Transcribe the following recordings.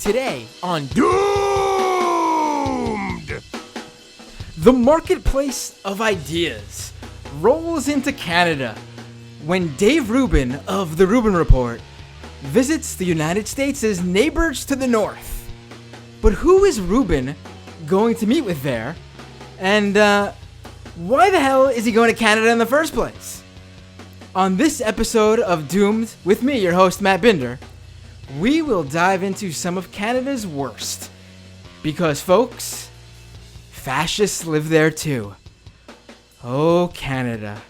Today on Doomed! The marketplace of ideas rolls into Canada when Dave Rubin of the Rubin Report visits the United States' neighbors to the north. But who is Rubin going to meet with there? And why the hell is he going to Canada in the first place? On this episode of Doomed, with me, your host, Matt Binder, we will dive into some of Canada's worst. Because, folks, fascists live there too. Oh, Canada.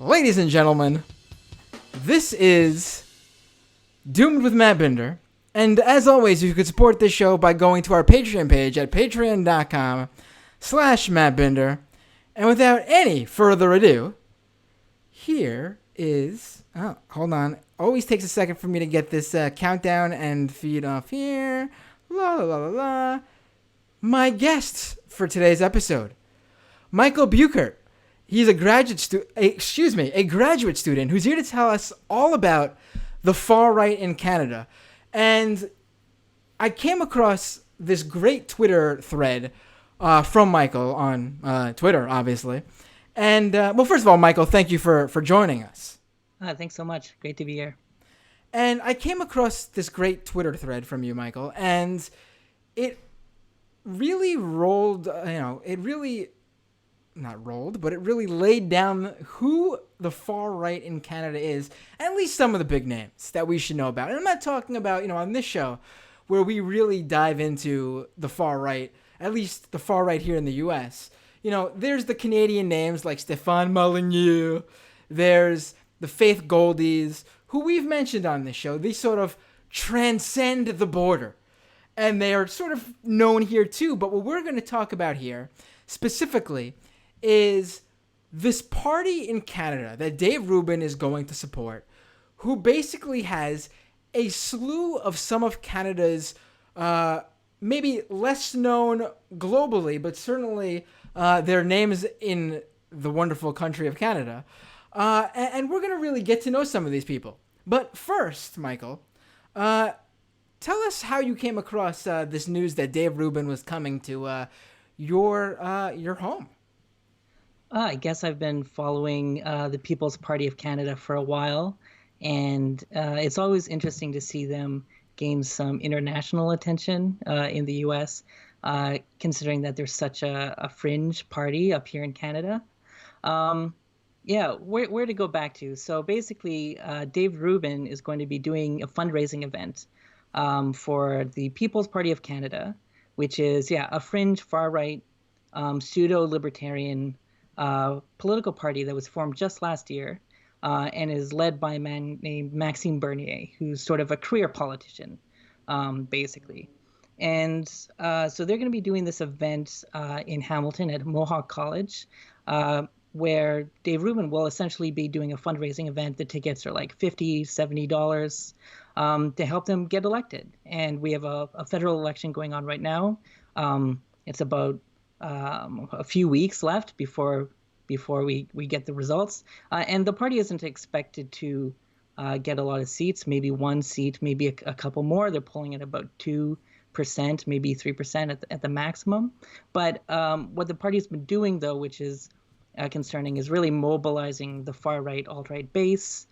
Ladies and gentlemen, this is Doomed with Matt Binder. And as always, you could support this show by going to our Patreon page at patreon.com/Matt Binder. And without any further ado, here is... Oh, hold on. Always takes a second for me to get this countdown and feed off here. La la la la la. My guest for today's episode, Michael Bueckert. He's a graduate student who's here to tell us all about the far right in Canada. And I came across this great Twitter thread from Michael on Twitter, obviously. And, well, first of all, Michael, thank you for joining us. Thanks so much. Great to be here. And I came across this great Twitter thread from you, Michael, and it really laid down who the far right in Canada is, at least some of the big names that we should know about. And I'm not talking about, on this show where we really dive into the far right, at least the far right here in the U.S. There's the Canadian names like Stéphane Molyneux, there's the Faith Goldies, who we've mentioned on this show. They sort of transcend the border, and they are sort of known here too. But what we're going to talk about here specifically is this party in Canada that Dave Rubin is going to support, who basically has a slew of some of Canada's maybe less known globally, but certainly their names in the wonderful country of Canada. And we're going to really get to know some of these people. But first, Michael, tell us how you came across this news that Dave Rubin was coming to your home. I guess I've been following the People's Party of Canada for a while, and it's always interesting to see them gain some international attention in the U.S., considering that there's such a fringe party up here in Canada. Where to go back to? So basically, Dave Rubin is going to be doing a fundraising event for the People's Party of Canada, which is, a fringe, far-right, pseudo-libertarian political party that was formed just last year and is led by a man named Maxime Bernier, who's sort of a career politician, basically. And so they're going to be doing this event in Hamilton at Mohawk College, where Dave Rubin will essentially be doing a fundraising event. The tickets are like $50, $70 to help them get elected. And we have a federal election going on right now. It's about a few weeks left before we get the results. And the party isn't expected to get a lot of seats, maybe one seat, maybe a couple more. They're polling at about 2%, maybe 3% at the maximum. But what the party's been doing, though, which is concerning, is really mobilizing the far-right, alt-right base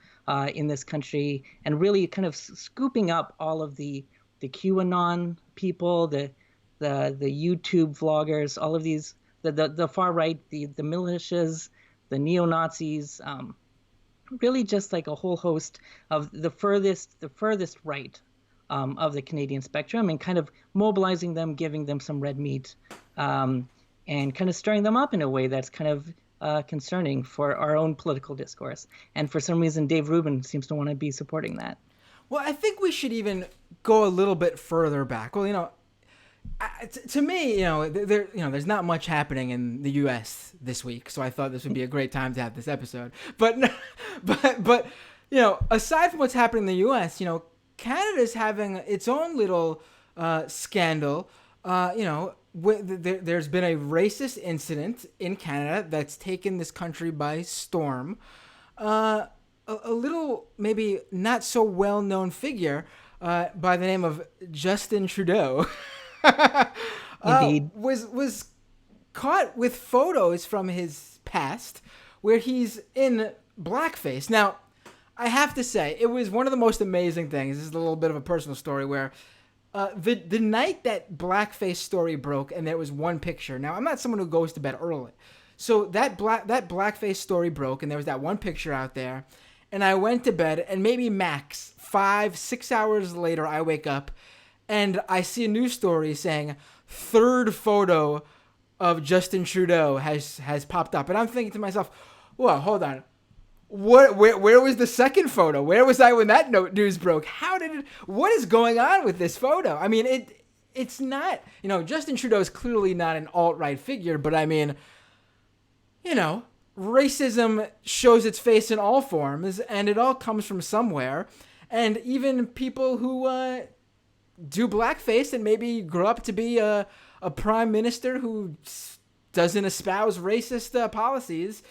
in this country and really kind of scooping up all of the QAnon people, the YouTube vloggers, all of these, the far-right, the militias, the neo-Nazis, really just like a whole host of the furthest right of the Canadian spectrum, and kind of mobilizing them, giving them some red meat, and kind of stirring them up in a way that's kind of concerning for our own political discourse. And for some reason, Dave Rubin seems to want to be supporting that. Well, I think we should even go a little bit further back. Well, to me, there's not much happening in the U.S. this week, so I thought this would be a great time to have this episode. But aside from what's happening in the U.S., Canada's having its own little scandal. There's been a racist incident in Canada that's taken this country by storm. A little, maybe not so well-known figure by the name of Justin Trudeau Indeed. was caught with photos from his past where he's in blackface. Now, I have to say, it was one of the most amazing things. This is a little bit of a personal story where the night that blackface story broke and there was one picture. Now, I'm not someone who goes to bed early. So that blackface story broke and there was that one picture out there. And I went to bed and maybe max 5-6 hours later, I wake up and I see a news story saying third photo of Justin Trudeau has popped up. And I'm thinking to myself, whoa, hold on. Where was the second photo? Where was I when that news broke? What is going on with this photo? I mean, it's not, Justin Trudeau is clearly not an alt-right figure, but I mean, racism shows its face in all forms and it all comes from somewhere. And even people who do blackface and maybe grow up to be a prime minister who doesn't espouse racist policies,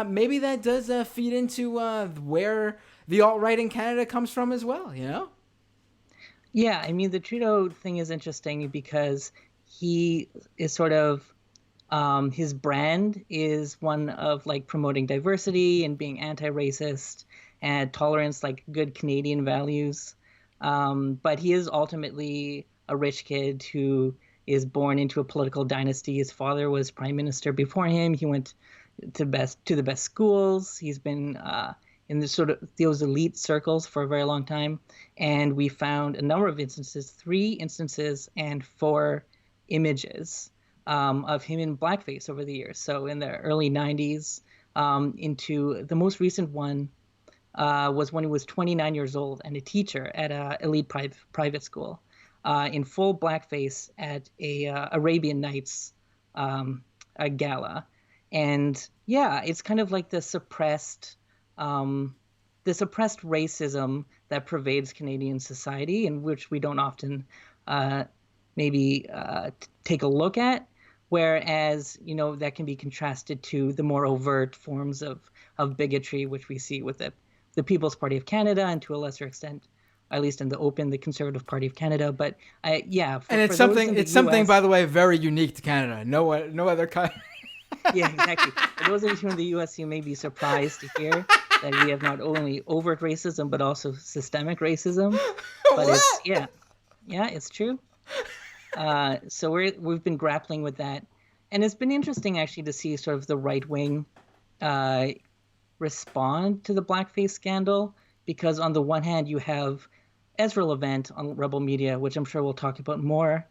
maybe that does feed into where the alt-right in Canada comes from as well, Yeah, I mean, the Trudeau thing is interesting because he is sort of, his brand is one of like promoting diversity and being anti-racist and tolerance, like good Canadian values. But he is ultimately a rich kid who is born into a political dynasty. His father was prime minister before him. He went to the best schools. He's been in the sort of those elite circles for a very long time. And we found a number of instances, 3 instances and 4 images of him in blackface over the years. So in the early 90s, into the most recent one was when he was 29 years old and a teacher at a elite private school in full blackface at a Arabian Nights a gala. And yeah, it's kind of like the suppressed racism that pervades Canadian society, in which we don't often maybe take a look at. Whereas, that can be contrasted to the more overt forms of bigotry, which we see with the People's Party of Canada, and to a lesser extent, at least in the Open, the Conservative Party of Canada. But yeah, and it's something, by the way, very unique to Canada. No other country. Yeah, exactly. For those of you in the U.S., you may be surprised to hear that we have not only overt racism but also systemic racism. But it's true. So we've been grappling with that, and it's been interesting actually to see sort of the right wing respond to the blackface scandal, because on the one hand you have Ezra Levant on Rebel Media, which I'm sure we'll talk about more.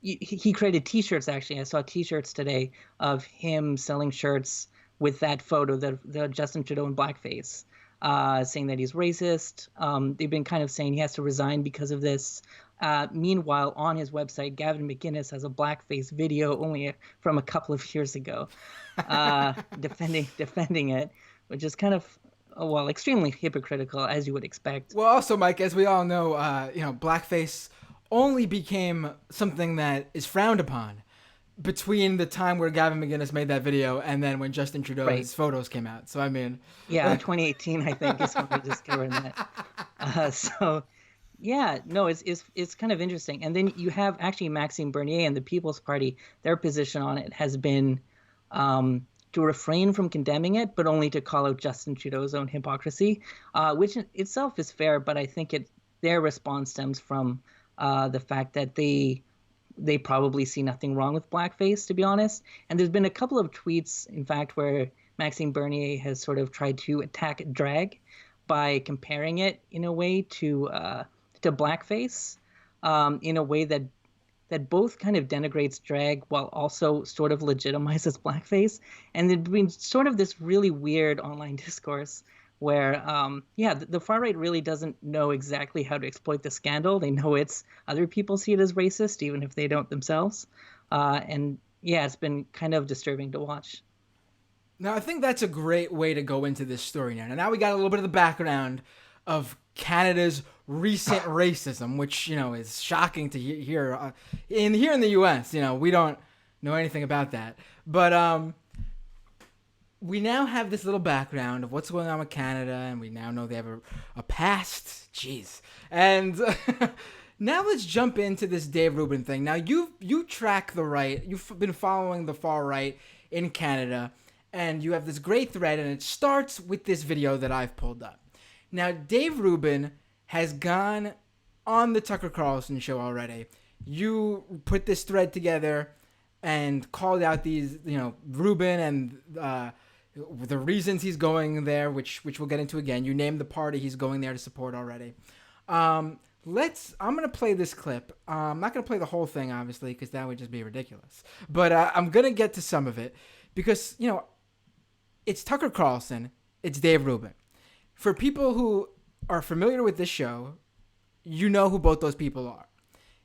He created T-shirts. Actually, I saw T-shirts today of him selling shirts with that photo, the Justin Trudeau in blackface. Saying that he's racist. They've been kind of saying he has to resign because of this. Meanwhile, on his website, Gavin McInnes has a blackface video only from a couple of years ago, defending it, which is kind of, extremely hypocritical, as you would expect. Well, also, Mike, as we all know, blackface only became something that is frowned upon between the time where Gavin McInnes made that video and then when Justin Trudeau's photos came out. So, I mean... Yeah, 2018, I think, is when we discovered that. It's kind of interesting. And then you have actually Maxime Bernier and the People's Party. Their position on it has been to refrain from condemning it, but only to call out Justin Trudeau's own hypocrisy, which in itself is fair, but I think their response stems from the fact that they probably see nothing wrong with blackface, to be honest. And there's been a couple of tweets, in fact, where Maxime Bernier has sort of tried to attack drag by comparing it in a way to blackface, in a way that both kind of denigrates drag while also sort of legitimizes blackface. And there's been sort of this really weird online discourse where, the far right really doesn't know exactly how to exploit the scandal. They know other people see it as racist, even if they don't themselves. It's been kind of disturbing to watch. Now, I think that's a great way to go into this story now. Now we got a little bit of the background of Canada's recent racism, which, is shocking to hear. Here in the U.S., we don't know anything about that. But we now have this little background of what's going on with Canada, and we now know they have a past. Jeez. And now let's jump into this Dave Rubin thing. Now you track the right. You've been following the far right in Canada, and you have this great thread, and it starts with this video that I've pulled up. Now, Dave Rubin has gone on the Tucker Carlson show already. You put this thread together and called out these, Rubin and the reasons he's going there, which we'll get into again. You named the party he's going there to support already. I'm gonna play this clip. I'm not gonna play the whole thing, obviously, because that would just be ridiculous. But I'm gonna get to some of it because it's Tucker Carlson, it's Dave Rubin. For people who are familiar with this show, you know who both those people are.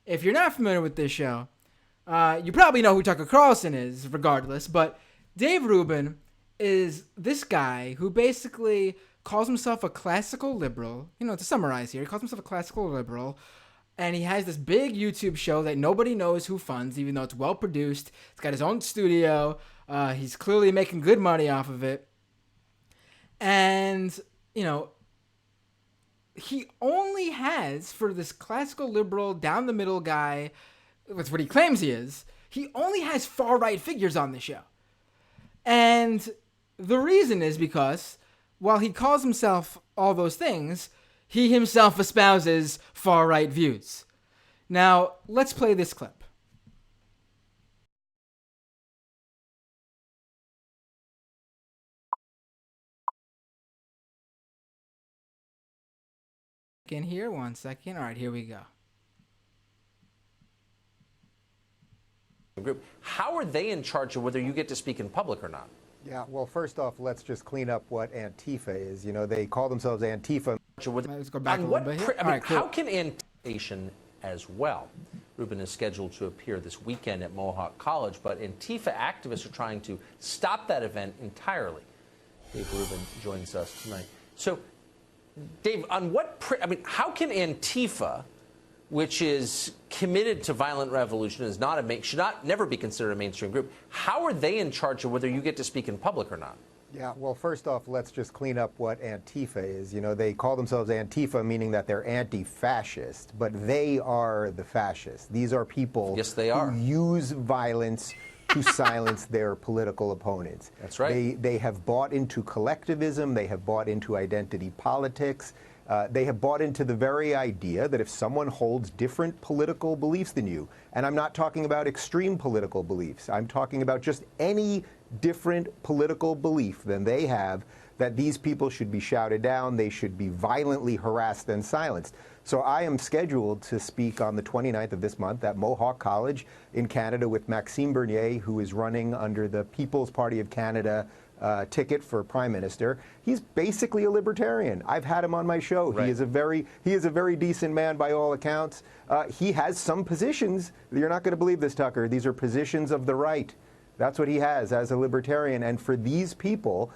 If you're not familiar with this show, you probably know who Tucker Carlson is, regardless. But Dave Rubin is this guy who basically calls himself a classical liberal. To summarize here, he calls himself a classical liberal. And he has this big YouTube show that nobody knows who funds, even though it's well produced. It's got his own studio. He's clearly making good money off of it. And, he only has, for this classical liberal, down the middle guy, that's what he claims he is, he only has far right figures on the show. And the reason is because while he calls himself all those things, he himself espouses far right views. Now, let's play this clip. In here, 1 second. All right, here we go. Group. How are they in charge of whether you get to speak in public or not? Yeah, well, first off, let's just clean up what Antifa is. They call themselves Antifa. Let's go back a little bit here. How can Antifa as well? Rubin is scheduled to appear this weekend at Mohawk College, but Antifa activists are trying to stop that event entirely. Dave Rubin joins us tonight. So, Dave, how can Antifa, which is committed to violent revolution, should never be considered a mainstream group, how are they in charge of whether you get to speak in public or not? Yeah, well, first off, let's just clean up what Antifa is. They call themselves Antifa, meaning that they're anti-fascist, but they are the fascists. These are people yes, they are. Who use violence to silence their political opponents. That's right. They have bought into collectivism. They have bought into identity politics. They have bought into the very idea that if someone holds different political beliefs than you, and I'm not talking about extreme political beliefs, I'm talking about just any different political belief than they have, that these people should be shouted down, they should be violently harassed and silenced. So I am scheduled to speak on the 29th of this month at Mohawk College in Canada with Maxime Bernier, who is running under the People's Party of Canada ticket for Prime Minister. He's basically a libertarian. I've had him on my show. Right. He is a very decent man by all accounts. He has some positions. You're not going to believe this, Tucker. These are positions of the right. That's what he has as a libertarian. And for these people,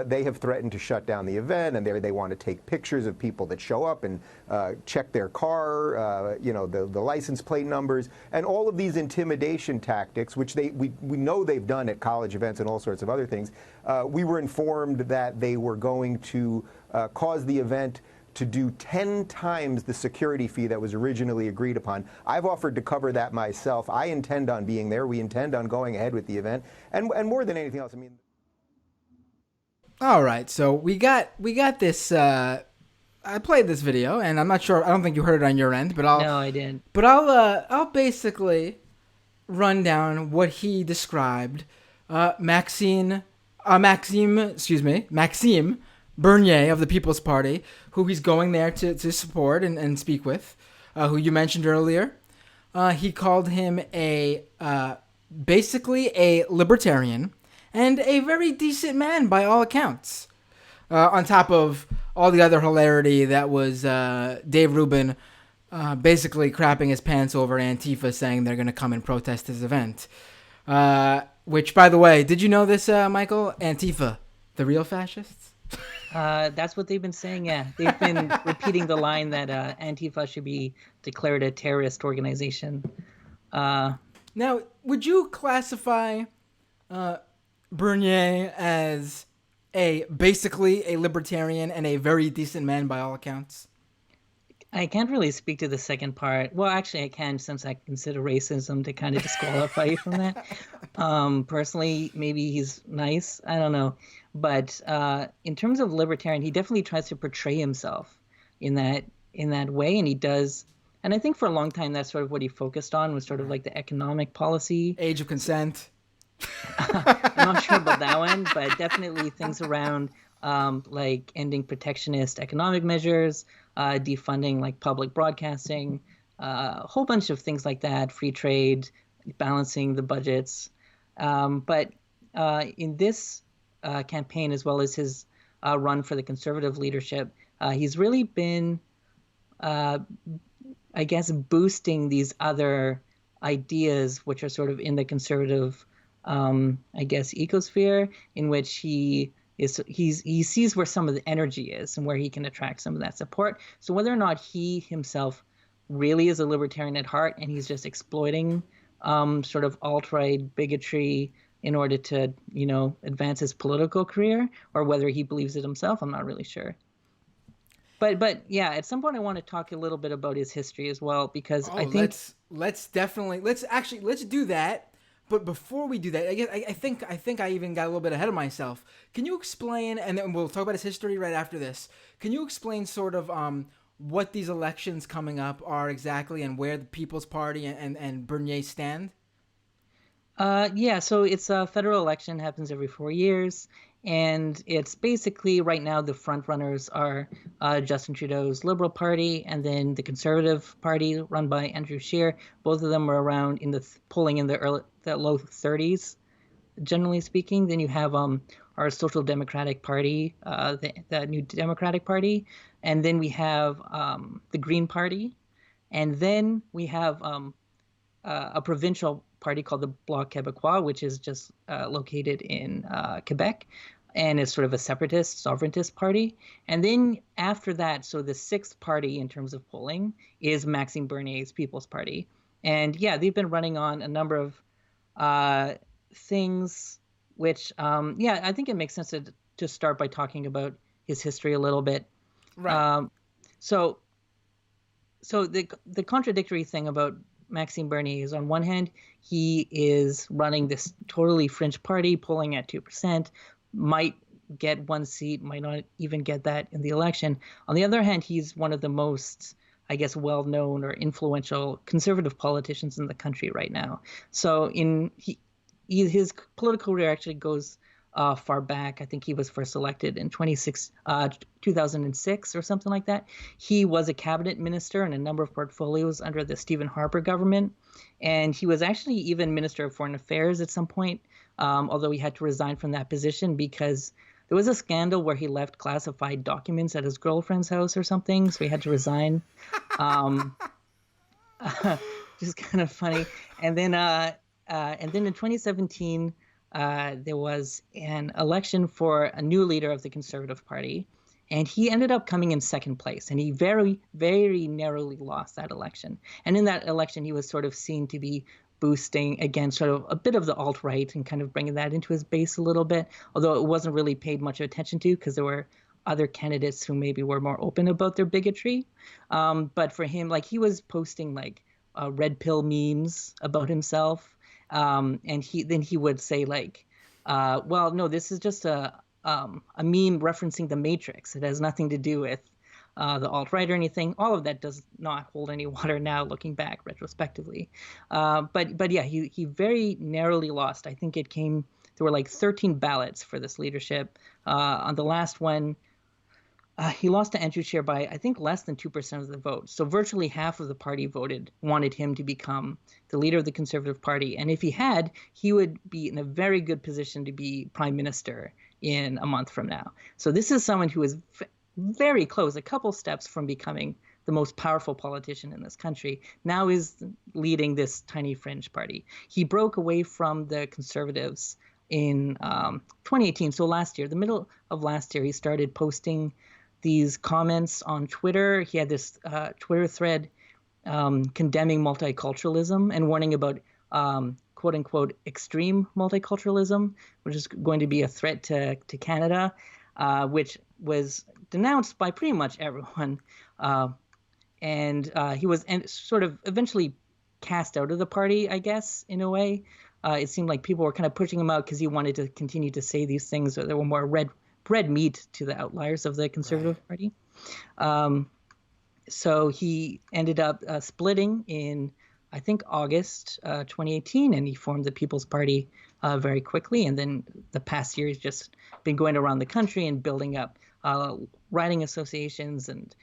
they have threatened to shut down the event, and they want to take pictures of people that show up and check their car, the license plate numbers, and all of these intimidation tactics, which we know they've done at college events and all sorts of other things. We were informed that they were going to cause the event to do 10 times the security fee that was originally agreed upon. I've offered to cover that myself. I intend on being there. We intend on going ahead with the event. And more than anything else, All right, so we got this. I played this video, and I'm not sure. I don't think you heard it on your end, but No, I didn't. But I'll basically run down what he described. Maxime Bernier of the People's Party, who he's going there to support and speak with, who you mentioned earlier. He called him basically a libertarian and a very decent man by all accounts. On top of all the other hilarity that was Dave Rubin basically crapping his pants over Antifa, saying they're going to come and protest his event. Which, by the way, did you know this, Michael? Antifa, the real fascists? That's what they've been saying, yeah. They've been repeating the line that Antifa should be declared a terrorist organization. Now, would you classify Bernier as basically a libertarian and a very decent man by all accounts? I can't really speak to the second part. Well, actually, I can, since I consider racism to kind of disqualify you from that. Personally, maybe he's nice. I don't know. But in terms of libertarian, he definitely tries to portray himself in that way, and he does. And I think for a long time, that's sort of what he focused on, was sort of like the economic policy. Age of consent. I'm not sure about that one, but definitely things around like ending protectionist economic measures, defunding like public broadcasting, a whole bunch of things like that, free trade, balancing the budgets. But in this campaign, as well as his run for the conservative leadership, he's really been, I guess, boosting these other ideas which are sort of in the conservative, I guess, ecosphere, in which he sees where some of the energy is and where he can attract some of that support. So whether or not he himself really is a libertarian at heart and he's just exploiting sort of alt-right bigotry in order to, advance his political career, or whether he believes it himself, I'm not really sure. But yeah, at some point I want to talk a little bit about his history as well, because I think let's do that. But before we do that, I think I even got a little bit ahead of myself. Can you explain, and then we'll talk about his history right after this. Can you explain sort of what these elections coming up are exactly, and where the People's Party and Bernier stand? Yeah, so it's a federal election, happens every 4 years, and it's basically right now the front runners are Justin Trudeau's Liberal Party and then the Conservative Party run by Andrew Scheer. Both of them are around in the polling in the low 30s, generally speaking. Then you have our Social Democratic Party, the New Democratic Party, and then we have the Green Party, and then we have a provincial party called the Bloc Québécois, which is just located in Quebec, and it's sort of a separatist, sovereigntist party. And then after that, so the sixth party in terms of polling is Maxime Bernier's People's Party. And yeah, they've been running on a number of things, which, I think it makes sense to start by talking about his history a little bit. Right. So the contradictory thing about Maxime Bernier is, on one hand, he is running this totally fringe party, polling at 2%, might get one seat, might not even get that in the election. On the other hand, he's one of the most, I guess, well-known or influential conservative politicians in the country right now. So his political career actually goes far back. I think he was first elected in 2006 or something like that. He was a cabinet minister in a number of portfolios under the Stephen Harper government. And he was actually even Minister of Foreign Affairs at some point, although he had to resign from that position because there was a scandal where he left classified documents at his girlfriend's house or something. So he had to resign. Just kind of funny. And then in 2017, there was an election for a new leader of the Conservative Party, and he ended up coming in second place, and he very, very narrowly lost that election. And in that election, he was sort of seen to be boosting, again, sort of a bit of the alt-right and kind of bringing that into his base a little bit, although it wasn't really paid much attention to because there were other candidates who maybe were more open about their bigotry. But for him, like, he was posting like red pill memes about himself. And he would say like, well, no, this is just a meme referencing the Matrix. It has nothing to do with the alt-right or anything. All of that does not hold any water now, looking back retrospectively. But yeah, he very narrowly lost. I think there were like 13 ballots for this leadership. On the last one, he lost to Andrew Scheer by, I think, less than 2% of the vote. So virtually half of the party wanted him to become the leader of the Conservative Party. And if he had, he would be in a very good position to be prime minister in a month from now. So this is someone who is very close, a couple steps from becoming the most powerful politician in this country, now is leading this tiny fringe party. He broke away from the Conservatives in 2018. So last year, the middle of last year, he started posting these comments on Twitter. He had this Twitter thread condemning multiculturalism and warning about quote unquote extreme multiculturalism, which is going to be a threat to Canada, which was denounced by pretty much everyone. And he was sort of eventually cast out of the party, I guess, in a way. It seemed like people were kind of pushing him out because he wanted to continue to say these things that were more red meat to the outliers of the Conservative Party. So he ended up splitting in, I think, August 2018, and he formed the People's Party very quickly. And then the past year, he's just been going around the country and building up riding associations and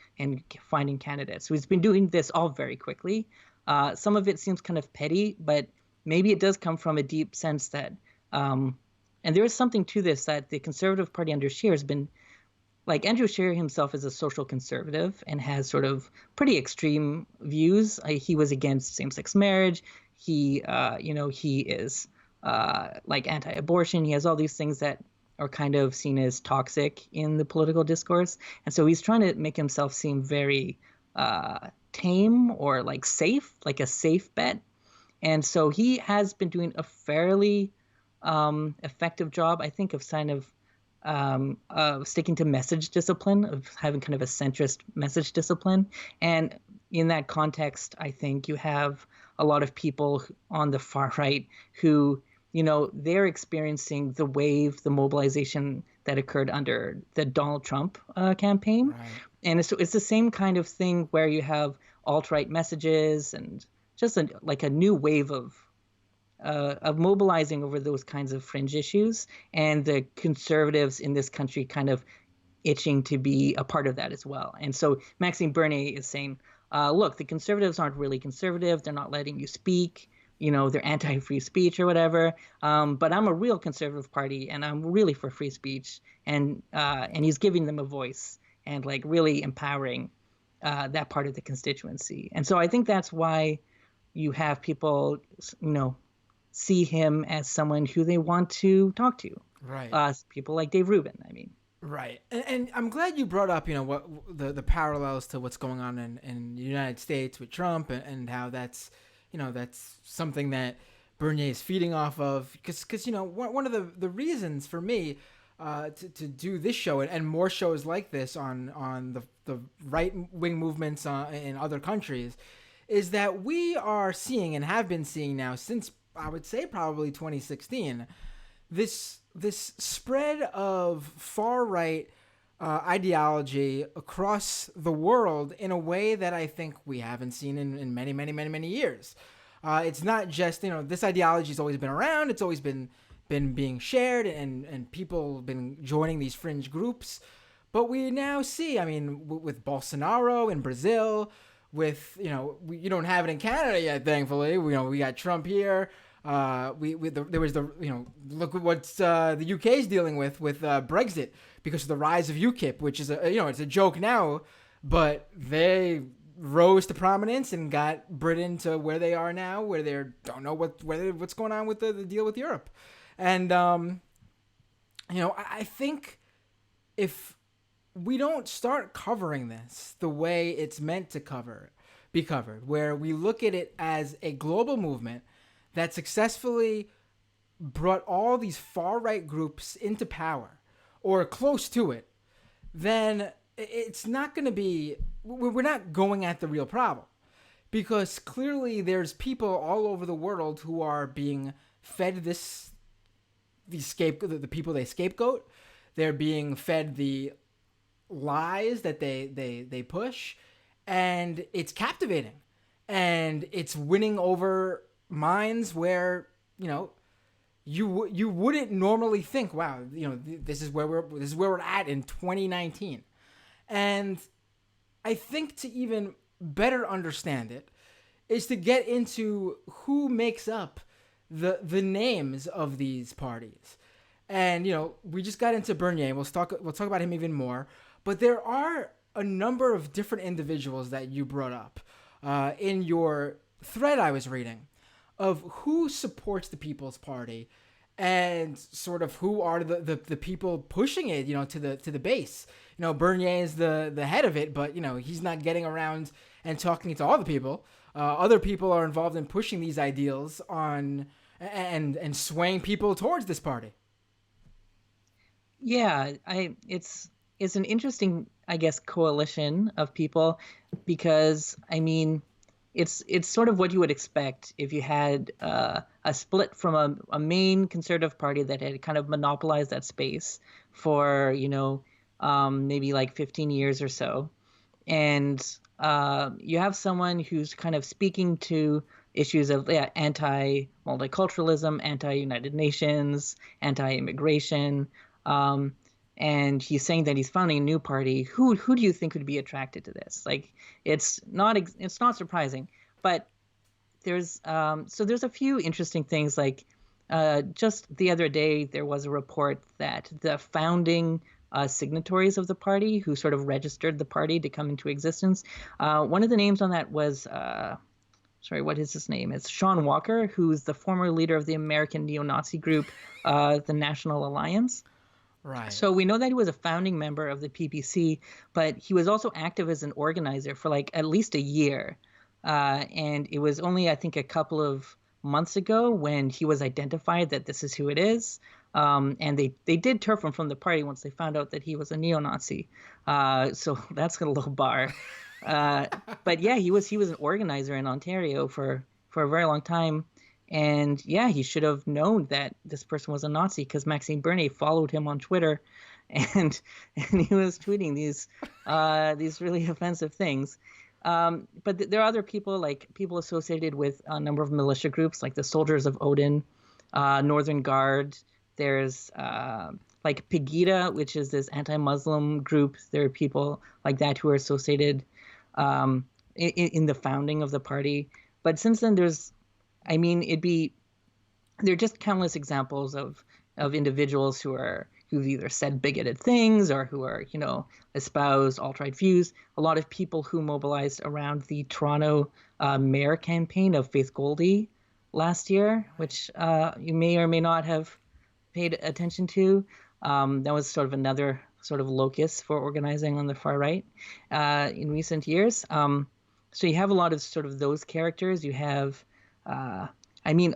finding candidates. So he's been doing this all very quickly. Some of it seems kind of petty, but maybe it does come from a deep sense that, and there is something to this, that the Conservative Party under Scheer has been, like, Andrew Scheer himself is a social conservative and has sort of pretty extreme views. He was against same-sex marriage. He is like anti-abortion. He has all these things that are kind of seen as toxic in the political discourse. And so he's trying to make himself seem very tame or like safe, like a safe bet. And so he has been doing a fairly effective job, I think, of sticking to message discipline, of having kind of a centrist message discipline. And in that context, I think you have a lot of people on the far right who, they're experiencing the wave, the mobilization that occurred under the Donald Trump campaign. Right. And it's the same kind of thing where you have alt-right messages and just a new wave of mobilizing over those kinds of fringe issues, and the conservatives in this country kind of itching to be a part of that as well. And so Maxime Bernier is saying, look, the conservatives aren't really conservative. They're not letting you speak. They're anti-free speech or whatever. But I'm a real conservative party, and I'm really for free speech. And he's giving them a voice and like really empowering that part of the constituency. And so I think that's why you have people, see him as someone who they want to talk to. Right. People like Dave Rubin, I mean. Right. And I'm glad you brought up, what the parallels to what's going on in the United States with Trump, and how that's, that's something that Bernier is feeding off of. Because one of the reasons for me to do this show and more shows like this on the right-wing movements in other countries is that we are seeing and have been seeing now since, I would say, probably 2016, this spread of far-right ideology across the world in a way that I think we haven't seen in many, many, many, many years. It's not just, this ideology has always been around. It's always been being shared, and people have been joining these fringe groups. But we now see, with Bolsonaro in Brazil, with, you don't have it in Canada yet, thankfully. We got Trump here. There was look at what the UK is dealing with Brexit because of the rise of UKIP, which is it's a joke now, but they rose to prominence and got Britain to where they are now, where they don't know what's going on with the deal with Europe, and I think if we don't start covering this the way it's meant to be covered, where we look at it as a global movement that successfully brought all these far-right groups into power or close to it, then it's not going to be, we're not going at the real problem, because clearly there's people all over the world who are being fed the people they scapegoat. They're being fed the lies that they push, and it's captivating, and it's winning over minds where you wouldn't normally think, wow, this is where we're at in 2019. And I think to even better understand it is to get into who makes up the names of these parties. And we just got into Bernier. We'll talk about him even more. But there are a number of different individuals that you brought up in your thread I was reading of who supports the People's Party and sort of who are the people pushing it, to the base. Bernier is the head of it, but he's not getting around and talking to all the people. Other people are involved in pushing these ideals on and swaying people towards this party. Yeah, it's an interesting, I guess, coalition of people because I mean, it's sort of what you would expect if you had a split from a main conservative party that had kind of monopolized that space for maybe like 15 years or so, and you have someone who's kind of speaking to issues of anti-multiculturalism, anti-United Nations, anti-immigration, and he's saying that he's founding a new party. Who do you think would be attracted to this? Like, it's not surprising, but there's a few interesting things. Like, just the other day there was a report that the founding signatories of the party who sort of registered the party to come into existence. One of the names on that was, what is his name? It's Sean Walker, who's the former leader of the American neo-Nazi group, the National Alliance. Right. So we know that he was a founding member of the PPC, but he was also active as an organizer for like at least a year. And it was only, I think, a couple of months ago when he was identified that this is who it is. And they did turf him from the party once they found out that he was a neo-Nazi. So that's a low bar. But yeah, he was an organizer in Ontario for a very long time. And yeah, he should have known that this person was a Nazi because Maxime Bernier followed him on Twitter, and he was tweeting these really offensive things. But there are other people, like people associated with a number of militia groups, like the Soldiers of Odin, Northern Guard. There's like Pegida, which is this anti-Muslim group. There are people like that who are associated in the founding of the party. But since then, there are just countless examples of individuals who've either said bigoted things or who are, espouse alt-right views. A lot of people who mobilized around the Toronto mayor campaign of Faith Goldie last year, which you may or may not have paid attention to. That was sort of another sort of locus for organizing on the far right in recent years. So you have a lot of sort of those characters. You have a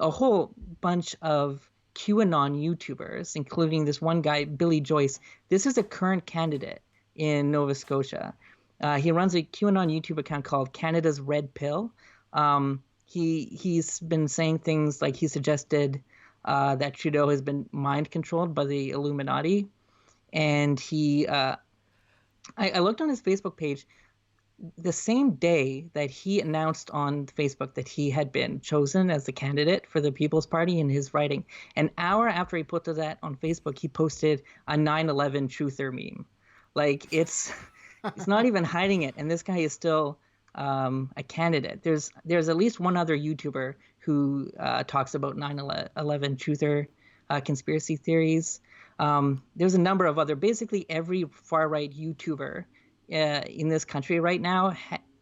whole bunch of QAnon YouTubers, including this one guy, Billy Joyce. This is a current candidate in Nova Scotia. He runs a QAnon YouTube account called Canada's Red Pill. He's been saying things like he suggested that Trudeau has been mind controlled by the Illuminati. And I looked on his Facebook page. The same day that he announced on Facebook that he had been chosen as the candidate for the People's Party in his writing, an hour after he put that on Facebook, he posted a 9/11 truther meme. Like, it's not even hiding it. And this guy is still a candidate. There's at least one other YouTuber who talks about 9/11 truther conspiracy theories. There's a number of other, basically every far-right YouTuber in this country right now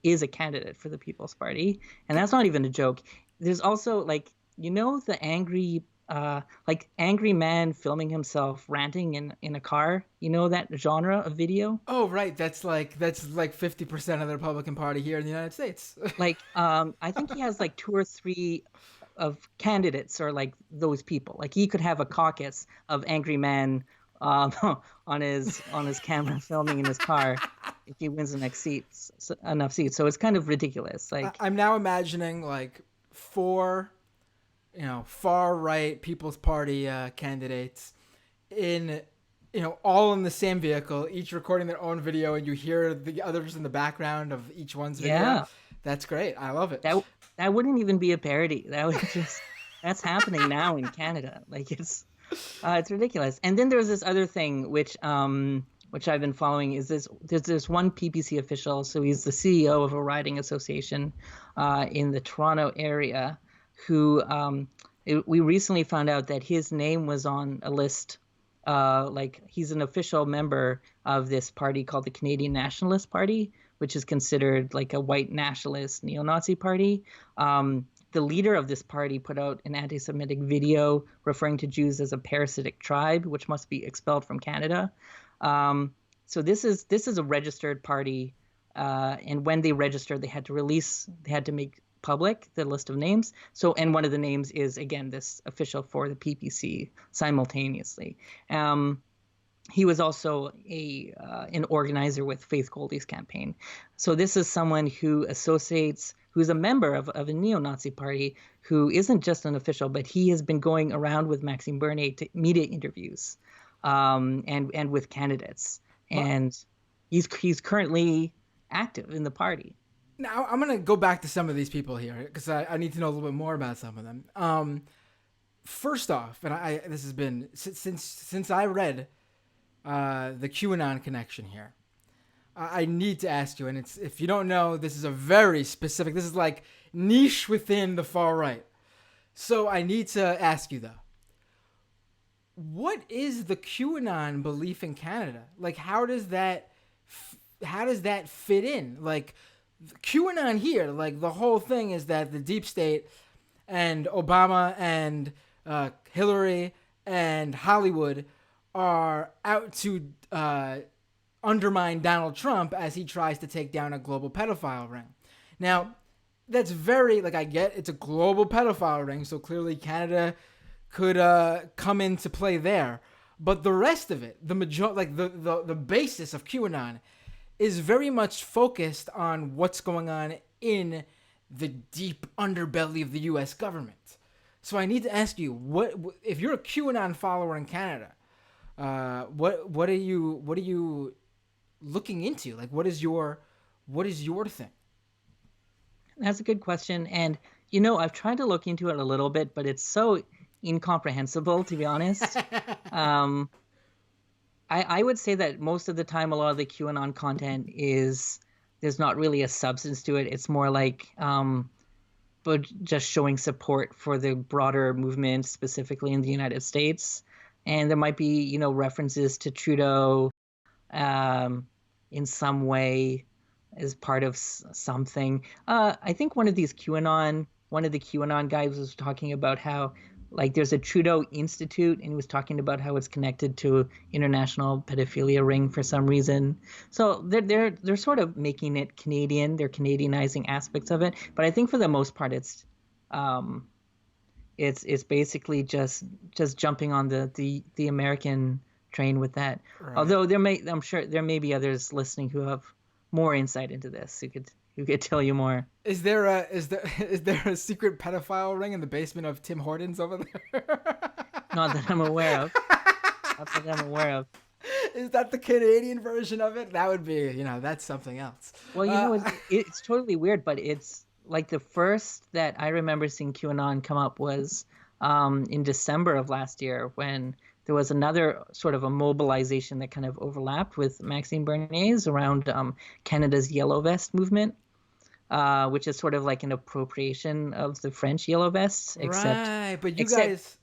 is a candidate for the People's Party. And that's not even a joke. There's also the angry man filming himself ranting in a car, that genre of video. Oh, right. That's like 50% of the Republican Party here in the United States. I think he has like 2 or 3 of candidates or like those people. Like, he could have a caucus of angry men on his camera filming in his car if he wins enough seats. So it's kind of ridiculous. Like, I'm now imagining like 4 far right People's Party candidates in all in the same vehicle, each recording their own video, and you hear the others in the background of each one's video. Yeah. That's great. I love it. That wouldn't even be a parody. That would just that's happening now in Canada. Like, it's ridiculous. And then there's this other thing which I've been following is there's this one PPC official. So he's the CEO of a riding association in the Toronto area who we recently found out that his name was on a list. He's an official member of this party called the Canadian Nationalist Party, which is considered like a white nationalist neo-Nazi party. The leader of this party put out an anti-Semitic video referring to Jews as a parasitic tribe, which must be expelled from Canada. So this is a registered party, and when they registered, they had to make public, the list of names. So, and one of the names is, again, this official for the PPC simultaneously. He was also an organizer with Faith Goldie's campaign. So this is someone who's a member of a neo-Nazi party, who isn't just an official, but he has been going around with Maxime Bernier to media interviews, and with candidates. And he's currently active in the party. Now I'm gonna go back to some of these people here because I need to know a little bit more about some of them. First off, and this has been since I read the QAnon connection here. I need to ask you, and it's, if you don't know, this is a very specific, this is like niche within the far right. So I need to ask you though, what is the QAnon belief in Canada? Like, how does that fit in? Like, QAnon here, like the whole thing is that the deep state and Obama and Hillary and Hollywood are out to undermine Donald Trump as he tries to take down a global pedophile ring. Now, that's very, like, I get it's a global pedophile ring, so clearly Canada could come into play there. But the rest of it, the basis of QAnon is very much focused on what's going on in the deep underbelly of the U.S. government. So I need to ask you, what if you're a QAnon follower in Canada? What are you looking into? Like, what is your thing? That's a good question. And, I've tried to look into it a little bit, but it's so incomprehensible, to be honest. I would say that most of the time, a lot of the QAnon content there's not really a substance to it. It's more like, but just showing support for the broader movement, specifically in the United States. And there might be, references to Trudeau in some way as part of something. I think one of the QAnon guys was talking about how, like, there's a Trudeau Institute, and he was talking about how it's connected to international pedophilia ring for some reason. So they're sort of making it Canadian. They're Canadianizing aspects of it. But I think for the most part, it's basically just jumping on the American train with that. Right. Although I'm sure there may be others listening who have more insight into this who could tell you more. Is there a secret pedophile ring in the basement of Tim Hortons over there? Not that I'm aware of. Is that the Canadian version of it? That would be, that's something else. Well, it's totally weird, but it's like the first that I remember seeing QAnon come up was in December of last year, when there was another sort of a mobilization that kind of overlapped with Maxime Bernier's around Canada's Yellow Vest movement, which is sort of like an appropriation of the French Yellow Vests, except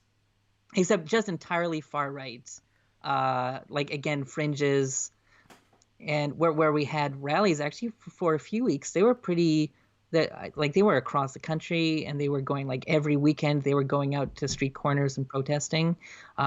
just entirely far right, like, again, fringes, and where we had rallies actually for a few weeks. They were they were across the country, and they were going, like, every weekend. They were going out to street corners and protesting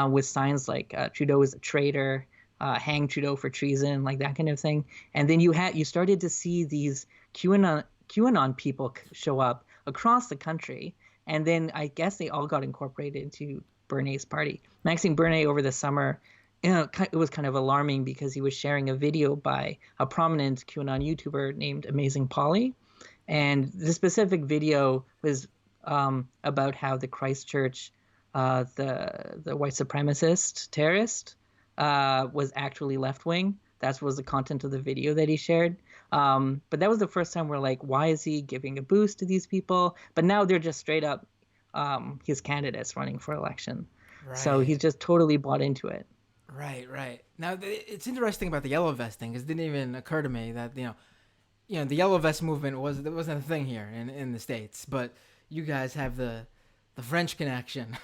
with signs like Trudeau is a traitor, hang Trudeau for treason, like that kind of thing. And then you started to see these QAnon people show up across the country, and then I guess they all got incorporated into Bernier's party. Maxime Bernier over the summer, it was kind of alarming because he was sharing a video by a prominent QAnon YouTuber named Amazing Polly. And the specific video was about how the Christchurch, the white supremacist terrorist, was actually left-wing. That was the content of the video that he shared. But that was the first time we're like, why is he giving a boost to these people? But now they're just straight up his candidates running for election. Right. So he's just totally bought into it. Right. Now, it's interesting about the yellow vest thing, because it didn't even occur to me that, the yellow vest movement wasn't a thing here in the States, but you guys have the French connection.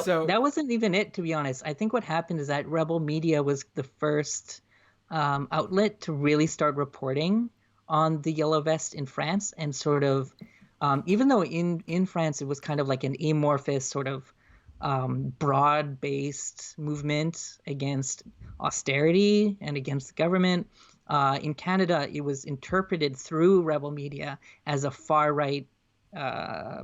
So that wasn't even it, to be honest. I think what happened is that Rebel Media was the first outlet to really start reporting on the yellow vest in France, and sort of, even though in France it was kind of like an amorphous sort of broad-based movement against austerity and against the government. In Canada, it was interpreted through rebel media as a far-right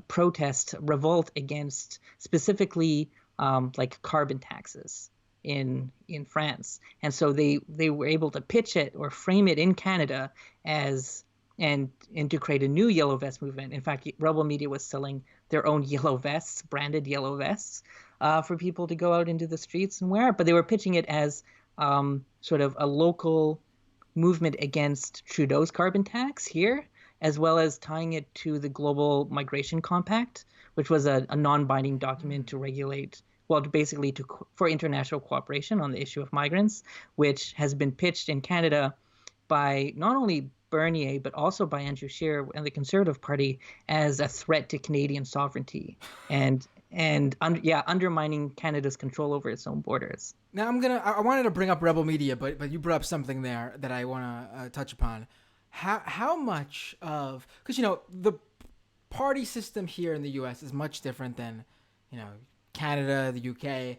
protest, revolt against specifically like carbon taxes in France. And so they were able to pitch it or frame it in Canada as and to create a new yellow vest movement. In fact, rebel media was selling their own yellow vests, branded yellow vests, for people to go out into the streets and wear. But they were pitching it as sort of a local movement against Trudeau's carbon tax here, as well as tying it to the Global Migration Compact, which was a non-binding document to regulate, well, basically for international cooperation on the issue of migrants, which has been pitched in Canada by not only Bernier, but also by Andrew Scheer and the Conservative Party as a threat to Canadian sovereignty and undermining Canada's control over its own borders. Now I wanted to bring up rebel media, but you brought up something there that I want to touch upon. How much of, because the party system here in the U.S. is much different than Canada, the UK.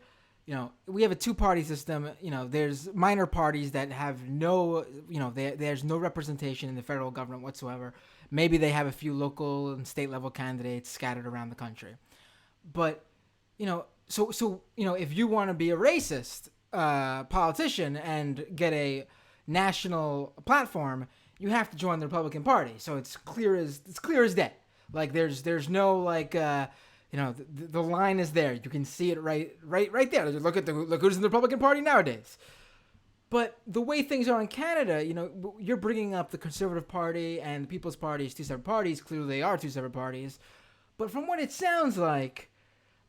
We have a two-party system. There's minor parties that have no, there's no representation in the federal government whatsoever. Maybe they have a few local and state level candidates scattered around the country. But, so if you want to be a racist politician and get a national platform, you have to join the Republican Party. So it's clear as day. Like there's no like. The line is there. You can see it right there. Look who's in the Republican Party nowadays. But the way things are in Canada, you're bringing up the Conservative Party and the People's Party as two separate parties. Clearly, they are two separate parties. But from what it sounds like,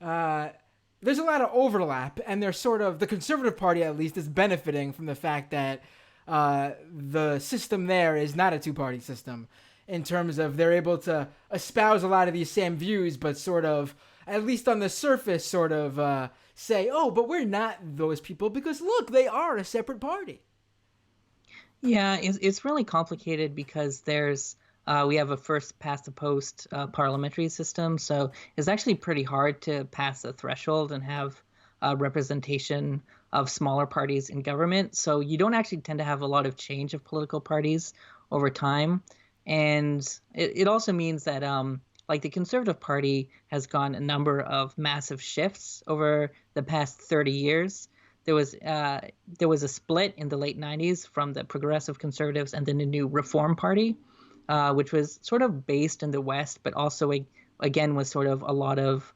there's a lot of overlap, and there's sort of the Conservative Party at least is benefiting from the fact that the system there is not a two-party system. In terms of they're able to espouse a lot of these same views, but sort of, at least on the surface, sort of say, oh, but we're not those people because, look, they are a separate party. Yeah, it's really complicated because we have a first past the post parliamentary system. So it's actually pretty hard to pass a threshold and have representation of smaller parties in government. So you don't actually tend to have a lot of change of political parties over time. And it also means that like the Conservative Party has gone a number of massive shifts over the past 30 years. There was a split in the late 90s from the Progressive Conservatives and then the new Reform Party, which was sort of based in the West, but also again was sort of a lot of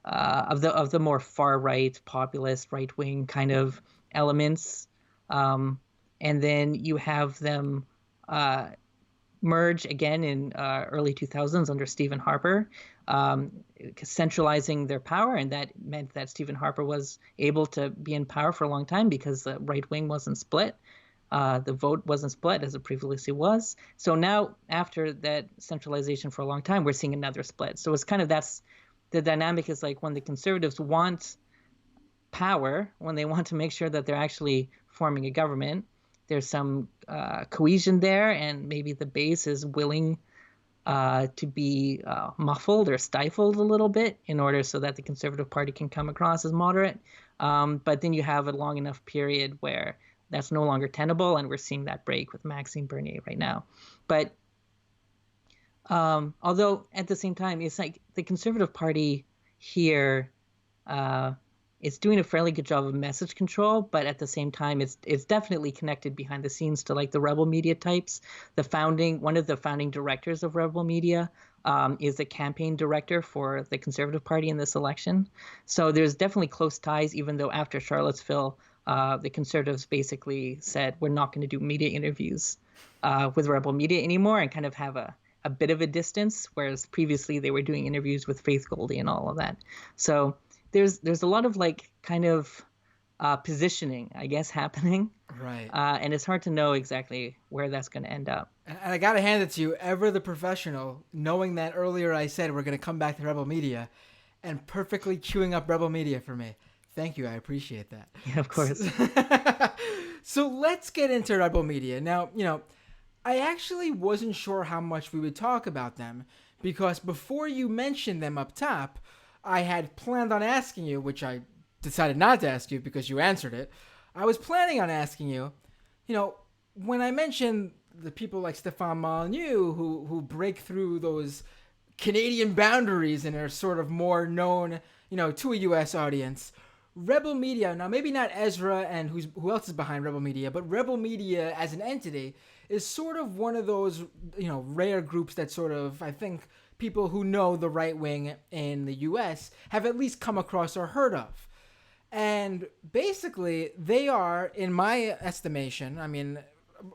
the more far right, populist, right wing kind of elements. And then you have them merge again in early 2000s under Stephen Harper, centralizing their power, and that meant that Stephen Harper was able to be in power for a long time because the right wing wasn't split. The vote wasn't split as it previously was. So now, after that centralization for a long time, we're seeing another split. So it's kind of that's the dynamic is like when the Conservatives want power, when they want to make sure that they're actually forming a government, there's some cohesion there, and maybe the base is willing to be muffled or stifled a little bit in order so that the Conservative Party can come across as moderate. But then you have a long enough period where that's no longer tenable, and we're seeing that break with Maxime Bernier right now. But although at the same time, it's like the Conservative Party here is doing a fairly good job of message control, but at the same time, it's definitely connected behind the scenes to like the rebel media types. One of the founding directors of rebel media is the campaign director for the Conservative Party in this election. So there's definitely close ties, even though after Charlottesville, the Conservatives basically said, we're not going to do media interviews with rebel media anymore, and kind of have a bit of a distance, whereas previously they were doing interviews with Faith Goldie and all of that. So there's a lot of like kind of positioning, I guess, happening. Right. And it's hard to know exactly where that's going to end up. And I got to hand it to you, ever the professional, knowing that earlier I said we're going to come back to Rebel Media and perfectly queuing up Rebel Media for me. Thank you. I appreciate that. Yeah, of course. So let's get into Rebel Media. Now, I actually wasn't sure how much we would talk about them because before you mentioned them up top, I had planned on asking you, which I decided not to ask you because you answered it. I was planning on asking you, when I mention the people like Stéphane Molyneux who break through those Canadian boundaries and are sort of more known, to a U.S. audience, Rebel Media, now maybe not Ezra and who else is behind Rebel Media, but Rebel Media as an entity is sort of one of those, rare groups that sort of, I think, people who know the right wing in the U.S. have at least come across or heard of. And basically, they are, in my estimation, I mean,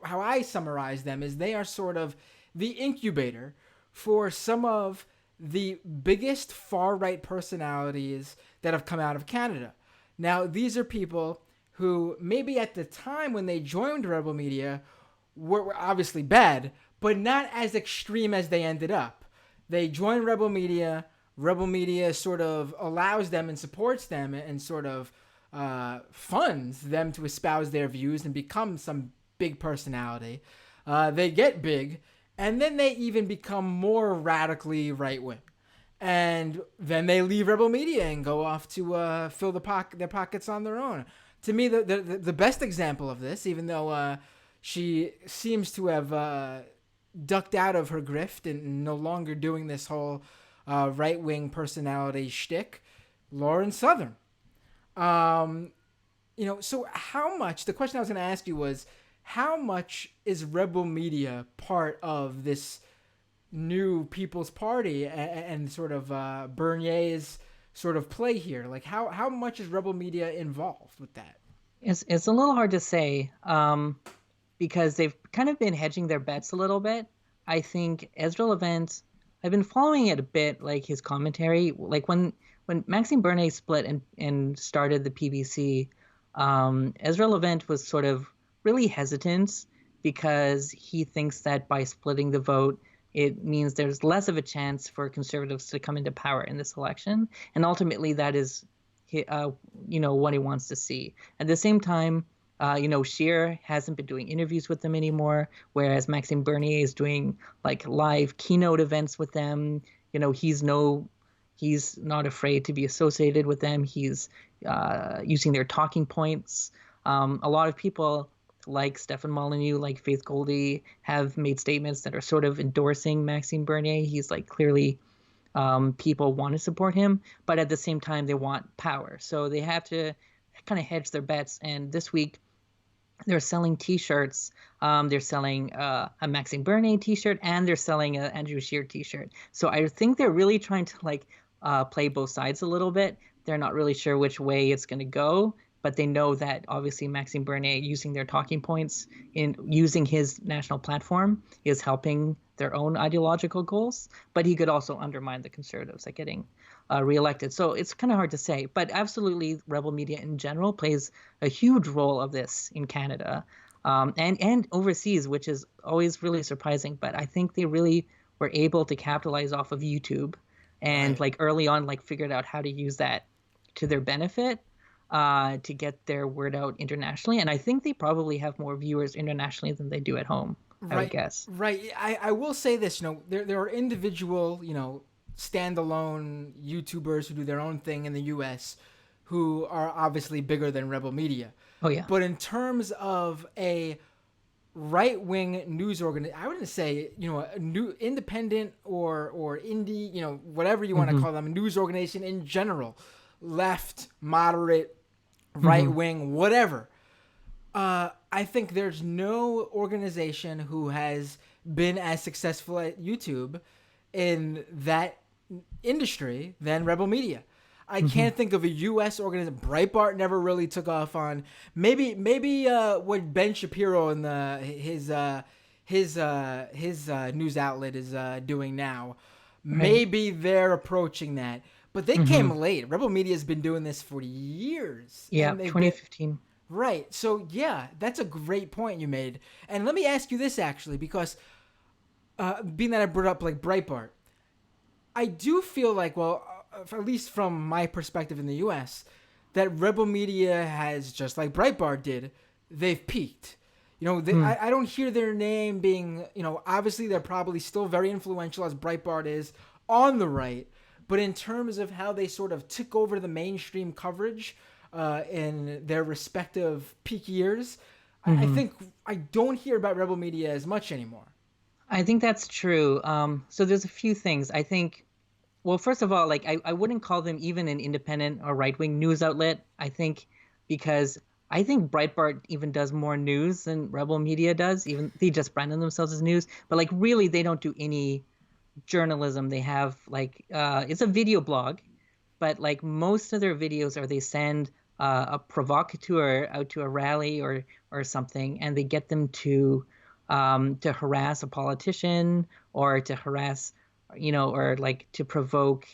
how I summarize them is they are sort of the incubator for some of the biggest far-right personalities that have come out of Canada. Now, these are people who maybe at the time when they joined Rebel Media were obviously bad, but not as extreme as they ended up. They joined Rebel Media. Rebel Media sort of allows them and supports them and sort of funds them to espouse their views and become some big personality. They get big, and then they even become more radically right-wing. And then they leave Rebel Media and go off to fill their pockets on their own. To me, the best example of this, even though she seems to have ducked out of her grift and no longer doing this whole right-wing personality shtick, Lauren Southern. So how much, the question I was going to ask you was, how much is Rebel Media part of this new People's Party and sort of Bernier's sort of play here? Like, how much is Rebel Media involved with that? It's a little hard to say because they've kind of been hedging their bets a little bit. I think Ezra Levant, I've been following it a bit, like his commentary. Like when Maxime Bernier split and started the PBC, Ezra Levant was sort of really hesitant because he thinks that by splitting the vote, it means there's less of a chance for conservatives to come into power in this election. And ultimately, that is, what he wants to see. At the same time, Scheer hasn't been doing interviews with them anymore, whereas Maxime Bernier is doing like live keynote events with them. He's not afraid to be associated with them. He's using their talking points. A lot of people like Stéphane Molyneux, like Faith Goldie, have made statements that are sort of endorsing Maxime Bernier. He's like clearly people want to support him, but at the same time they want power. So they have to kind of hedge their bets. And this week they're selling T-shirts. They're selling a Maxime Bernier T-shirt and they're selling an Andrew Scheer T-shirt. So I think they're really trying to play both sides a little bit. They're not really sure which way it's going to go, but they know that obviously Maxime Bernier using their talking points in using his national platform is helping their own ideological goals, but he could also undermine the Conservatives at getting reelected. So it's kind of hard to say, but absolutely Rebel Media in general plays a huge role of this in Canada and overseas, which is always really surprising. But I think they really were able to capitalize off of YouTube and early on, figured out how to use that to their benefit. To get their word out internationally. And I think they probably have more viewers internationally than they do at home, I would guess. Right. I will say this, there are individual, standalone YouTubers who do their own thing in the U.S. who are obviously bigger than Rebel Media. Oh, yeah. But in terms of a right-wing news organization, I wouldn't say, a new independent or indie, whatever you want to call them, a news organization in general, left, moderate, right-wing, whatever. I think there's no organization who has been as successful at YouTube in that industry than Rebel Media. I can't think of a U.S. organization. Breitbart never really took off on. Maybe what Ben Shapiro and his news outlet is doing now. Maybe they're approaching that. But they came late. Rebel Media has been doing this for years. Yeah, 2015. Right. So, yeah, that's a great point you made. And let me ask you this, actually, because being that I brought up Breitbart, I do feel like, at least from my perspective in the U.S., that Rebel Media has, just like Breitbart did, they've peaked. I don't hear their name being, obviously they're probably still very influential as Breitbart is on the right. But in terms of how they sort of took over the mainstream coverage in their respective peak years, I think I don't hear about Rebel Media as much anymore. I think that's true. So there's a few things. I think, well, first of all, like I wouldn't call them even an independent or right-wing news outlet. I think because I think Breitbart even does more news than Rebel Media does. Even they just branded themselves as news, but like really they don't do any journalism. They have like it's a video blog, but like most of their videos are they send a provocateur out to a rally or something, and they get them to harass a politician or to harass, or like to provoke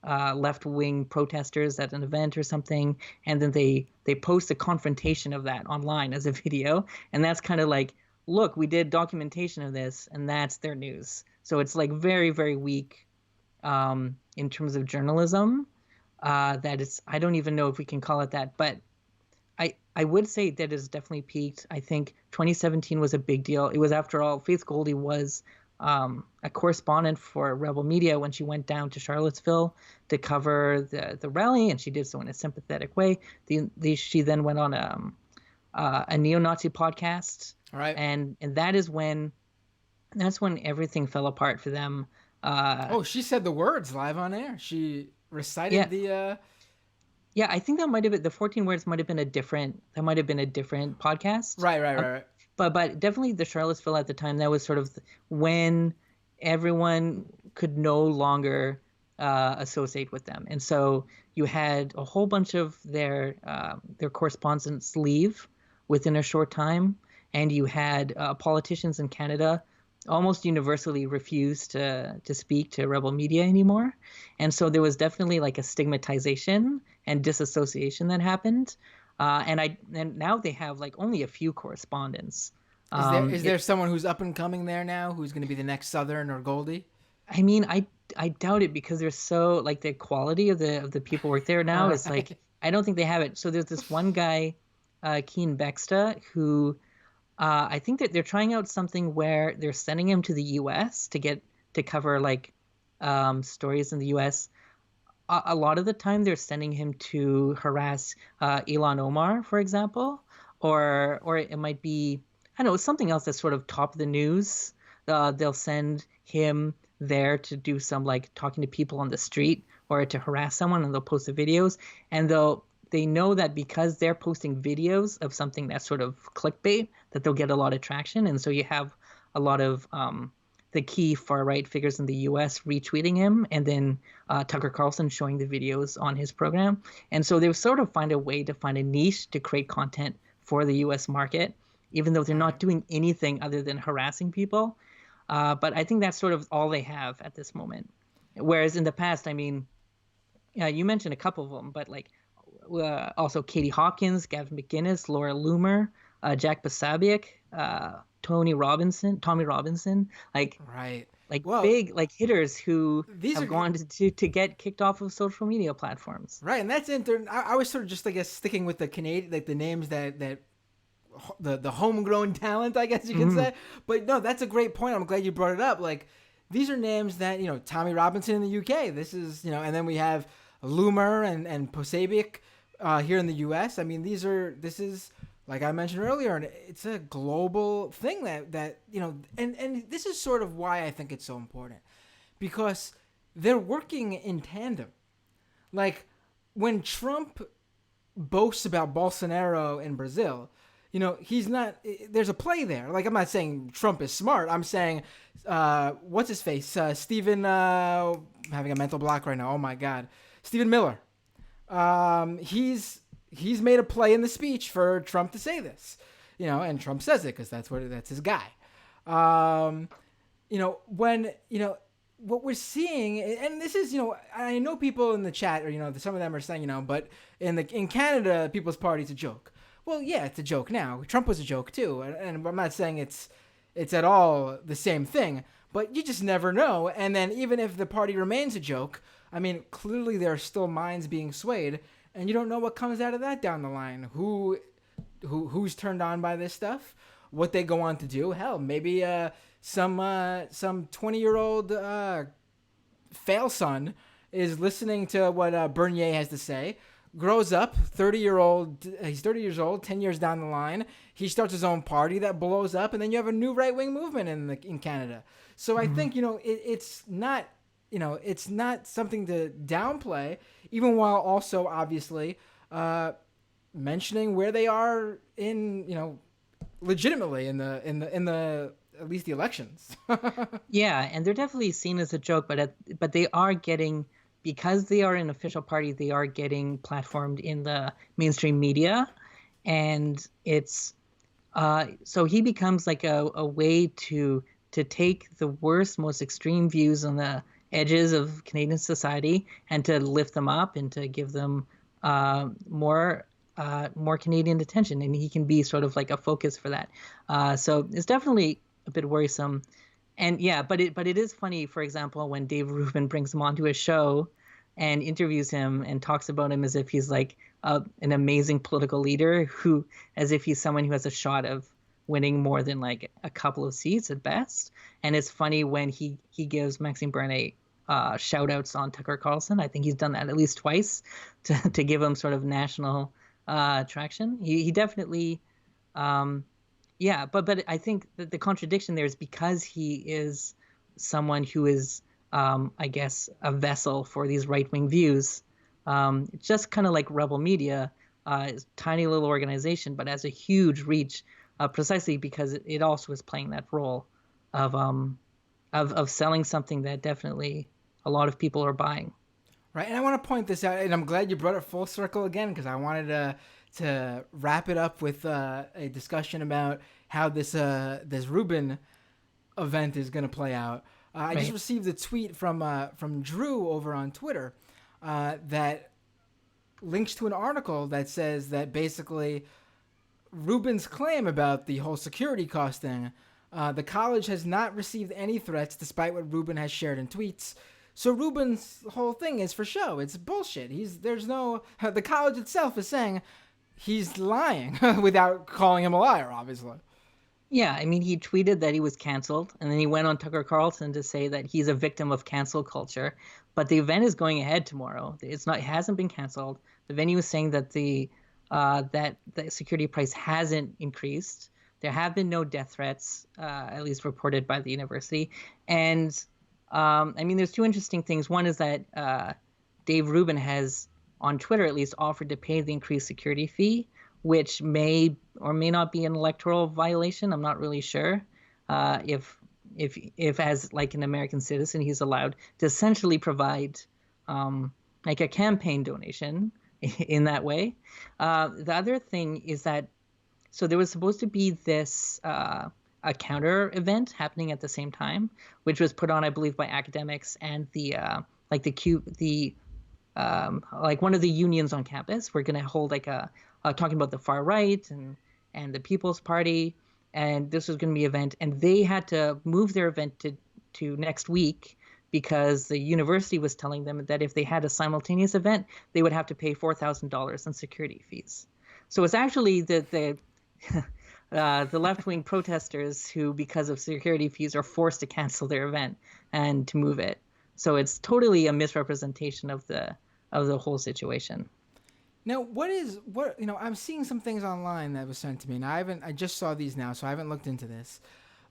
left-wing protesters at an event or something, and then they post a confrontation of that online as a video, and that's kind of like, look, we did documentation of this, and that's their news. So it's like very, very weak in terms of journalism. That is, I don't even know if we can call it that, but I would say that it's definitely peaked. I think 2017 was a big deal. It was, after all, Faith Goldy was a correspondent for Rebel Media when she went down to Charlottesville to cover the rally, and she did so in a sympathetic way. She then went on a neo-Nazi podcast, Right. and that's when everything fell apart for them. She said the words live on air. She recited Yeah. the. Yeah, I think that might have been the 14 words. Might have been a different podcast. Right. But definitely the Charlottesville at the time, that was sort of when everyone could no longer associate with them, and so you had a whole bunch of their correspondents leave within a short time, and you had politicians in Canada almost universally refuse to speak to Rebel Media anymore. And so there was definitely like a stigmatization and disassociation that happened. And now they have like only a few correspondents. Is there someone who's up and coming there now who's going to be the next Southern or Goldie? I mean, I doubt it, because they're so like the quality of the people work there now is like, I don't think they have it. So there's this one guy, Keen Bexta, who I think that they're trying out something where they're sending him to the U.S. to cover like stories in the U.S. A lot of the time they're sending him to harass Ilhan Omar, for example, or it might be, I don't know, something else that's sort of top of the news. They'll send him there to do some like talking to people on the street or to harass someone, and they'll post the videos, and they know that because they're posting videos of something that's sort of clickbait, that they'll get a lot of traction. And so you have a lot of the key far-right figures in the U.S. retweeting him, and then Tucker Carlson showing the videos on his program. And so they sort of find a way to find a niche to create content for the U.S. market, even though they're not doing anything other than harassing people. But I think that's sort of all they have at this moment. Whereas in the past, I mean, you mentioned a couple of them, but like also Katie Hopkins, Gavin McInnes, Laura Loomer, Jack Basabiak, Tommy Robinson, like Right. Big like hitters who These have are gone to get kicked off of social media platforms. Right, and that's I was sort of just, I guess, sticking with the Canadian, like the names that the homegrown talent, I guess you can say. But no, that's a great point. I'm glad you brought it up. Like, these are names that, Tommy Robinson in the UK. This is, and then we have Loomer and Posabiec here in the US. I mean, this is, like I mentioned earlier, and it's a global thing that and this is sort of why I think it's so important, because they're working in tandem. Like, when Trump boasts about Bolsonaro in Brazil, he's not, there's a play there. Like, I'm not saying Trump is smart. I'm saying, what's his face? Stephen, I'm having a mental block right now. Oh my God. Stephen Miller. He's made a play in the speech for Trump to say this, and Trump says it because that's his guy. What we're seeing, and this is, I know people in the chat, or, some of them are saying, but in Canada, People's Party's a joke. Well, yeah, it's a joke now. Trump was a joke too, and I'm not saying it's at all the same thing, but you just never know. And then even if the party remains a joke, I mean, clearly there are still minds being swayed, and you don't know what comes out of that down the line. Who's turned on by this stuff? What they go on to do? Hell, maybe some 20-year-old fail son is listening to what Bernier has to say, grows up, 30-year-old. He's 30 years old. 10 years down the line, he starts his own party that blows up, and then you have a new right-wing movement in Canada. So I think it's not it's not something to downplay, even while also obviously mentioning where they are in legitimately in the at least the elections. Yeah, and they're definitely seen as a joke, but they are getting, because they are an official party, they are getting platformed in the mainstream media, and it's so he becomes like a way to take the worst, most extreme views on the edges of Canadian society and to lift them up and to give them more Canadian attention, and he can be sort of like a focus for that. So it's definitely a bit worrisome. And yeah, but it is funny, for example, when Dave Rubin brings him onto his show and interviews him and talks about him as if he's like an amazing political leader, who, as if he's someone who has a shot of winning more than like a couple of seats at best. And it's funny when he gives Maxime Bernier shout outs on Tucker Carlson. I think he's done that at least twice to give him sort of national traction. He definitely yeah, but I think that the contradiction there is because he is someone who is, I guess, a vessel for these right-wing views. It's just kind of like Rebel Media, is a tiny little organization, but has a huge reach, precisely because it also is playing that role of selling something that definitely a lot of people are buying. Right, and I want to point this out, and I'm glad you brought it full circle again, because I wanted to wrap it up with a discussion about how this Rubin event is going to play out. I just received a tweet from Drew over on Twitter that links to an article that says that basically Rubin's claim about the whole security cost thing, the college has not received any threats despite what Rubin has shared in tweets. So Rubin's whole thing is for show. It's bullshit. The college itself is saying he's lying without calling him a liar, obviously. Yeah, I mean, he tweeted that he was canceled, and then he went on Tucker Carlson to say that he's a victim of cancel culture. But the event is going ahead tomorrow. It hasn't been canceled. The venue is saying that the security price hasn't increased. There have been no death threats, at least reported by the university. And I mean, there's two interesting things. One is that Dave Rubin has, on Twitter at least, offered to pay the increased security fee, which may or may not be an electoral violation. I'm not really sure if as like an American citizen, he's allowed to essentially provide like a campaign donation in that way. The other thing is that, so there was supposed to be this a counter event happening at the same time, which was put on, I believe, by academics and the like one of the unions on campus. We're going to hold like talking about the far right and the People's Party, and this was going to be an event, and they had to move their event to next week because the university was telling them that if they had a simultaneous event, they would have to pay $4,000 in security fees. So it's actually the left-wing protesters who, because of security fees, are forced to cancel their event and to move it. So it's totally a misrepresentation of the whole situation. Now, I'm seeing some things online that was sent to me, and I just saw these now, so I haven't looked into this.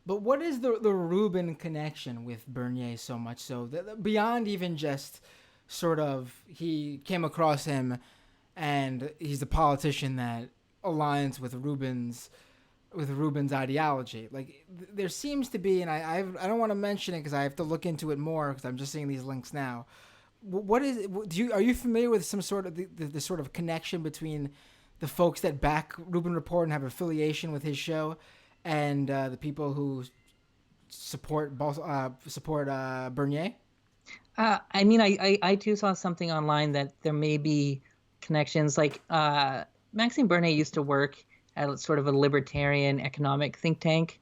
But what is the Rubin connection with Bernier so much so that beyond even just sort of he came across him and he's a politician that aligns with Rubin's ideology? Like there seems to be, and I don't want to mention it because I have to look into it more because I'm just seeing these links now. What is? Are you familiar with some sort of the sort of connection between the folks that back Rubin Report and have affiliation with his show, and the people who support Bernier? I mean, I too saw something online that there may be connections. Like Maxime Bernier used to work at sort of a libertarian economic think tank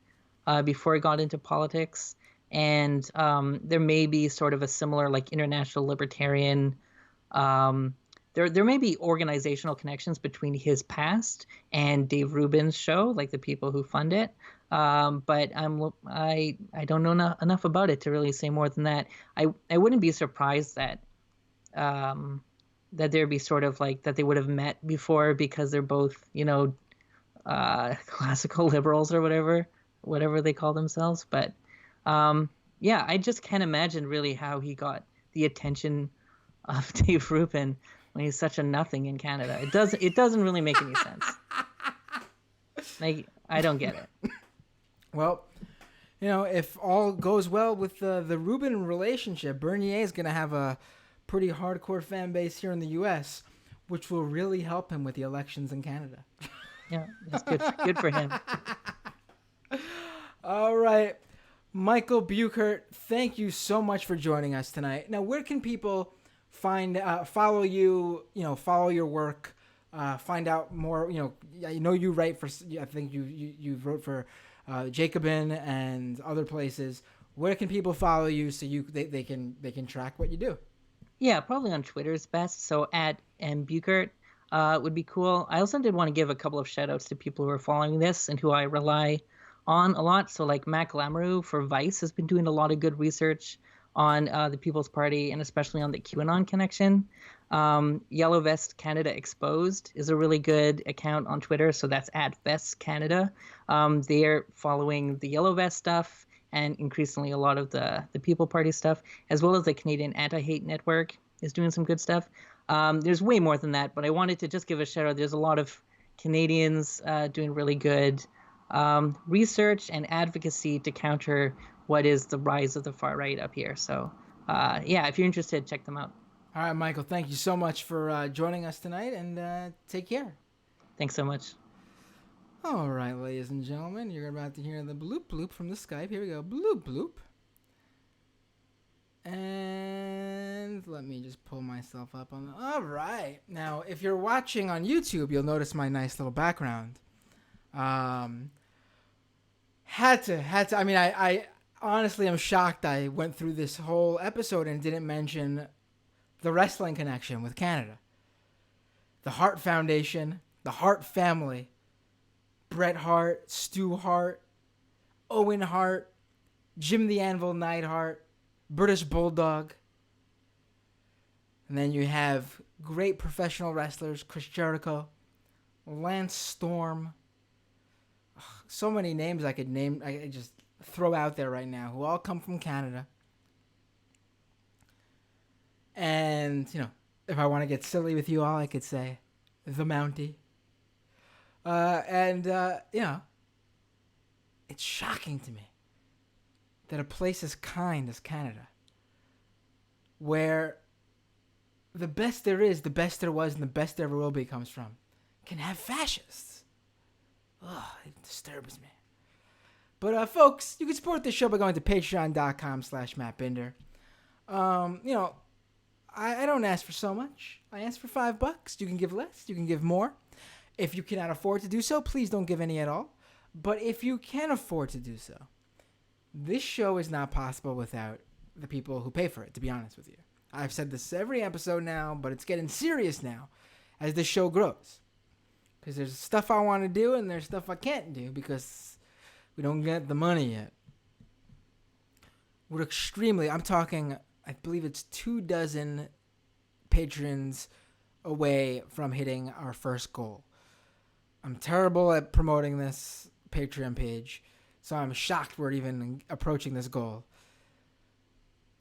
before he got into politics. And there may be sort of a similar like international libertarian. There may be organizational connections between his past and Dave Rubin's show, like the people who fund it. But I don't know enough about it to really say more than that. I wouldn't be surprised that that there'd be sort of like that they would have met before because they're both, classical liberals or whatever they call themselves. But yeah, I just can't imagine really how he got the attention of Dave Rubin when he's such a nothing in Canada. It doesn't really make any sense. Like, I don't get it. Well, if all goes well with the Rubin relationship, Bernier is going to have a pretty hardcore fan base here in the U.S., which will really help him with the elections in Canada. Yeah, that's good for him. All right. Michael Bueckert, thank you so much for joining us tonight. Now, where can people follow you, follow your work, find out more, I know you write for, I think you wrote for Jacobin and other places. Where can people follow you so they can track what you do? Yeah, probably on Twitter is best. So at @mbueckert would be cool. I also did want to give a couple of shout outs to people who are following this and who I rely on a lot. So like Mac Lamoureux for Vice has been doing a lot of good research on the People's Party and especially on the QAnon connection. Yellow Vest Canada Exposed is a really good account on Twitter. So that's @VestCanada. They're following the Yellow Vest stuff and increasingly a lot of the People Party stuff, as well as the Canadian Anti-Hate Network is doing some good stuff. There's way more than that, but I wanted to just give a shout out. There's a lot of Canadians doing really good research and advocacy to counter what is the rise of the far right up here. So yeah, if you're interested, check them out. All right, Michael, thank you so much for joining us tonight, and take care. Thanks so much. All right, ladies and gentlemen, you're about to hear the bloop bloop from the Skype. Here we go. Bloop bloop. And let me just pull myself up on the... All right. Now, if you're watching on YouTube, you'll notice my nice little background. Had to. I mean, I honestly am shocked I went through this whole episode and didn't mention the wrestling connection with Canada. The Hart Foundation, the Hart family, Bret Hart, Stu Hart, Owen Hart, Jim the Anvil Neidhart, British Bulldog. And then you have great professional wrestlers, Chris Jericho, Lance Storm. Ugh, so many names I could name, I just throw out there right now, who all come from Canada. And, if I want to get silly with you all, I could say the Mountie. It's shocking to me that a place as kind as Canada, where the best there is, the best there was, and the best there ever will be comes from, can have fascists. Ugh, it disturbs me. But, folks, you can support this show by going to patreon.com/MattBinder. I don't ask for so much. I ask for $5. You can give less. You can give more. If you cannot afford to do so, please don't give any at all. But if you can afford to do so, this show is not possible without the people who pay for it, to be honest with you. I've said this every episode now, but it's getting serious now as this show grows. Because there's stuff I want to do and there's stuff I can't do because we don't get the money yet. We're I'm talking, I believe it's 24 patrons away from hitting our first goal. I'm terrible at promoting this Patreon page, so I'm shocked we're even approaching this goal.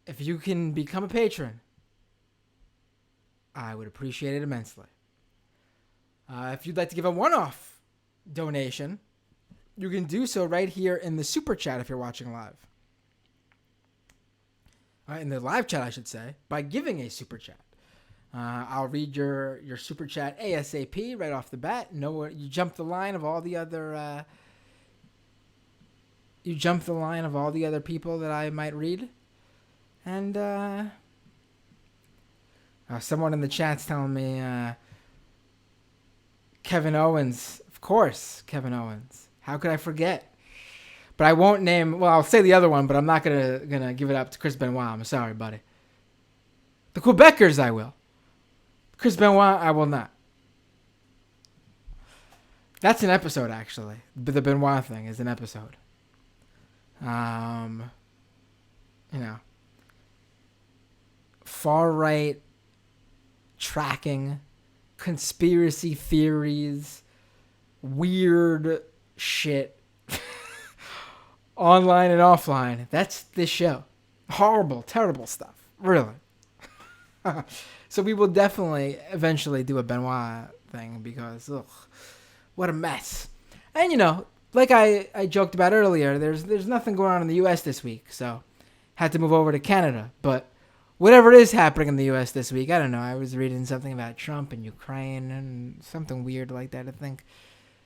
If you can become a patron, I would appreciate it immensely. If you'd like to give a one-off donation, you can do so right here in the super chat if you're watching live. In the live chat, I should say, by giving a super chat. I'll read your super chat ASAP right off the bat. You jump the line of all the other people that I might read. And someone in the chat's telling me Kevin Owens. Of course, Kevin Owens. How could I forget? But I won't name... Well, I'll say the other one, but I'm not gonna give it up to Chris Benoit. I'm sorry, buddy. The Quebecers, I will. Chris Benoit, I will not. That's an episode, actually. The Benoit thing is an episode. Far right tracking, conspiracy theories, weird shit, online and offline. That's this show. Horrible, terrible stuff. Really. So we will definitely eventually do a Benoit thing because, ugh, what a mess. And, you know, like I joked about earlier, there's nothing going on in the U.S. this week, so had to move over to Canada. But whatever is happening in the U.S. this week, I don't know. I was reading something about Trump and Ukraine and something weird like that, I think.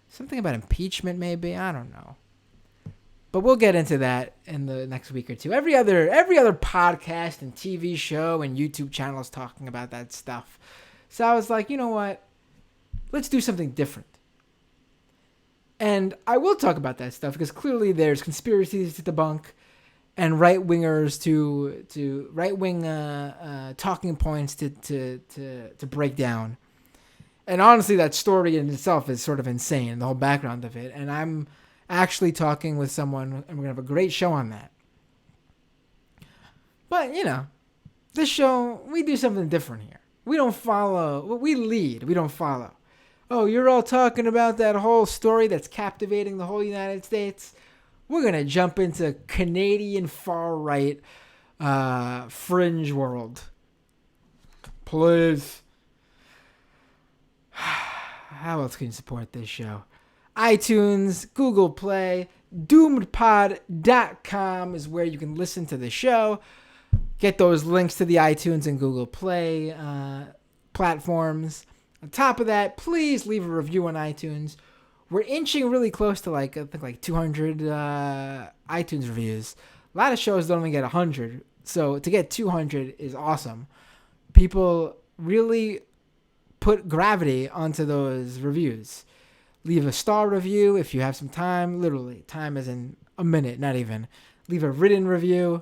Something about impeachment, maybe. I don't know. But we'll get into that in the next week or two. Every other podcast and TV show and YouTube channel is talking about that stuff. So I was like, you know what? Let's do something different. And I will talk about that stuff because clearly there's conspiracies to debunk and right-wingers to right-wing talking points to break down. And honestly, that story in itself is sort of insane, the whole background of it. And I'm actually talking with someone, and we're going to have a great show on that. But, you know, this show, we do something different here. We don't follow, we lead, we don't follow. Oh, you're all talking about that whole story that's captivating the whole United States? We're going to jump into Canadian far-right fringe world. Please. How else can you support this show? iTunes, Google Play, doomedpod.com is where you can listen to the show. Get those links to the iTunes and Google Play platforms. On top of that, please leave a review on iTunes. We're inching really close to I think 200 iTunes reviews. A lot of shows don't even get 100. So to get 200 is awesome. People really put gravity onto those reviews. Leave a star review if you have some time. Literally, time is in a minute, not even. Leave a written review.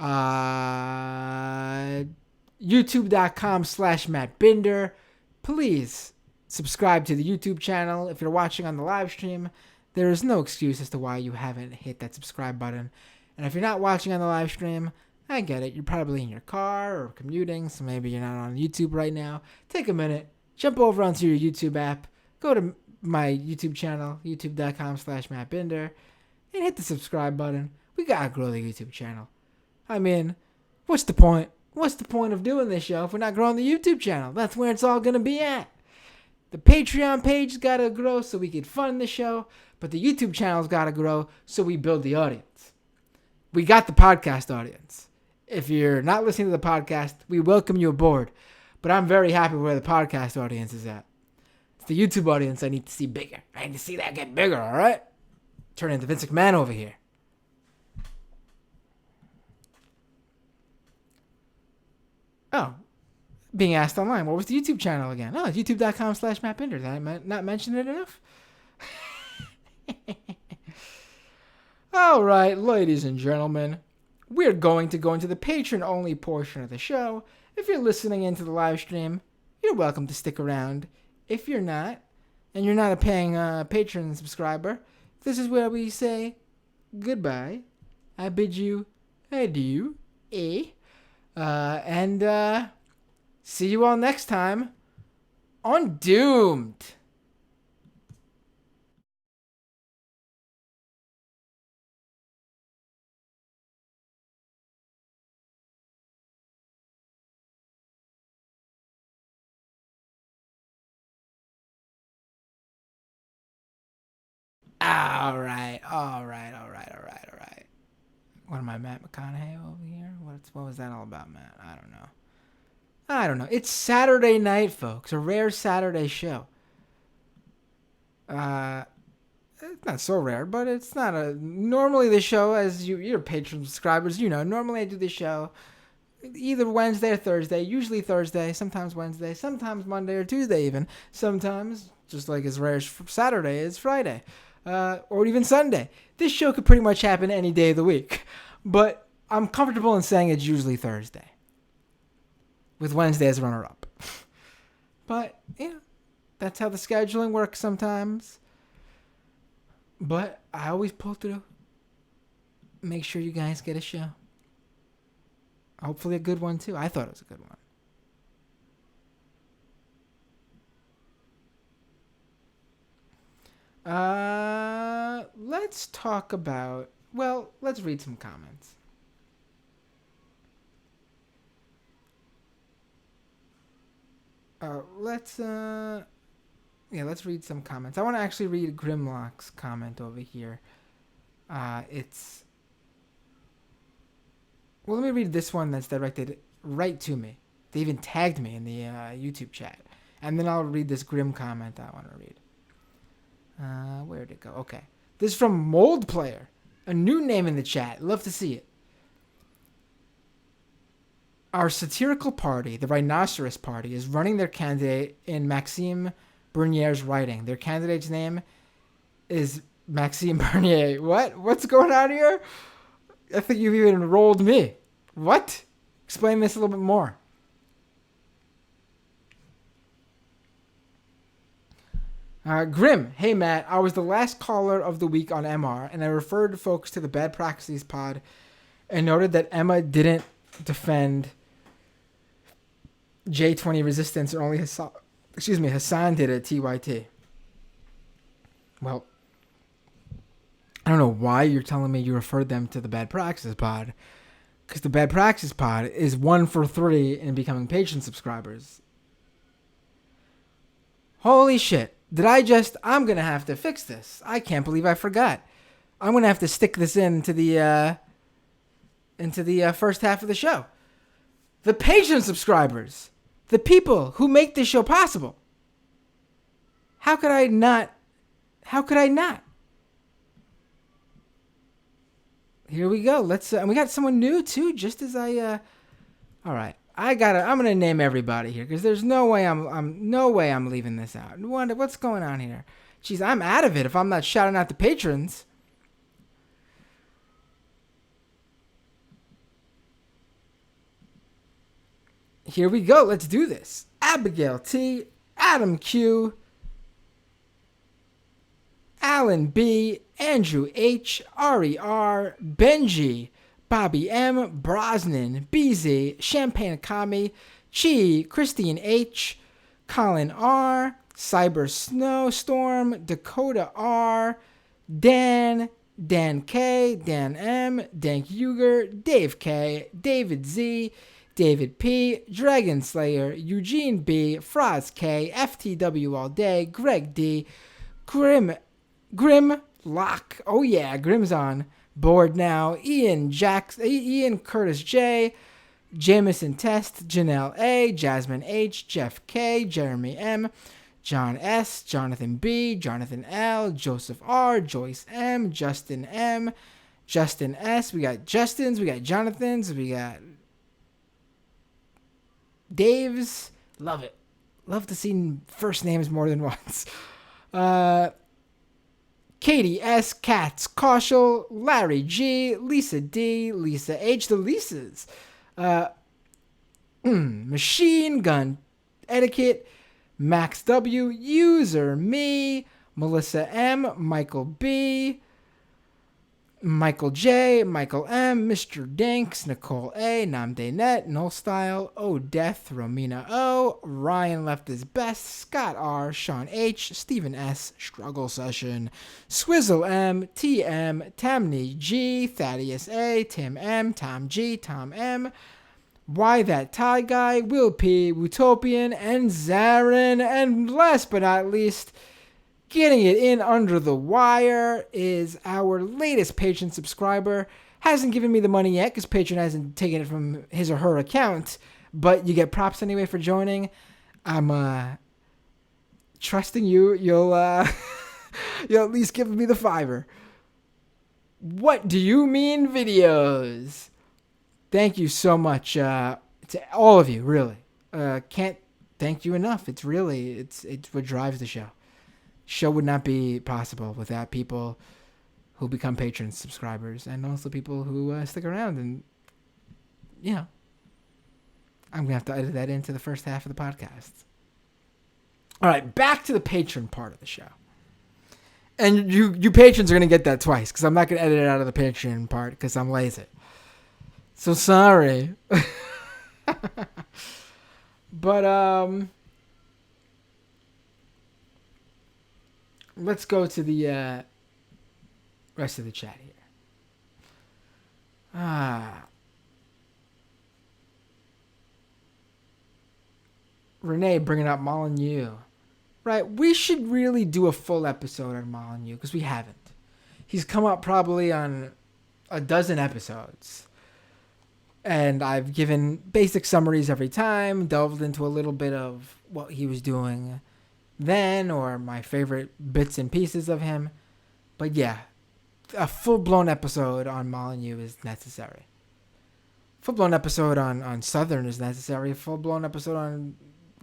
YouTube.com/Matt Binder. Please subscribe to the YouTube channel. If you're watching on the live stream, there is no excuse as to why you haven't hit that subscribe button. And if you're not watching on the live stream, I get it. You're probably in your car or commuting, so maybe you're not on YouTube right now. Take a minute. Jump over onto your YouTube app. Go to my YouTube channel, youtube.com/Matt Binder, and hit the subscribe button. We gotta grow the YouTube channel. I mean, what's the point? What's the point of doing this show if we're not growing the YouTube channel? That's where it's all gonna be at. The Patreon page gotta grow so we can fund the show, but the YouTube channel's gotta grow so we build the audience. We got the podcast audience. If you're not listening to the podcast, we welcome you aboard. But I'm very happy where the podcast audience is at. It's the YouTube audience I need to see bigger. I need to see that get bigger, all right? Turn into Vince McMahon over here. Oh, being asked online, what was the YouTube channel again? Oh, it's youtube.com/Matt Binder. Did I not mention it enough? All right, ladies and gentlemen, we're going to go into the patron-only portion of the show. If you're listening into the live stream, you're welcome to stick around. If you're not, and you're not a paying patron subscriber, this is where we say goodbye. I bid you adieu. And see you all next time on Doomed. All right. What am I, Matt McConaughey over here? What was that all about, Matt? I don't know. It's Saturday night, folks. A rare Saturday show. It's not so rare, but it's not normally the show, as you're patron subscribers, normally I do the show either Wednesday or Thursday, usually Thursday, sometimes Wednesday, sometimes Monday or Tuesday even. Sometimes, just like as rare as Saturday, is Friday. Or even Sunday. This show could pretty much happen any day of the week. But I'm comfortable in saying it's usually Thursday. With Wednesday as runner-up. But, that's how the scheduling works sometimes. But I always pull through. Make sure you guys get a show. Hopefully a good one, too. I thought it was a good one. Let's talk about. Well, let's read some comments. Let's read some comments. I want to actually read Grimlock's comment over here. It's. Well, let me read this one that's directed right to me. They even tagged me in the YouTube chat. And then I'll read this Grim comment I want to read. Where'd it go? Okay. This is from Mold Player. A new name in the chat. Love to see it. Our satirical party, the Rhinoceros Party, is running their candidate in Maxime Bernier's writing. Their candidate's name is Maxime Bernier. What? What's going on here? I think you've even enrolled me. What? Explain this a little bit more. Grim, hey Matt, I was the last caller of the week on MR, and I referred folks to the Bad Practices pod and noted that Emma didn't defend J20 resistance, or only Hassan did at TYT. Well, I don't know why you're telling me you referred them to the Bad Practices pod, because the Bad Practices pod is 1 for 3 in becoming Patreon subscribers. Holy shit. I'm going to have to fix this. I can't believe I forgot. I'm going to have to stick this into the first half of the show. The Patreon subscribers. The people who make this show possible. How could I not? Here we go. And we got someone new too, just as all right. I'm gonna name everybody here because there's no way I'm leaving this out. What's going on here? Jeez, I'm out of it if I'm not shouting out the patrons. Here we go. Let's do this. Abigail T, Adam Q, Alan B, Andrew H, Ari R, Benji, Bobby M, Brosnan, BZ, Champagne Akami, Chi, Christine H, Colin R, Cyber Snowstorm, Dakota R, Dan K, Dan M, Dank Uger, Dave K, David Z, David P, Dragon Slayer, Eugene B, Froz K, FTW All Day, Greg D, Grim Lock, oh yeah, Grim's on board now, Ian Curtis J, Jameson Test, Janelle A, Jasmine H, Jeff K, Jeremy M, John S, Jonathan B, Jonathan L, Joseph R, Joyce M, Justin M, Justin S, we got Justins, we got Jonathans, we got Daves. Love it. Love to see first names more than once. Katie S, Katz, Kaushal, Larry G, Lisa D, Lisa H, the Lisas. Machine Gun Etiquette, Max W, User Me, Melissa M, Michael B, Michael J, Michael M, Mr. Dinks, Nicole A, Namde Net, Null Style, O Death, Romina O, Ryan Left His Best, Scott R, Sean H, Stephen S, Struggle Session, Swizzle M, TM, Tamni G, Thaddeus A, Tim M, Tom G, Tom M, Why That Tie Guy, Will P, Utopian, and Zarin, and last but not least, getting it in under the wire is our latest Patreon subscriber. Hasn't given me the money yet because Patreon hasn't taken it from his or her account, but you get props anyway for joining. I'm trusting you. You'll at least give me the $5. What do you mean videos? Thank you so much to all of you. Really, can't thank you enough. It's what drives the show. Show would not be possible without people who become Patreon subscribers and also people who stick around. And, I'm going to have to edit that into the first half of the podcast. All right, back to the Patreon part of the show. And you patrons are going to get that twice because I'm not going to edit it out of the Patreon part because I'm lazy. So sorry. But, let's go to the rest of the chat here. Renee bringing up Molyneux. Right, we should really do a full episode on Molyneux because we haven't. He's come up probably on a dozen episodes. And I've given basic summaries every time, delved into a little bit of what he was doing then or my favorite bits and pieces of him. But yeah, a full-blown episode on Molyneux is necessary. Full-blown episode on Southern is necessary. A full-blown episode on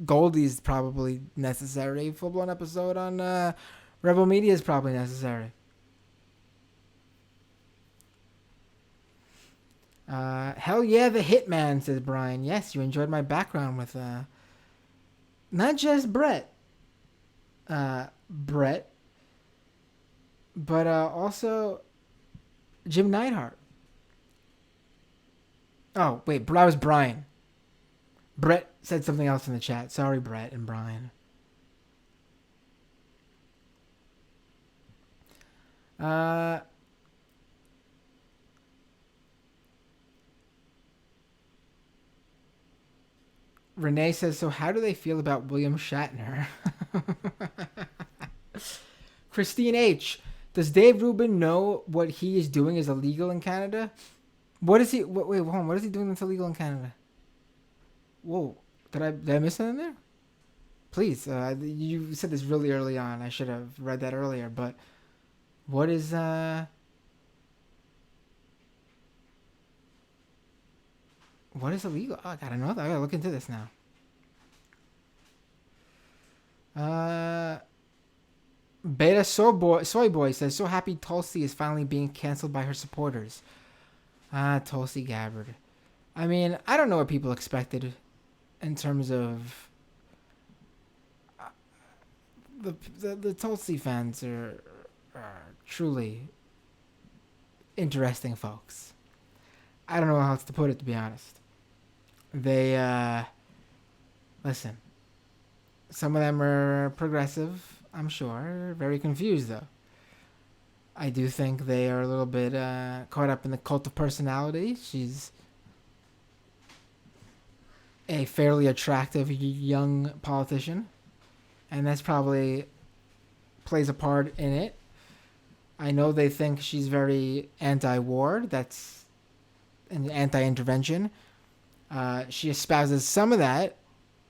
Goldie is probably necessary. A full-blown episode on Rebel Media is probably necessary. Hell yeah, the Hitman, says Brian. Yes, you enjoyed my background with not just Brett, but also Jim Neidhart. Oh, wait, that was Brian. Brett said something else in the chat. Sorry, Brett and Brian. Renee says, so how do they feel about William Shatner? Christine H. Does Dave Rubin know what he is doing is illegal in Canada? What is he... Wait, hold on. What is he doing that's illegal in Canada? Whoa. Did I miss something there? Please. You said this really early on. I should have read that earlier. But what is... What is illegal? Oh, I gotta know that. I gotta look into this now. Beta Soy Boy says, so happy Tulsi is finally being canceled by her supporters. Tulsi Gabbard. I mean, I don't know what people expected in terms of... The Tulsi fans are truly interesting folks. I don't know how else to put it, to be honest. They, listen, some of them are progressive, I'm sure. Very confused, though. I do think they are a little bit caught up in the cult of personality. She's a fairly attractive young politician, and that's probably plays a part in it. I know they think she's very anti-war. That's an anti-intervention. She espouses some of that.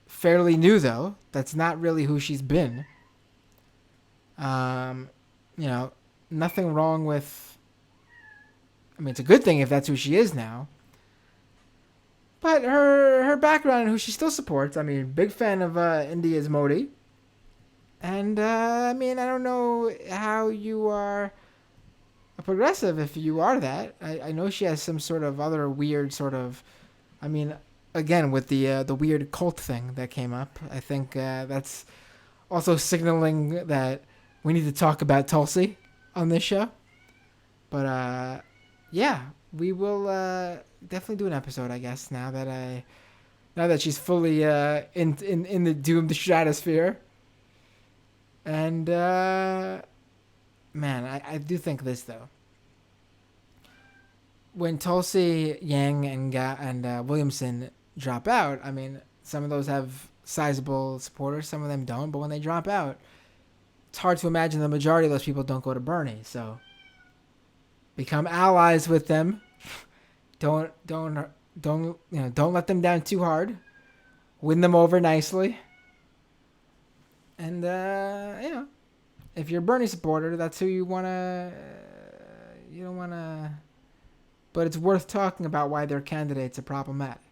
Fairly new, though. That's not really who she's been. Nothing wrong with... I mean, it's a good thing if that's who she is now. But her background and who she still supports, I mean, big fan of India's Modi. And, I don't know how you are a progressive if you are that. I know she has some sort of other weird sort of... again, with the weird cult thing that came up, I think that's also signaling that we need to talk about Tulsi on this show. But, yeah, we will definitely do an episode, I guess, now that she's fully in the doomed stratosphere. And, man, I do think this, though. When Tulsi, Yang, and Williamson drop out, I mean, some of those have sizable supporters, some of them don't. But when they drop out, it's hard to imagine the majority of those people don't go to Bernie. So become allies with them. Don't let them down too hard. Win them over nicely. And if you're a Bernie supporter, that's who you wanna. You don't wanna. But it's worth talking about why their candidates are problematic.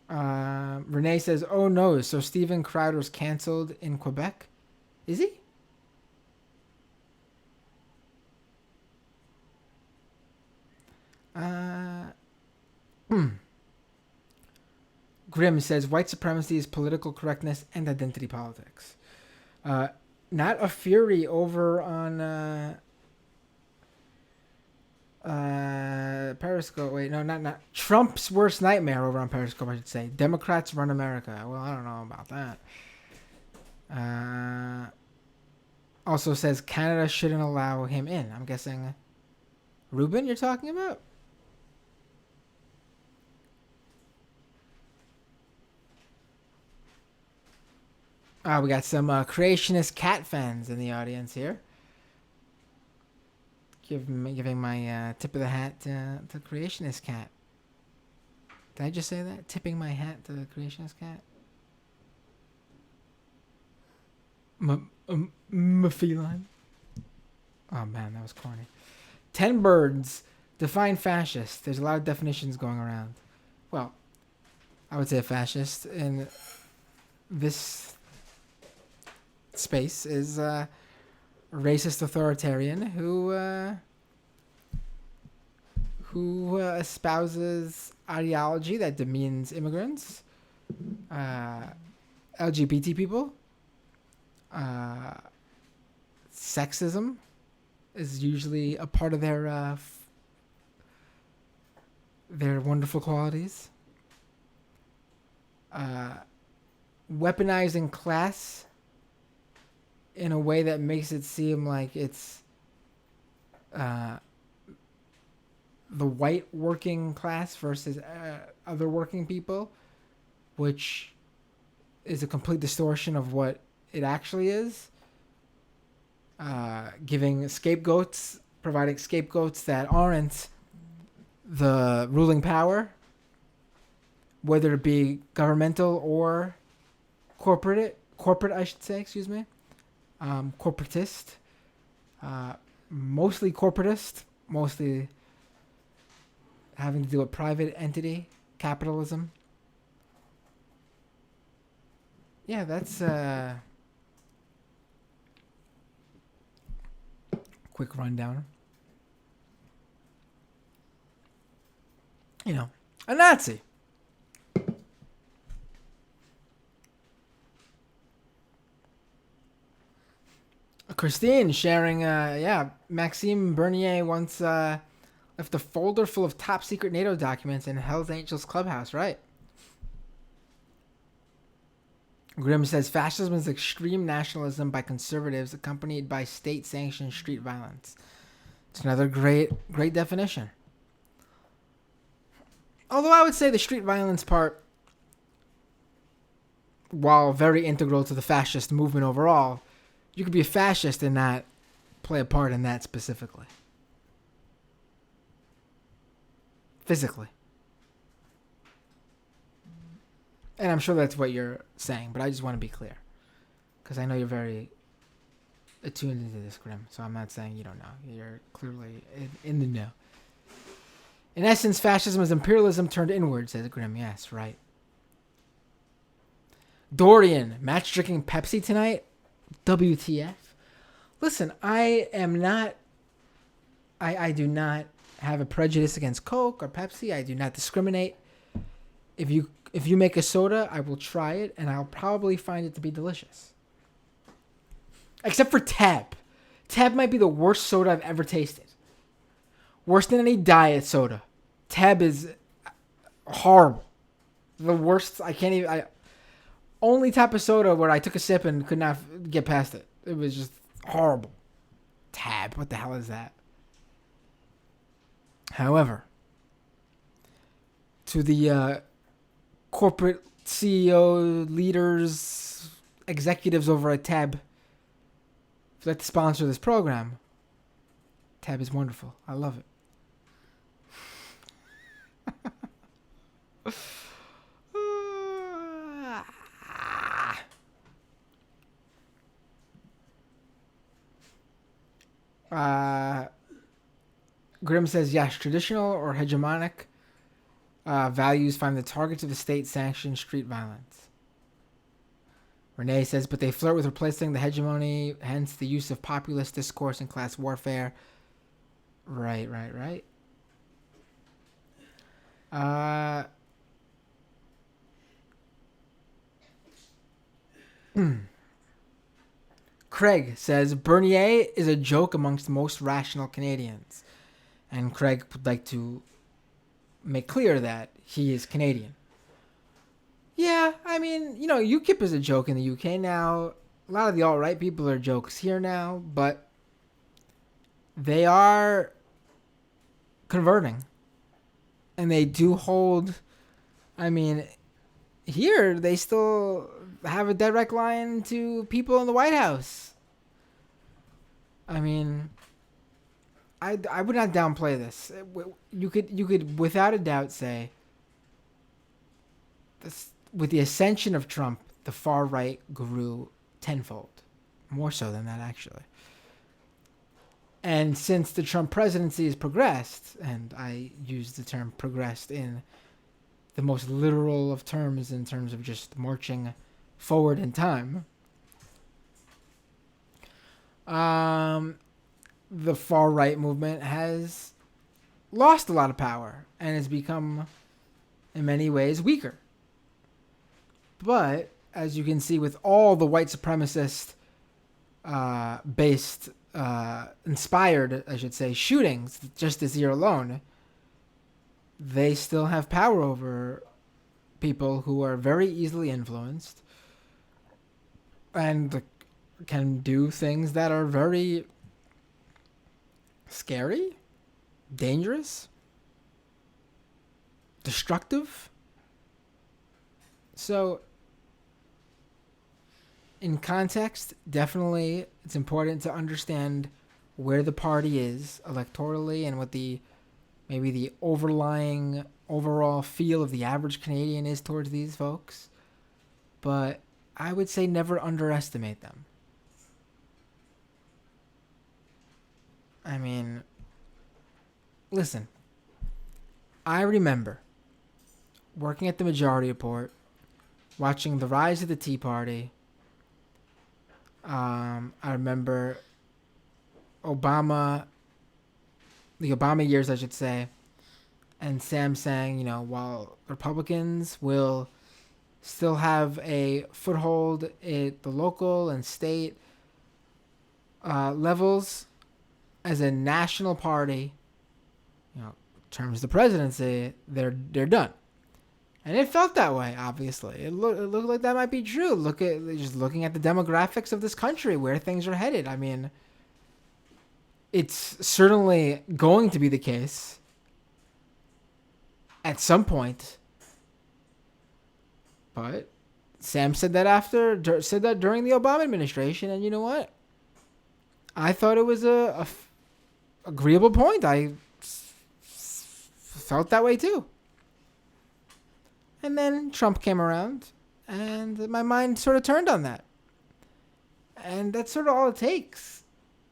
Renee says, oh no, so Steven Crowder's canceled in Quebec? Is he? Grimm says, white supremacy is political correctness and identity politics. Not a Fury over on Periscope. Wait, no, not Trump's worst nightmare over on Periscope, I should say. Democrats run America. Well, I don't know about that. Also says Canada shouldn't allow him in. I'm guessing Rubin you're talking about? We got some creationist cat fans in the audience here. Giving my tip of the hat to creationist cat. Did I just say that? Tipping my hat to the creationist cat? Feline. Oh man, that was corny. 10 birds define fascist. There's a lot of definitions going around. Well, I would say a fascist in this space is a racist authoritarian who espouses ideology that demeans immigrants, LGBT people. Sexism is usually a part of their wonderful qualities. Weaponizing class in a way that makes it seem like it's the white working class versus other working people, which is a complete distortion of what it actually is. Providing scapegoats that aren't the ruling power, whether it be governmental or corporate, I should say, excuse me. Corporatist, mostly corporatist, mostly having to do with private entity, capitalism. Yeah, that's quick rundown. You know, a Nazi. Christine sharing, Maxime Bernier once left a folder full of top secret NATO documents in Hell's Angels clubhouse, right? Grimm says fascism is extreme nationalism by conservatives accompanied by state-sanctioned street violence. It's another great definition. Although I would say the street violence part, while very integral to the fascist movement overall, you could be a fascist and not play a part in that specifically. Physically. And I'm sure that's what you're saying, but I just want to be clear. Because I know you're very attuned into this, Grim. So I'm not saying you don't know. You're clearly in the know. In essence, fascism is imperialism turned inward, says Grim. Yes, right. Dorian, match drinking Pepsi tonight? WTF? Listen, I do not have a prejudice against Coke or Pepsi. I do not discriminate. If you make a soda, I will try it, and I'll probably find it to be delicious. Except for Tab. Tab might be the worst soda I've ever tasted. Worse than any diet soda. Tab is horrible. The worst. Only type of soda where I took a sip and could not get past it. It was just horrible. Tab. What the hell is that? However, to the corporate CEO, leaders, executives over at Tab, if you'd like to sponsor this program, Tab is wonderful. I love it. Grimm says, yes, traditional or hegemonic values find the targets of the state-sanctioned street violence. Renee says, but they flirt with replacing the hegemony, hence the use of populist discourse and class warfare. Right. Craig says, Bernier is a joke amongst most rational Canadians. And Craig would like to make clear that he is Canadian. Yeah, I mean, UKIP is a joke in the UK now. A lot of the alt-right people are jokes here now, but they are converting. And they do hold, I mean, here they still have a direct line to people in the White House. I mean, I would not downplay this. You could without a doubt say this, with the ascension of Trump, the far right grew tenfold, more so than that actually. And since the Trump presidency has progressed, and I use the term progressed in the most literal of terms in terms of just marching forward in time, the far right movement has lost a lot of power and has become, in many ways, weaker. But as you can see with all the white supremacist based inspired, I should say, shootings just this year alone, they still have power over people who are very easily influenced and can do things that are very scary, dangerous, destructive. So, in context, definitely it's important to understand where the party is electorally and what maybe the overall feel of the average Canadian is towards these folks. But I would say never underestimate them. I mean, listen, I remember working at the Majority Report, watching the rise of the Tea Party. I remember the Obama years, I should say, and Sam saying, while Republicans will still have a foothold at the local and state levels, as a national party, in terms of the presidency, they're done. And it felt that way, obviously. It looked like that might be true. Looking at the demographics of this country, where things are headed. I mean, it's certainly going to be the case at some point. But Sam said that during the Obama administration, and you know what? I thought it was a agreeable point. I felt that way too. And then Trump came around, and my mind sort of turned on that. And that's sort of all it takes,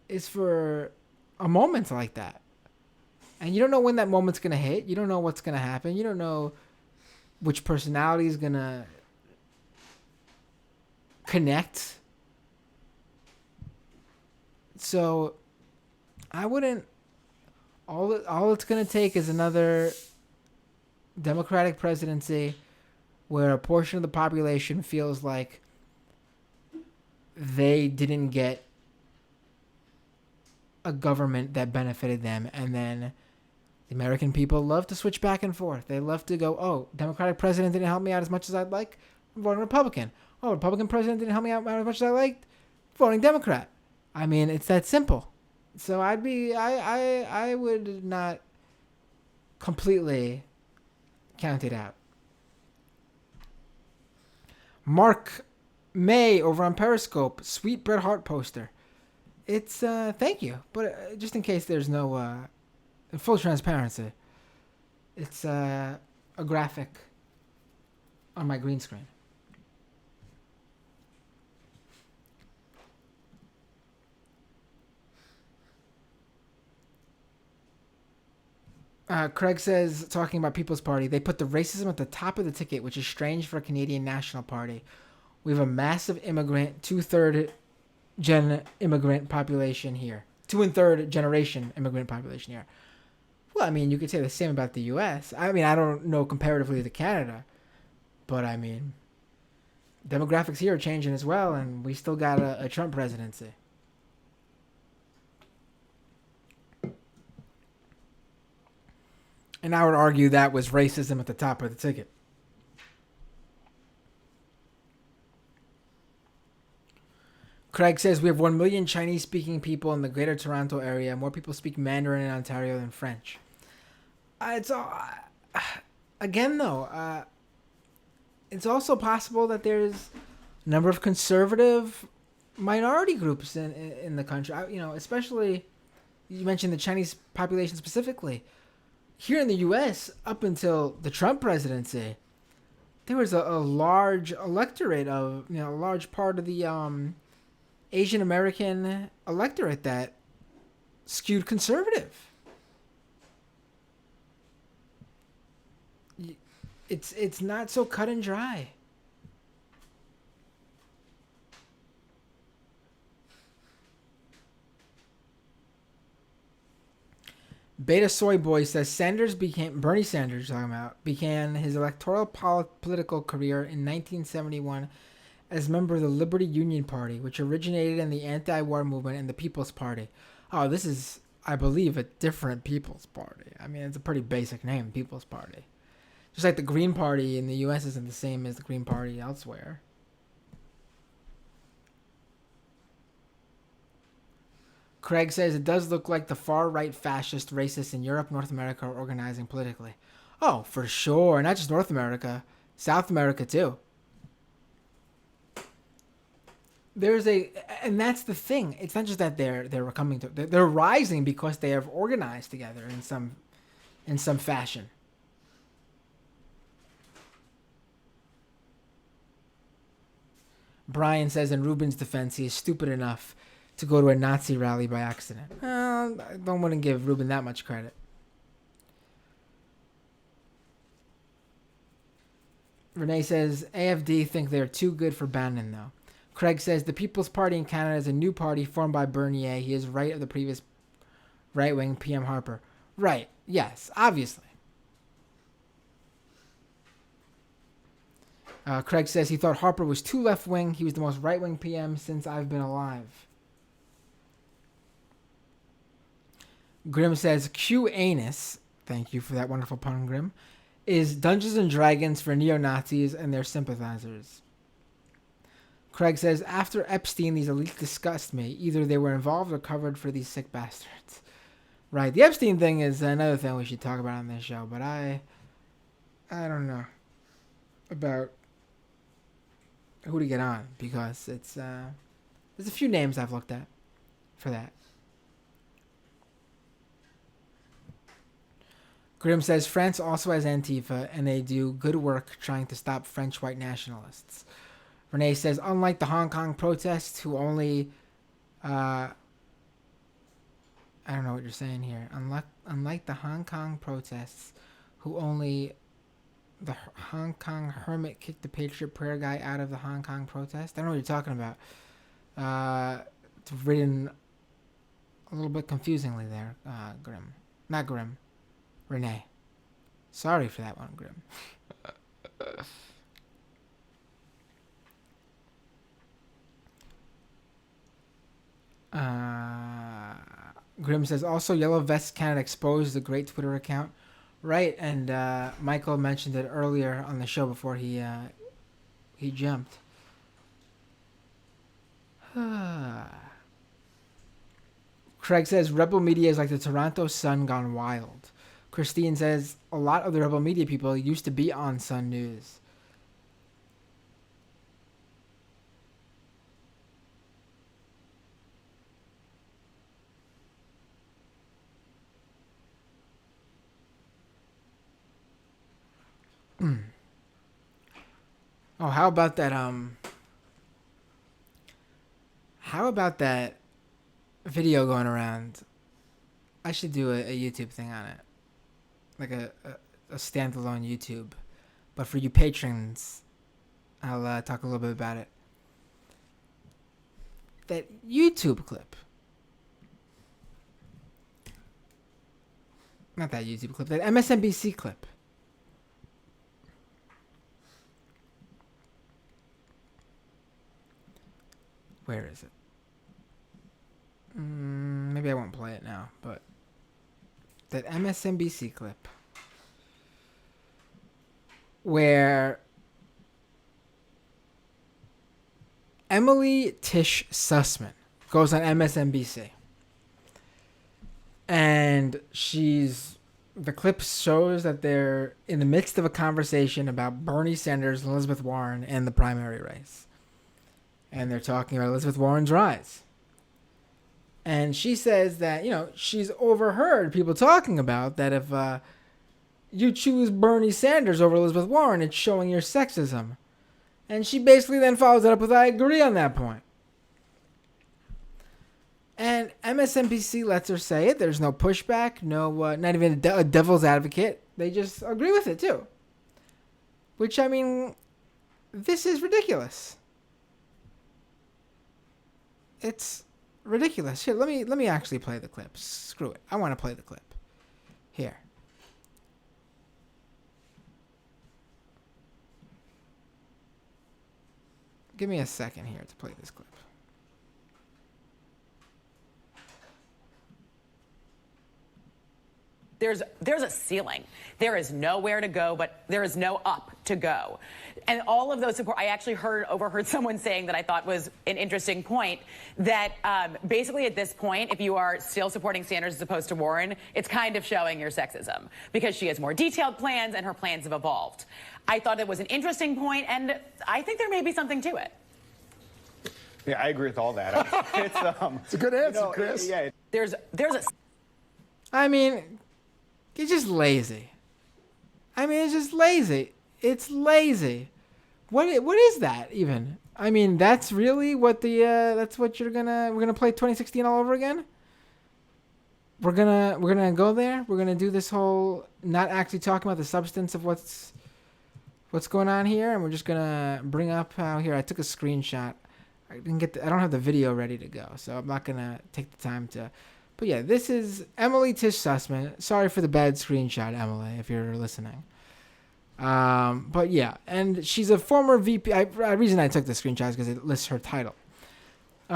is for a moment like that. And you don't know when that moment's going to hit. You don't know what's going to happen. You don't know which personality is going to connect. So I wouldn't... All it's going to take is another Democratic presidency where a portion of the population feels like they didn't get a government that benefited them, and then the American people love to switch back and forth. They love to go, oh, Democratic president didn't help me out as much as I'd like, I'm voting Republican. Oh, Republican president didn't help me out as much as I liked, voting Democrat. I mean, it's that simple. So I would not completely count it out. Mark May over on Periscope, sweet Bret Hart poster. It's thank you, but just in case there's no full transparency, it's a graphic on my green screen. Craig says, talking about People's Party, they put the racism at the top of the ticket, which is strange for a Canadian National Party. We have a massive immigrant, two-third gen immigrant population here. 2 and 3rd generation immigrant population here. Well, I mean, you could say the same about the U.S. I mean, I don't know comparatively to Canada, but I mean, demographics here are changing as well, and we still got a Trump presidency. And I would argue that was racism at the top of the ticket. Craig says we have 1 million Chinese-speaking people in the Greater Toronto area. More people speak Mandarin in Ontario than French. It's all, again though. It's also possible that there's a number of conservative minority groups in the country. Especially you mentioned the Chinese population specifically. Here in the U.S., up until the Trump presidency, there was a large electorate of a large part of the Asian American electorate that skewed conservative. It's not so cut and dry. Beta Soy Boy says Bernie Sanders talking about, began his electoral political career in 1971 as a member of the Liberty Union Party, which originated in the anti-war movement and the People's Party. Oh, this is, I believe, a different People's Party. I mean, it's a pretty basic name, People's Party. Just like the Green Party in the U.S. isn't the same as the Green Party elsewhere. Craig says it does look like the far-right fascist racists in Europe, North America are organizing politically. Oh, for sure. Not just North America. South America, too. And that's the thing. It's not just that they're rising because they have organized together in some fashion. Brian says in Rubin's defense, he is stupid enough to go to a Nazi rally by accident. Well, I don't want to give Rubin that much credit. Renee says AFD think they're too good for Bannon, though. Craig says the People's Party in Canada is a new party formed by Bernier. He is right of the previous right-wing PM Harper. Right. Yes, obviously. Craig says he thought Harper was too left-wing. He was the most right-wing PM since I've been alive. Grim says Q Anus, thank you for that wonderful pun, Grim, is Dungeons and Dragons for neo-Nazis and their sympathizers. Craig says, after Epstein, these elites disgust me. Either they were involved or covered for these sick bastards. Right. The Epstein thing is another thing we should talk about on this show, but I don't know about who to get on because it's there's a few names I've looked at for that. Grim says France also has Antifa and they do good work trying to stop French white nationalists. Renee says, unlike the Hong Kong protests who only I don't know what you're saying here. Unlike the Hong Kong protests who only the Hong Kong hermit kicked the Patriot Prayer guy out of the Hong Kong protest. I don't know what you're talking about. It's written a little bit confusingly there, Grim. Not Grim. Renee. Sorry for that one, Grim. Grim says, also Yellow Vest Canada exposed the great Twitter account. Right, and Michael mentioned it earlier on the show before he jumped. Craig says, Rebel media is like the Toronto Sun gone wild. Christine says, a lot of the Rebel media people used to be on Sun News. Oh, how about that video going around? I should do a YouTube thing on it. Like a standalone YouTube. But for you patrons, I'll talk a little bit about it. That YouTube clip. Not that YouTube clip, that MSNBC clip. Where is it? Maybe I won't play it now, but that MSNBC clip. where Emily Tish Sussman goes on MSNBC. And the clip shows that they're in the midst of a conversation about Bernie Sanders and Elizabeth Warren and the primary race. And they're talking about Elizabeth Warren's rise. And she says that, she's overheard people talking about that if you choose Bernie Sanders over Elizabeth Warren, it's showing your sexism. And she basically then follows it up with, I agree on that point. And MSNBC lets her say it. There's no pushback, not even a devil's advocate. They just agree with it too. Which, this is ridiculous. It's ridiculous. Here, let me actually play the clip. Screw it. I want to play the clip. Here. Give me a second here to play this clip. There's a ceiling. There is nowhere to go, but there is no up to go. And all of those support, I actually overheard someone saying that I thought was an interesting point, that basically at this point, if you are still supporting Sanders as opposed to Warren, it's kind of showing your sexism because she has more detailed plans and her plans have evolved. I thought it was an interesting point, and I think there may be something to it. Yeah, I agree with all that. It's a good answer, Chris. Yeah. There's a It's just lazy. It's just lazy. It's lazy. What is that even? That's really what that's what we're gonna play 2016 all over again? We're gonna go there. We're gonna do this whole not actually talking about the substance of what's going on here, and we're just gonna bring up how here I took a screenshot. I don't have the video ready to go, so I'm not gonna take the time to. But yeah, this is Emily Tish Sussman. Sorry for the bad screenshot, Emily, if you're listening. But yeah, and she's a former VP. The reason I took the screenshot is because it lists her title.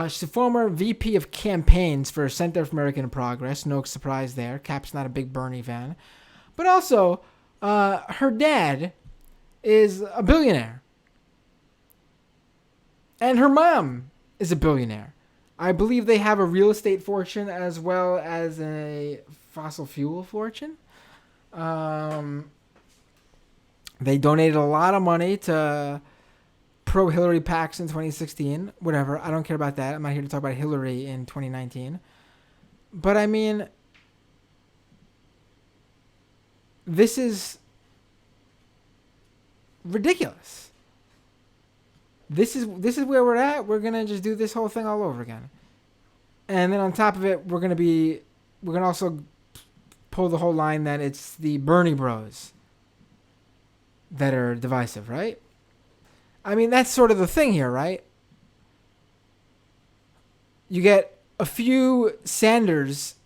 She's a former VP of campaigns for Center for American Progress. No surprise there. Cap's not a big Bernie fan. But also, her dad is a billionaire. And her mom is a billionaire. I believe they have a real estate fortune as well as a fossil fuel fortune. They donated a lot of money to pro-Hillary PACs in 2016. Whatever. I don't care about that. I'm not here to talk about Hillary in 2019. But this is ridiculous. This is where we're at. We're gonna just do this whole thing all over again, and then on top of it, we're gonna also pull the whole line that it's the Bernie Bros that are divisive, right? That's sort of the thing here, right? You get a few Sanders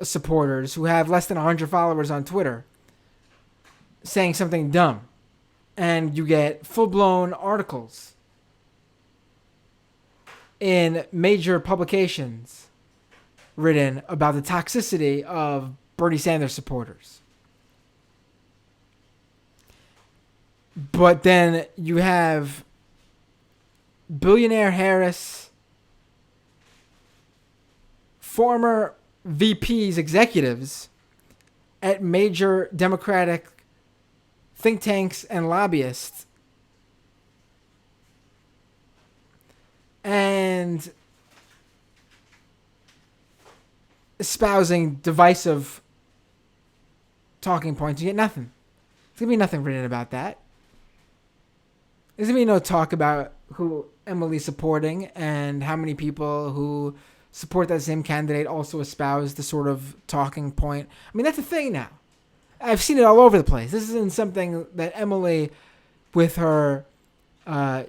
supporters who have less than 100 followers on Twitter saying something dumb. And you get full-blown articles in major publications written about the toxicity of Bernie Sanders supporters. But then you have billionaire Harris, former VPs, executives at major Democratic think tanks and lobbyists, and espousing divisive talking points. You get nothing. There's gonna be nothing written about that. There's gonna be no talk about who Emily's supporting and how many people who support that same candidate also espouse the sort of talking point. That's a thing now. I've seen it all over the place. This isn't something that Emily, with her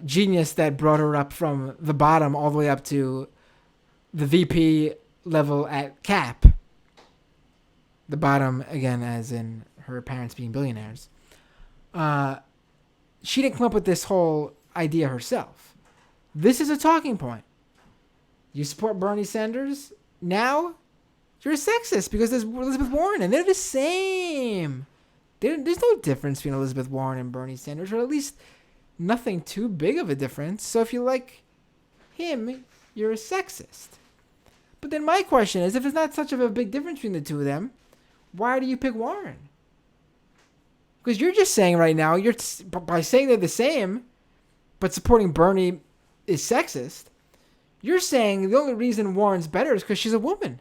genius that brought her up from the bottom all the way up to the VP level at CAP. The bottom, again, as in her parents being billionaires. She didn't come up with this whole idea herself. This is a talking point. You support Bernie Sanders? Now you're a sexist because there's Elizabeth Warren and they're the same. There's no difference between Elizabeth Warren and Bernie Sanders, or at least nothing too big of a difference. So if you like him, you're a sexist. But then my question is, if it's not such of a big difference between the two of them, why do you pick Warren? Because you're just saying right now, by saying they're the same, but supporting Bernie is sexist, you're saying the only reason Warren's better is because she's a woman.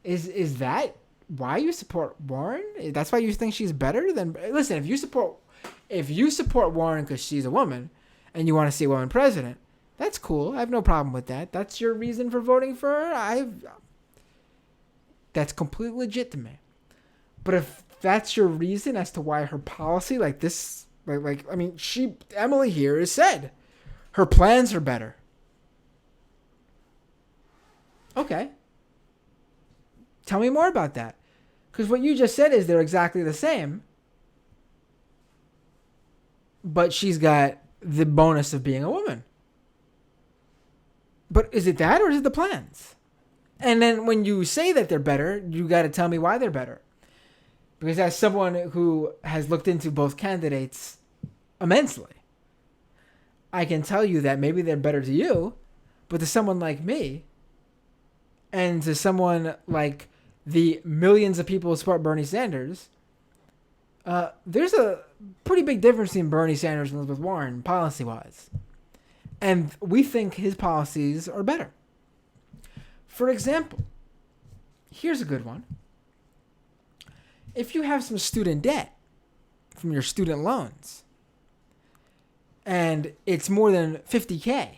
Is that why you support Warren? That's why you think she's better than... Listen, if you support Warren because she's a woman and you want to see a woman president, that's cool. I have no problem with that. That's your reason for voting for her. That's completely legit to me. But if that's your reason as to why her policy like this, Emily here has said her plans are better. Okay. Tell me more about that. Because what you just said is they're exactly the same. But she's got the bonus of being a woman. But is it that or is it the plans? And then when you say that they're better, you got to tell me why they're better. Because as someone who has looked into both candidates immensely, I can tell you that maybe they're better to you, but to someone like me, and to someone like the millions of people who support Bernie Sanders, there's a pretty big difference between Bernie Sanders and Elizabeth Warren policy-wise. And we think his policies are better. For example, here's a good one. If you have some student debt from your student loans, and it's more than $50,000,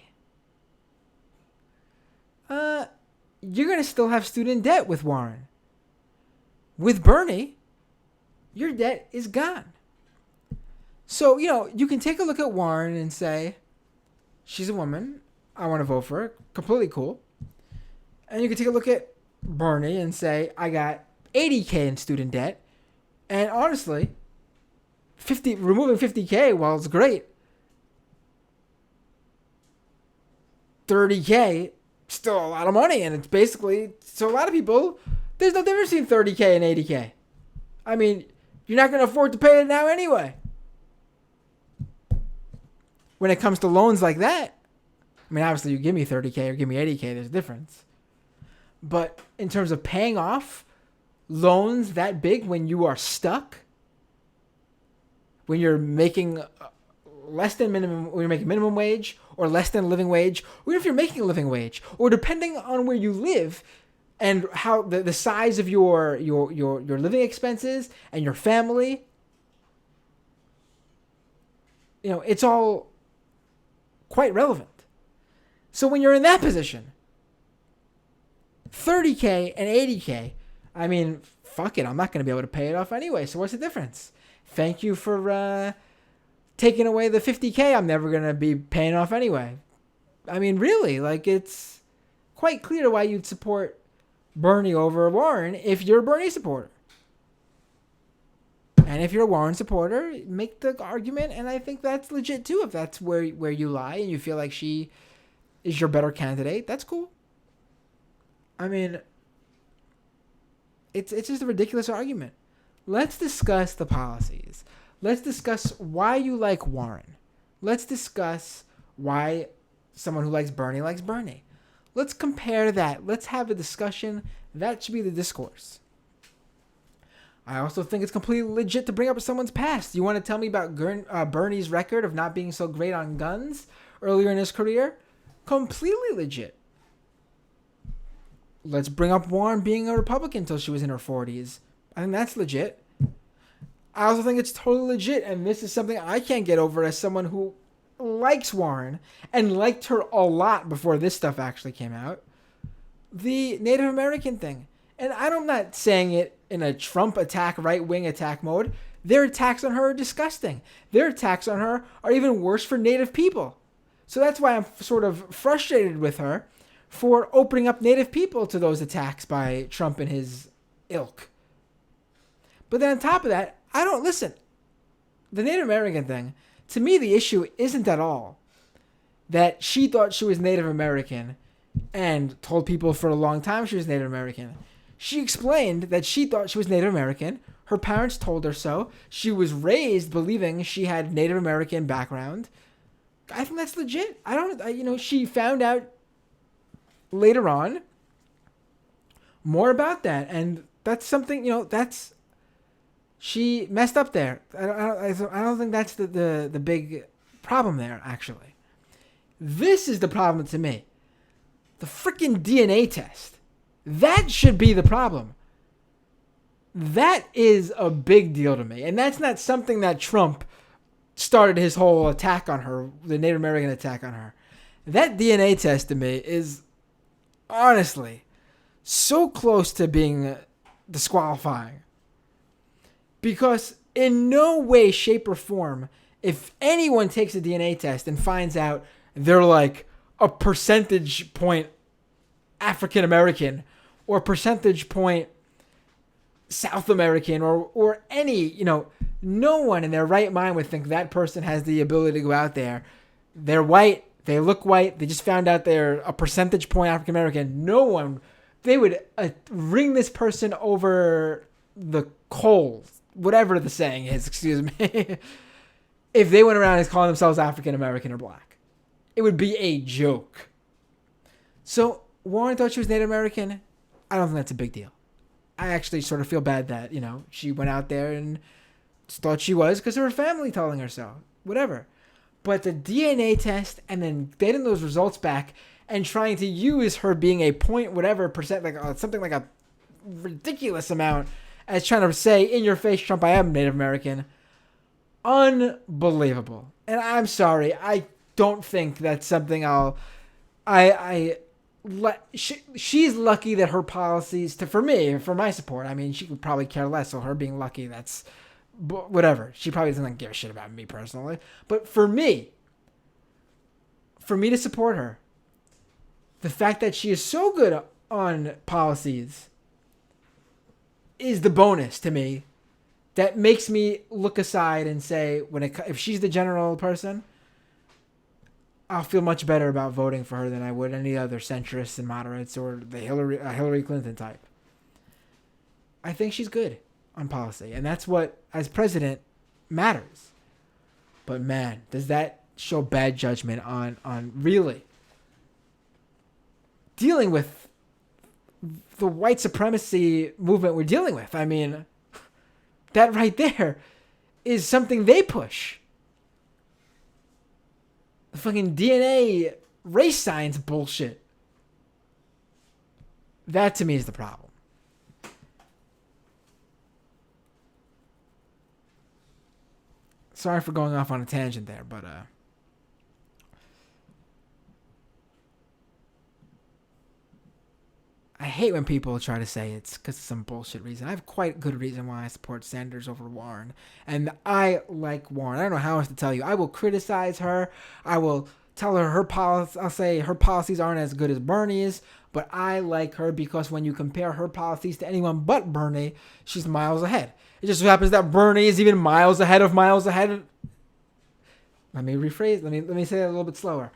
you're going to still have student debt with Warren. With Bernie, your debt is gone. So, you can take a look at Warren and say, she's a woman, I want to vote for her, completely cool. And you can take a look at Bernie and say, I got $80,000 in student debt. And honestly, removing $50,000, while it's great, $30,000, still a lot of money. And it's basically, so a lot of people, there's no difference between $30,000 and $80,000. I mean, you're not going to afford to pay it now anyway. When it comes to loans like that, I mean, obviously you give me $30,000 or give me $80,000, there's a difference. But in terms of paying off loans that big when you are stuck, when you're making less than minimum, when you're making minimum wage or less than living wage, or even if you're making a living wage, or depending on where you live and how the size of your living expenses and your family, it's all quite relevant. So when you're in that position, $30,000 and $80,000, I mean, fuck it, I'm not going to be able to pay it off anyway, so what's the difference? Thank you for taking away the $50,000 I'm never going to be paying off anyway. I mean, really, it's quite clear why you'd support Bernie over Warren if you're a Bernie supporter. And if you're a Warren supporter, make the argument, and I think that's legit too. If that's where you lie and you feel like she is your better candidate, that's cool. I mean, it's just a ridiculous argument. Let's discuss the policies. Let's discuss why you like Warren. Let's discuss why someone who likes Bernie. Let's compare that. Let's have a discussion. That should be the discourse. I also think it's completely legit to bring up someone's past. You want to tell me about Bernie's record of not being so great on guns earlier in his career? Completely legit. Let's bring up Warren being a Republican until she was in her 40s. I think that's legit. I also think it's totally legit, and this is something I can't get over as someone who likes Warren and liked her a lot before this stuff actually came out. The Native American thing. And I'm not saying it in a Trump attack, right-wing attack mode. Their attacks on her are disgusting. Their attacks on her are even worse for Native people. So that's why I'm sort of frustrated with her for opening up Native people to those attacks by Trump and his ilk. But then on top of that, listen. The Native American thing, to me the issue isn't at all that she thought she was Native American and told people for a long time she was Native American. She explained that she thought she was Native American Her parents told her so. She was raised believing she had Native American background. I think that's legit. She found out later on more about that, and that's something, she messed up there. I don't think that's the big problem there, actually. This is the problem to me. The freaking DNA test. That should be the problem. That is a big deal to me. And that's not something that Trump started his whole attack on her, the Native American attack on her. That DNA test to me is honestly so close to being disqualifying. Because in no way, shape, or form, if anyone takes a DNA test and finds out they're like a percentage point African American or percentage point South American or any, no one in their right mind would think that person has the ability to go out there. They're white. They look white. They just found out they're a percentage point African American. No one, they would ring this person over the coals, whatever the saying is, excuse me, if they went around and calling themselves African American or black. It would be a joke. So Warren thought she was Native American. I don't think that's a big deal. I actually sort of feel bad that, she went out there and thought she was because of her family telling her so. Whatever. But the DNA test and then getting those results back and trying to use her being a point whatever percent, like something like a ridiculous amount, as trying to say in your face, Trump, I am Native American. Unbelievable. And I'm sorry. I don't think that's something she's lucky that her policies for my support. I mean, she could probably care less. So her being lucky, that's whatever. She probably doesn't give a shit about me personally. But for me to support her, the fact that she is so good on policies is the bonus to me that makes me look aside and say, if she's the general person, I'll feel much better about voting for her than I would any other centrists and moderates or the Hillary Clinton type. I think she's good on policy, and that's what, as president, matters. But man, does that show bad judgment on really dealing with the white supremacy movement we're dealing with. I mean, that right there is something they push. The fucking DNA race science bullshit. That to me is the problem. Sorry for going off on a tangent there, but I hate when people try to say it's because of some bullshit reason. I have quite a good reason why I support Sanders over Warren. And I like Warren. I don't know how else to tell you. I will criticize her. I will tell her I'll say her policies aren't as good as Bernie's. But I like her because when you compare her policies to anyone but Bernie, she's miles ahead. It just so happens that Bernie is even miles ahead. Let me rephrase. Let me say that a little bit slower.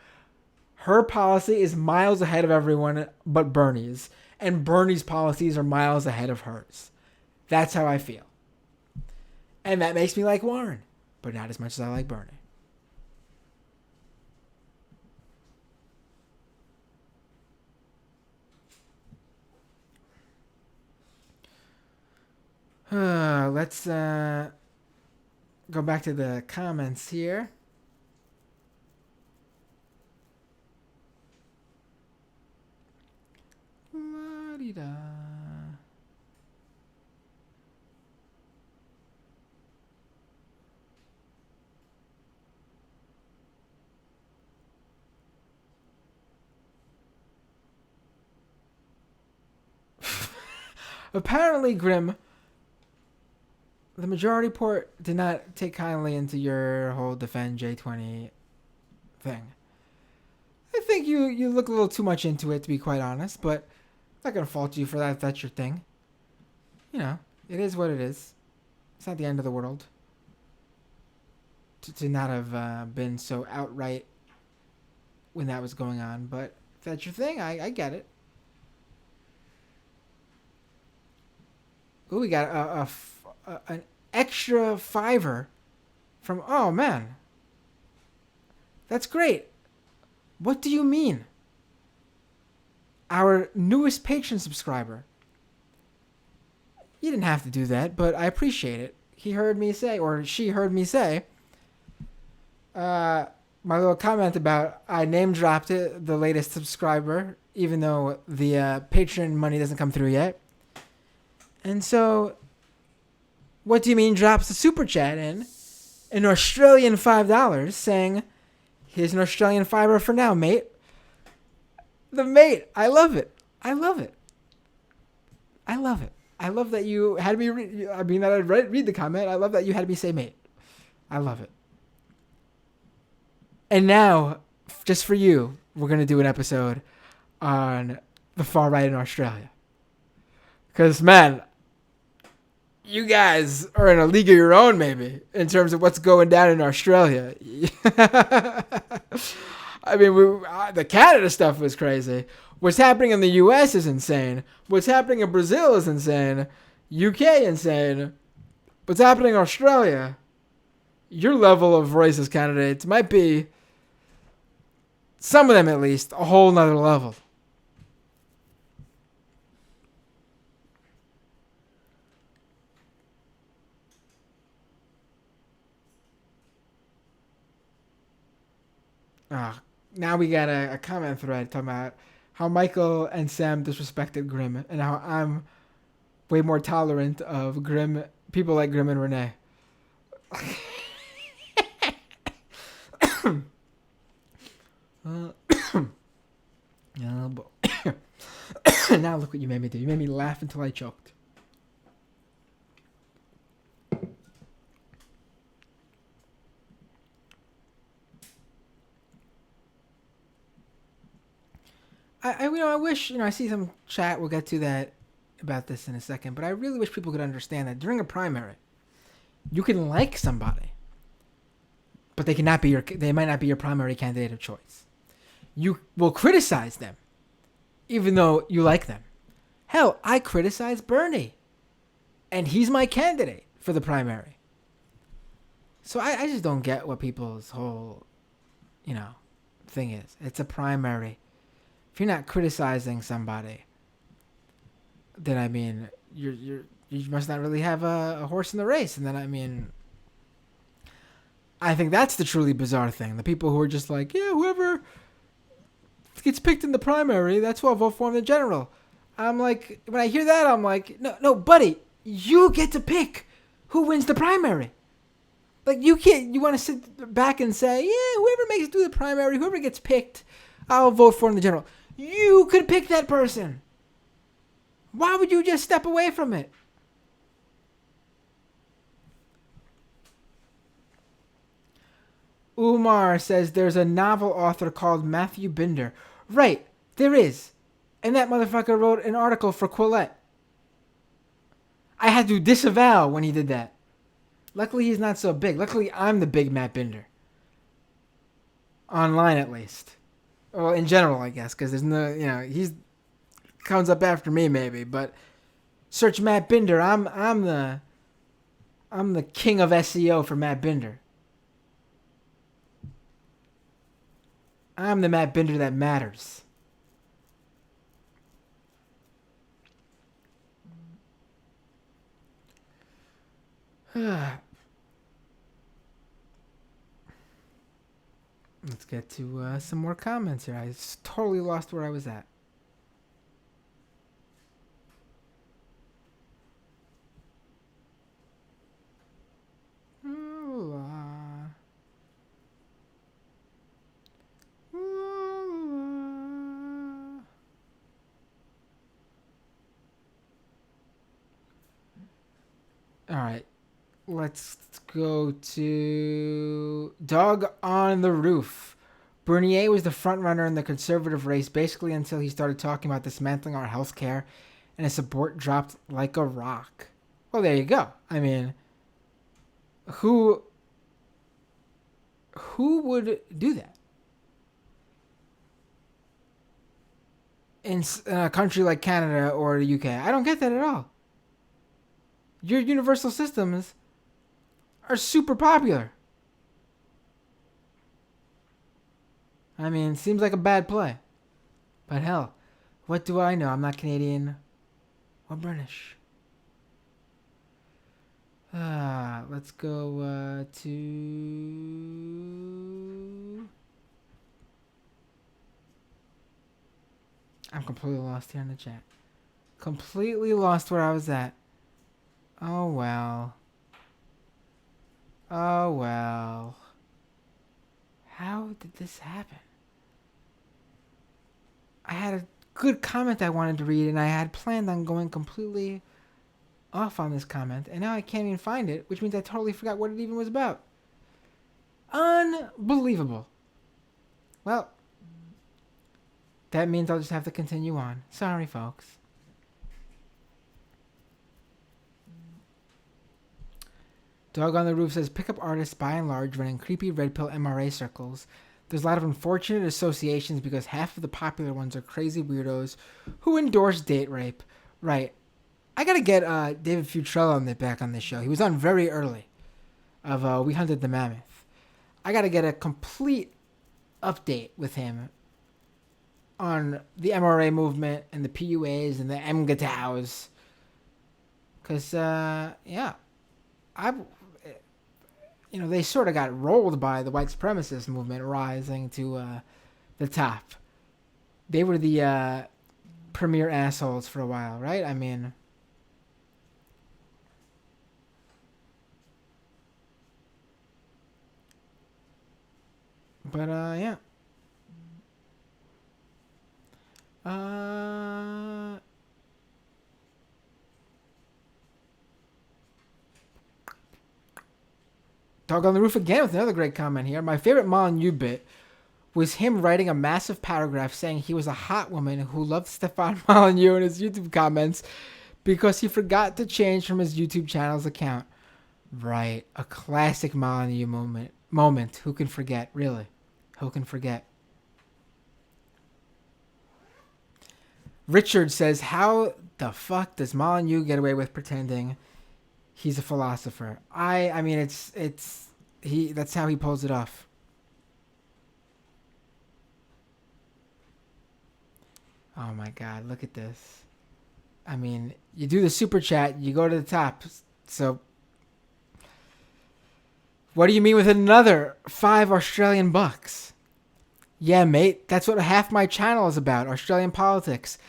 Her policy is miles ahead of everyone but Bernie's. And Bernie's policies are miles ahead of hers. That's how I feel. And that makes me like Warren, but not as much as I like Bernie. Let's go back to the comments here. La-dee-da. Apparently, Grim, the majority report did not take kindly into your whole defend J20 thing. I think you look a little too much into it, to be quite honest, but I'm not going to fault you for that if that's your thing. You know, it is what it is. It's not the end of the world to not have been so outright when that was going on, but if that's your thing, I get it. Ooh, we got an extra $5 from, oh man, that's great. What do you mean? Our newest patron subscriber. You didn't have to do that, but I appreciate it. He heard me say, or she heard me say, my little comment about I name dropped it, the latest subscriber, even though the patron money doesn't come through yet. And so, what do you mean drops the super chat in an Australian $5 saying, here's an Australian $5 for now, mate. The mate, I love it. I love it. I love it. I love that you had me read the comment. I love that you had me say mate. I love it. And now, just for you, we're going to do an episode on the far right in Australia. Because, man, you guys are in a league of your own, maybe, in terms of what's going down in Australia. I mean, the Canada stuff was crazy. What's happening in the U.S. is insane. What's happening in Brazil is insane. UK insane. What's happening in Australia? Your level of racist candidates might be, some of them at least, a whole nother level. Now we got a comment thread talking about how Michael and Sam disrespected Grimm and how I'm way more tolerant of Grimm, people like Grimm and Renee. Now look what you made me do. You made me laugh until I choked. I wish, I see some chat. We'll get to that about this in a second. But I really wish people could understand that during a primary, you can like somebody, but they might not be your primary candidate of choice. You will criticize them, even though you like them. Hell, I criticize Bernie, and he's my candidate for the primary. So I just don't get what people's whole, thing is. It's a primary. If you're not criticizing somebody, then you must not really have a horse in the race. And then I think that's the truly bizarre thing. The people who are just like, yeah, whoever gets picked in the primary, that's who I'll vote for in the general. I'm like, when I hear that, I'm like, no, buddy, you get to pick who wins the primary. Like, you want to sit back and say, yeah, whoever makes it through the primary, whoever gets picked, I'll vote for in the general. You could pick that person. Why would you just step away from it? Umar says there's a novel author called Matthew Binder. Right, there is. And that motherfucker wrote an article for Quillette. I had to disavow when he did that. Luckily, he's not so big. Luckily, I'm the big Matt Binder. Online, at least. Well, in general, I guess, because there's no, he's comes up after me maybe, but search Matt Binder. I'm the king of SEO for Matt Binder. I'm the Matt Binder that matters. Let's get to some more comments here. I totally lost where I was at. All right. Let's go to Dog on the Roof. Bernier was the front runner in the conservative race basically until he started talking about dismantling our health care, and his support dropped like a rock. Well, there you go. I mean, who would do that? In a country like Canada or the UK? I don't get that at all. your universal systems are super popular. I mean, seems like a bad play. But hell, what do I know? I'm not Canadian or British. Let's go to... I'm completely lost here in the chat. Completely lost where I was at. Oh, well. Oh, well. How did this happen? I had a good comment I wanted to read, and I had planned on going completely off on this comment, and now I can't even find it, which means I totally forgot what it even was about. Unbelievable. Well, that means I'll just have to continue on. Sorry, folks. Dog on the Roof says, pickup artists by and large run in creepy red pill MRA circles. There's a lot of unfortunate associations because half of the popular ones are crazy weirdos who endorse date rape. Right. I gotta get David Futrell back on this show. He was on very early of We Hunted the Mammoth. I gotta get a complete update with him on the MRA movement and the PUAs and the MGTOWs. Because, yeah. They sort of got rolled by the white supremacist movement rising to the top. They were the premier assholes for a while, right? I mean... But, yeah. Dog on the Roof again with another great comment here. My favorite Molyneux bit was him writing a massive paragraph saying he was a hot woman who loved Stefan Molyneux in his YouTube comments because he forgot to change from his YouTube channel's account. Right. A classic Molyneux moment. Who can forget, really? Who can forget? Richard says, how the fuck does Molyneux get away with pretending he's a philosopher? I mean, that's how he pulls it off. Oh my God, look at this. I mean, you do the super chat, you go to the top. So, what do you mean with another $5 Australian bucks? Yeah, mate, that's what half my channel is about, Australian politics.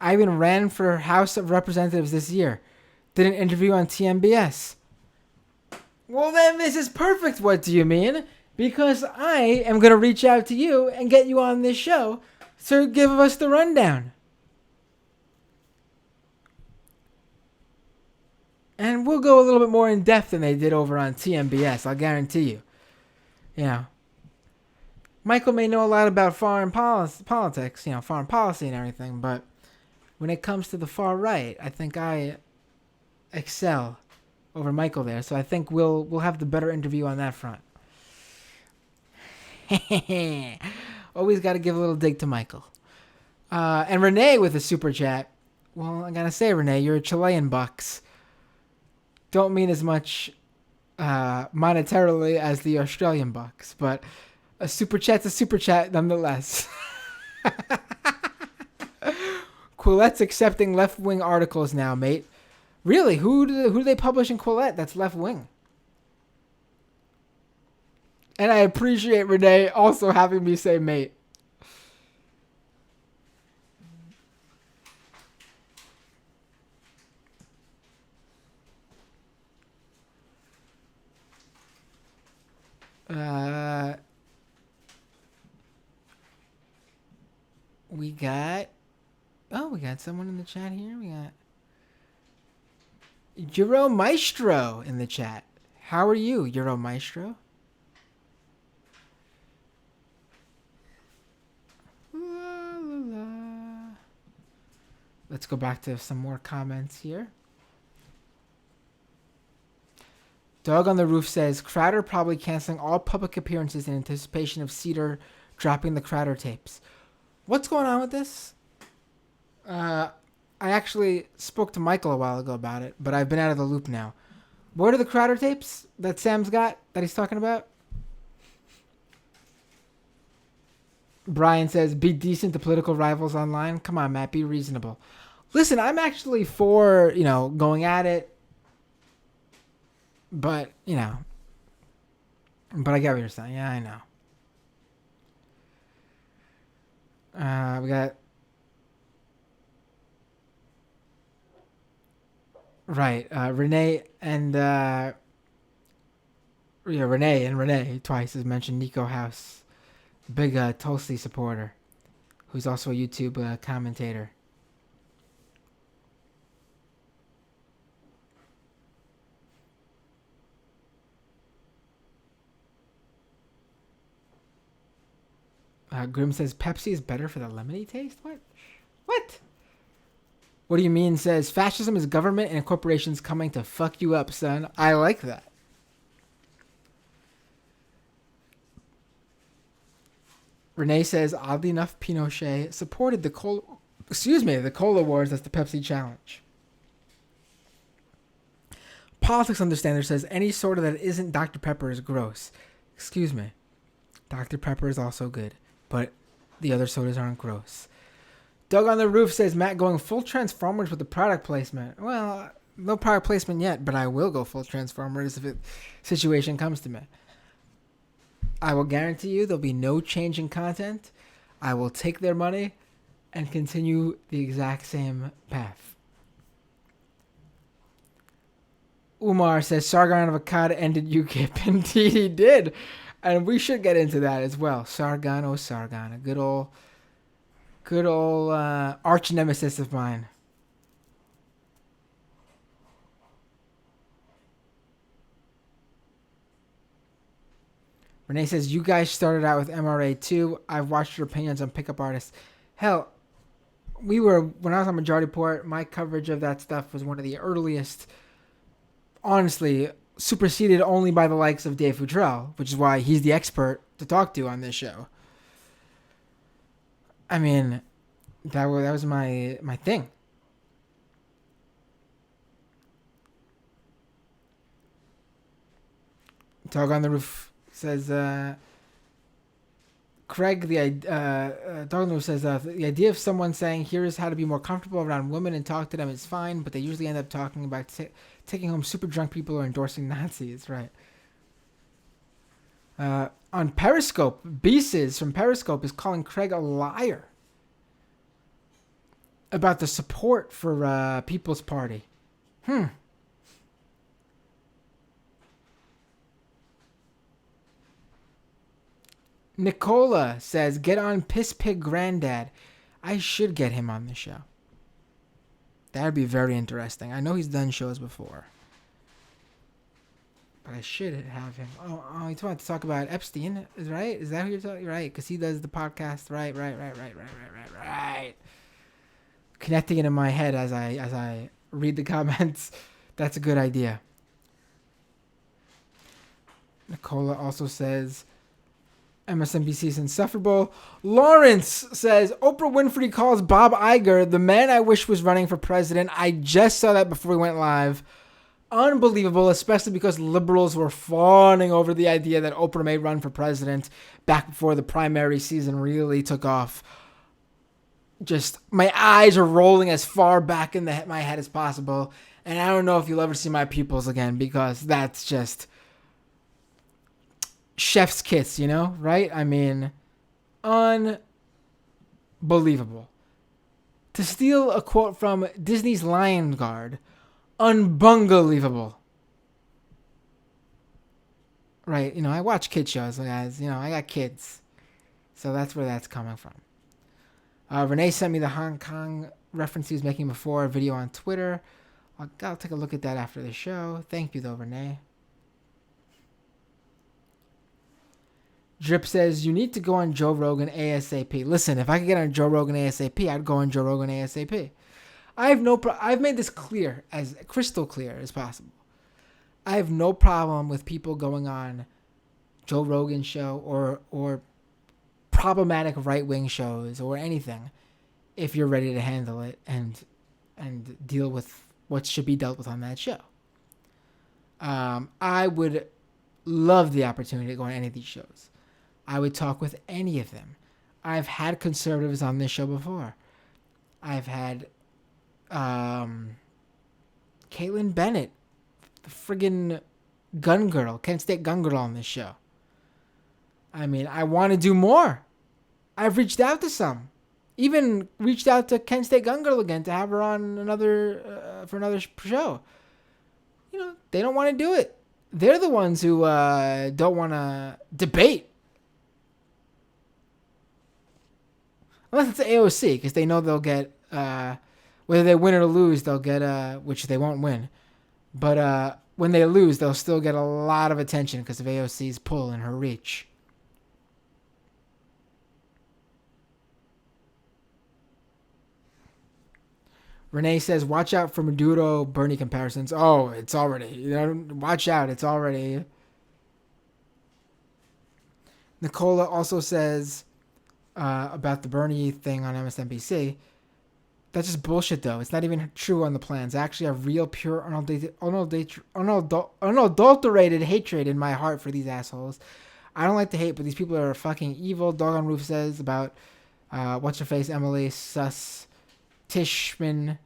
I even ran for House of Representatives this year. Did an interview on TMBS. Well, then this is perfect. What do you mean? Because I am going to reach out to you and get you on this show to give us the rundown. And we'll go a little bit more in depth than they did over on TMBS. I'll guarantee you. You know, Michael may know a lot about foreign politics, foreign policy and everything, but when it comes to the far right, I think I excel over Michael there. So I think we'll have the better interview on that front. Always got to give a little dig to Michael. And Renee with a super chat. Well, I gotta say, Renee, you're a Chilean bucks. Don't mean as much monetarily as the Australian bucks, but a super chat's a super chat nonetheless. Quillette's accepting left-wing articles now, mate. Really? Who do they publish in Quillette that's left-wing? And I appreciate Renee also having me say mate. We got someone in the chat here. We got Euro Maestro in the chat. How are you, Euro Maestro? La, la, la. Let's go back to some more comments here. Dog on the Roof says, Crowder probably canceling all public appearances in anticipation of Cedar dropping the Crowder tapes. What's going on with this? I I actually spoke to Michael a while ago about it, but I've been out of the loop now. What are the Crowder tapes that Sam's got that he's talking about? Brian says, be decent to political rivals online. Come on, Matt, be reasonable. Listen, I'm actually for, going at it. But, but I get what you're saying. Yeah, I know. We got... Right. Renee twice has mentioned Nico House. Big Tulsi supporter. Who's also a YouTube commentator. Grim says Pepsi is better for the lemony taste? What? What do you mean? Says fascism is government and corporations coming to fuck you up, son. I like that. Renee says, oddly enough, Pinochet supported the Cola Wars as the Pepsi challenge. Politics Understander says any soda that isn't Dr. Pepper is gross. Excuse me. Dr. Pepper is also good, but the other sodas aren't gross. Doug on the Roof says, Matt going full Transformers with the product placement. Well, no product placement yet, but I will go full Transformers if situation comes to me. I will guarantee you there'll be no change in content. I will take their money and continue the exact same path. Umar says, Sargon of Akkad ended UKIP. Indeed he did. And we should get into that as well. Sargon, oh Sargon, a good old arch nemesis of mine. Renee says, you guys started out with MRA too. I've watched your opinions on pickup artists. Hell, when I was on Majority Report, my coverage of that stuff was one of the earliest, honestly, superseded only by the likes of Dave Futrell, which is why he's the expert to talk to on this show. I mean, that was my thing. Dog on the Roof says, Craig, Dog on the Roof says, the idea of someone saying, here's how to be more comfortable around women and talk to them is fine, but they usually end up talking about taking home super drunk people or endorsing Nazis, right? On Periscope, Beeses from Periscope is calling Craig a liar about the support for People's Party. Nicola says, get on Piss Pig Granddad. I should get him on the show. That would be very interesting. I know he's done shows before. But I should have him. Oh, you want to talk about Epstein, right? Is that who you're talking? Right, because he does the podcast. Right. Connecting it in my head as I read the comments. That's a good idea. Nicola also says, MSNBC is insufferable. Lawrence says, Oprah Winfrey calls Bob Iger the man I wish was running for president. I just saw that before we went live. Unbelievable, especially because liberals were fawning over the idea that Oprah may run for president back before the primary season really took off. Just, my eyes are rolling as far back in my head as possible. And I don't know if you'll ever see my pupils again, because that's just chef's kiss, right? I mean, unbelievable. To steal a quote from Disney's Lion Guard, unbelievable. Right, I watch kid shows, guys. I got kids. So that's where that's coming from. Renee sent me the Hong Kong reference he was making before, a video on Twitter. I'll take a look at that after the show. Thank you, though, Renee. Drip says, you need to go on Joe Rogan ASAP. Listen, if I could get on Joe Rogan ASAP, I'd go on Joe Rogan ASAP. I've made this clear, as crystal clear as possible. I have no problem with people going on Joe Rogan show or problematic right-wing shows or anything if you're ready to handle it and and deal with what should be dealt with on that show. I would love the opportunity to go on any of these shows. I would talk with any of them. I've had conservatives on this show before. I've had Caitlin Bennett, the friggin' gun girl, Kent State gun girl on this show. I mean, I want to do more. I've reached out to some. Even reached out to Kent State gun girl again to have her on for another show. You know, they don't want to do it. They're the ones who don't want to debate. Unless it's AOC, because they know they'll get, whether they win or lose, they'll get, which they won't win. But when they lose, they'll still get a lot of attention because of AOC's pull and her reach. Renee says, watch out for Maduro Bernie comparisons. Oh, it's already. Watch out. It's already. Nicola also says about the Bernie thing on MSNBC. That's just bullshit, though. It's not even true on the plans. I actually have real, pure, unadulterated hatred in my heart for these assholes. I don't like to hate, but these people are fucking evil. Dog on Roof says about what's-her-face, Emily Tishman.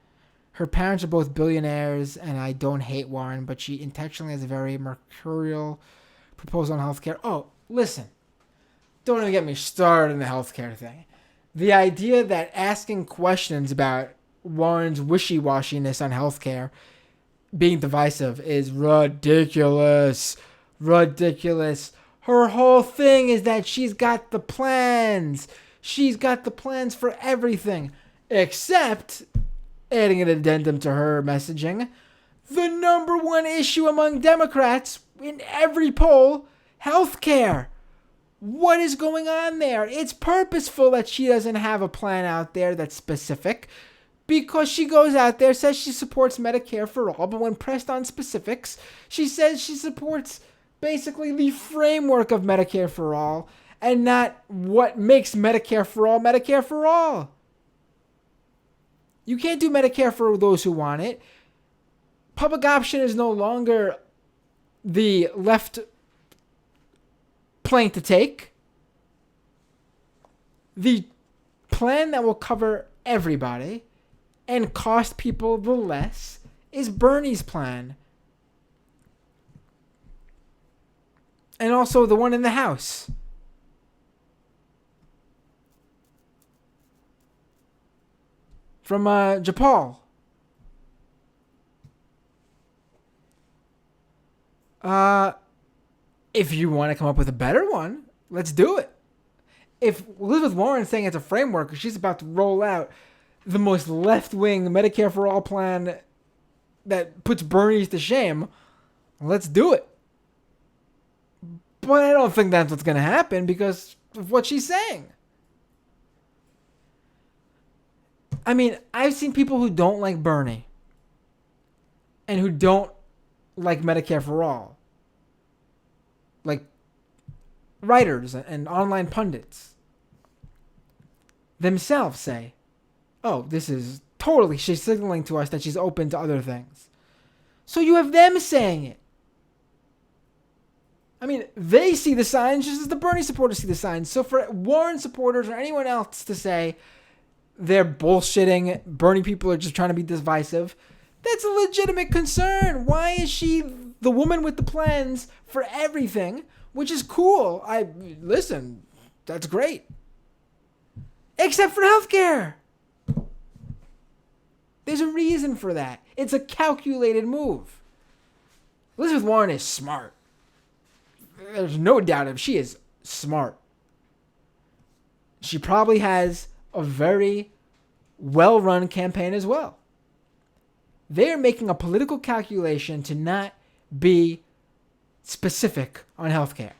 Her parents are both billionaires, and I don't hate Warren, but she intentionally has a very mercurial proposal on healthcare. Oh, listen. Don't even get me started in the healthcare thing. The idea that asking questions about Warren's wishy-washiness on healthcare being divisive is ridiculous. Ridiculous. Her whole thing is that she's got the plans. She's got the plans for everything. Except, adding an addendum to her messaging, the number one issue among Democrats in every poll, healthcare. What is going on there? It's purposeful that she doesn't have a plan out there that's specific, because she goes out there, says she supports Medicare for all, but when pressed on specifics, she says she supports basically the framework of Medicare for all and not what makes Medicare for all Medicare for all. You can't do Medicare for those who want it. Public option is no longer the left plan to take. The plan that will cover everybody and cost people the less is Bernie's plan. And also the one in the House. From Japal. If you want to come up with a better one, let's do it. If Elizabeth Warren's saying it's a framework, she's about to roll out the most left-wing Medicare for all plan that puts Bernie's to shame, let's do it. But I don't think that's what's going to happen because of what she's saying. I mean, I've seen people who don't like Bernie and who don't like Medicare for all. Like writers and online pundits themselves say, oh, this is totally, she's signaling to us that she's open to other things. So you have them saying it. I mean, they see the signs just as the Bernie supporters see the signs. So for Warren supporters or anyone else to say they're bullshitting, Bernie people are just trying to be divisive, that's a legitimate concern. Why is she the woman with the plans for everything, which is cool? Listen, that's great. Except for healthcare. There's a reason for that. It's a calculated move. Elizabeth Warren is smart. There's no doubt of it. She is smart. She probably has a very well-run campaign as well. They're making a political calculation to not be specific on healthcare.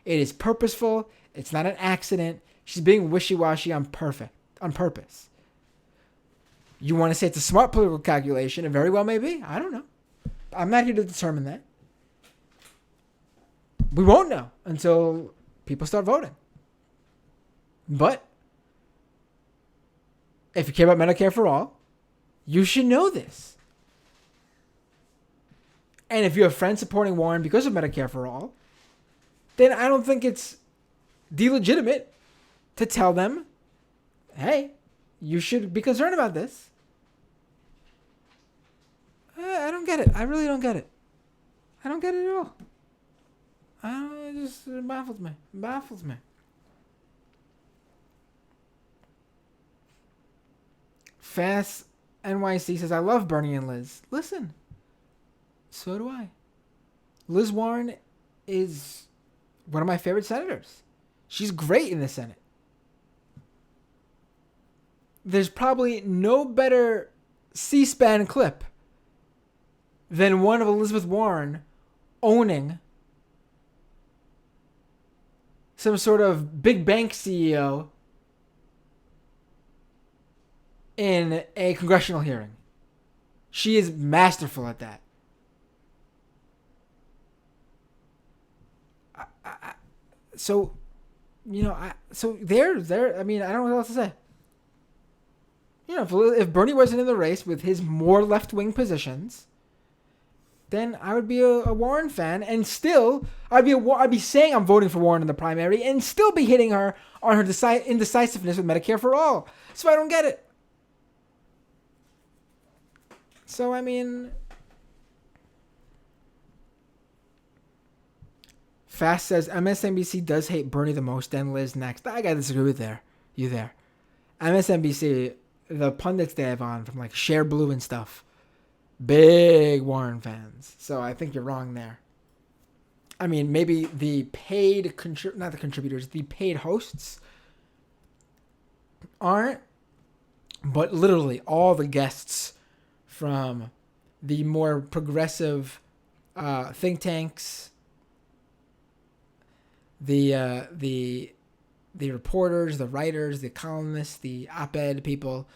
It is purposeful. It's not an accident. She's being wishy-washy on purpose. You want to say it's a smart political calculation? It very well may be. I don't know. I'm not here to determine that. We won't know until people start voting. But if you care about Medicare for all, You should know this. And if you have friends supporting Warren because of Medicare for All, then I don't think it's delegitimate to tell them, hey, you should be concerned about this. I don't get it. I really don't get it. I don't get it at all. It baffles me. It baffles me. Fast NYC says, I love Bernie and Liz. Listen, so do I. Liz Warren is one of my favorite senators. She's great in the Senate. There's probably no better C-SPAN clip than one of Elizabeth Warren owning some sort of big bank CEO in a congressional hearing. She is masterful at that. So, you know, I mean, I don't know what else to say. You know, if Bernie wasn't in the race with his more left-wing positions, then I would be a Warren fan, and still I'd be saying I'm voting for Warren in the primary, and still be hitting her on her indecisiveness with Medicare for All. So I don't get it. So I mean, Fast says MSNBC does hate Bernie the most, then Liz next. I gotta disagree with you there. MSNBC, the pundits they have on from like Share Blue and stuff, big Warren fans. So I think you're wrong there. I mean, maybe the paid not the contributors, the paid hosts aren't, but literally all the guests from the more progressive think tanks, the reporters, the writers, the columnists, the op-ed people,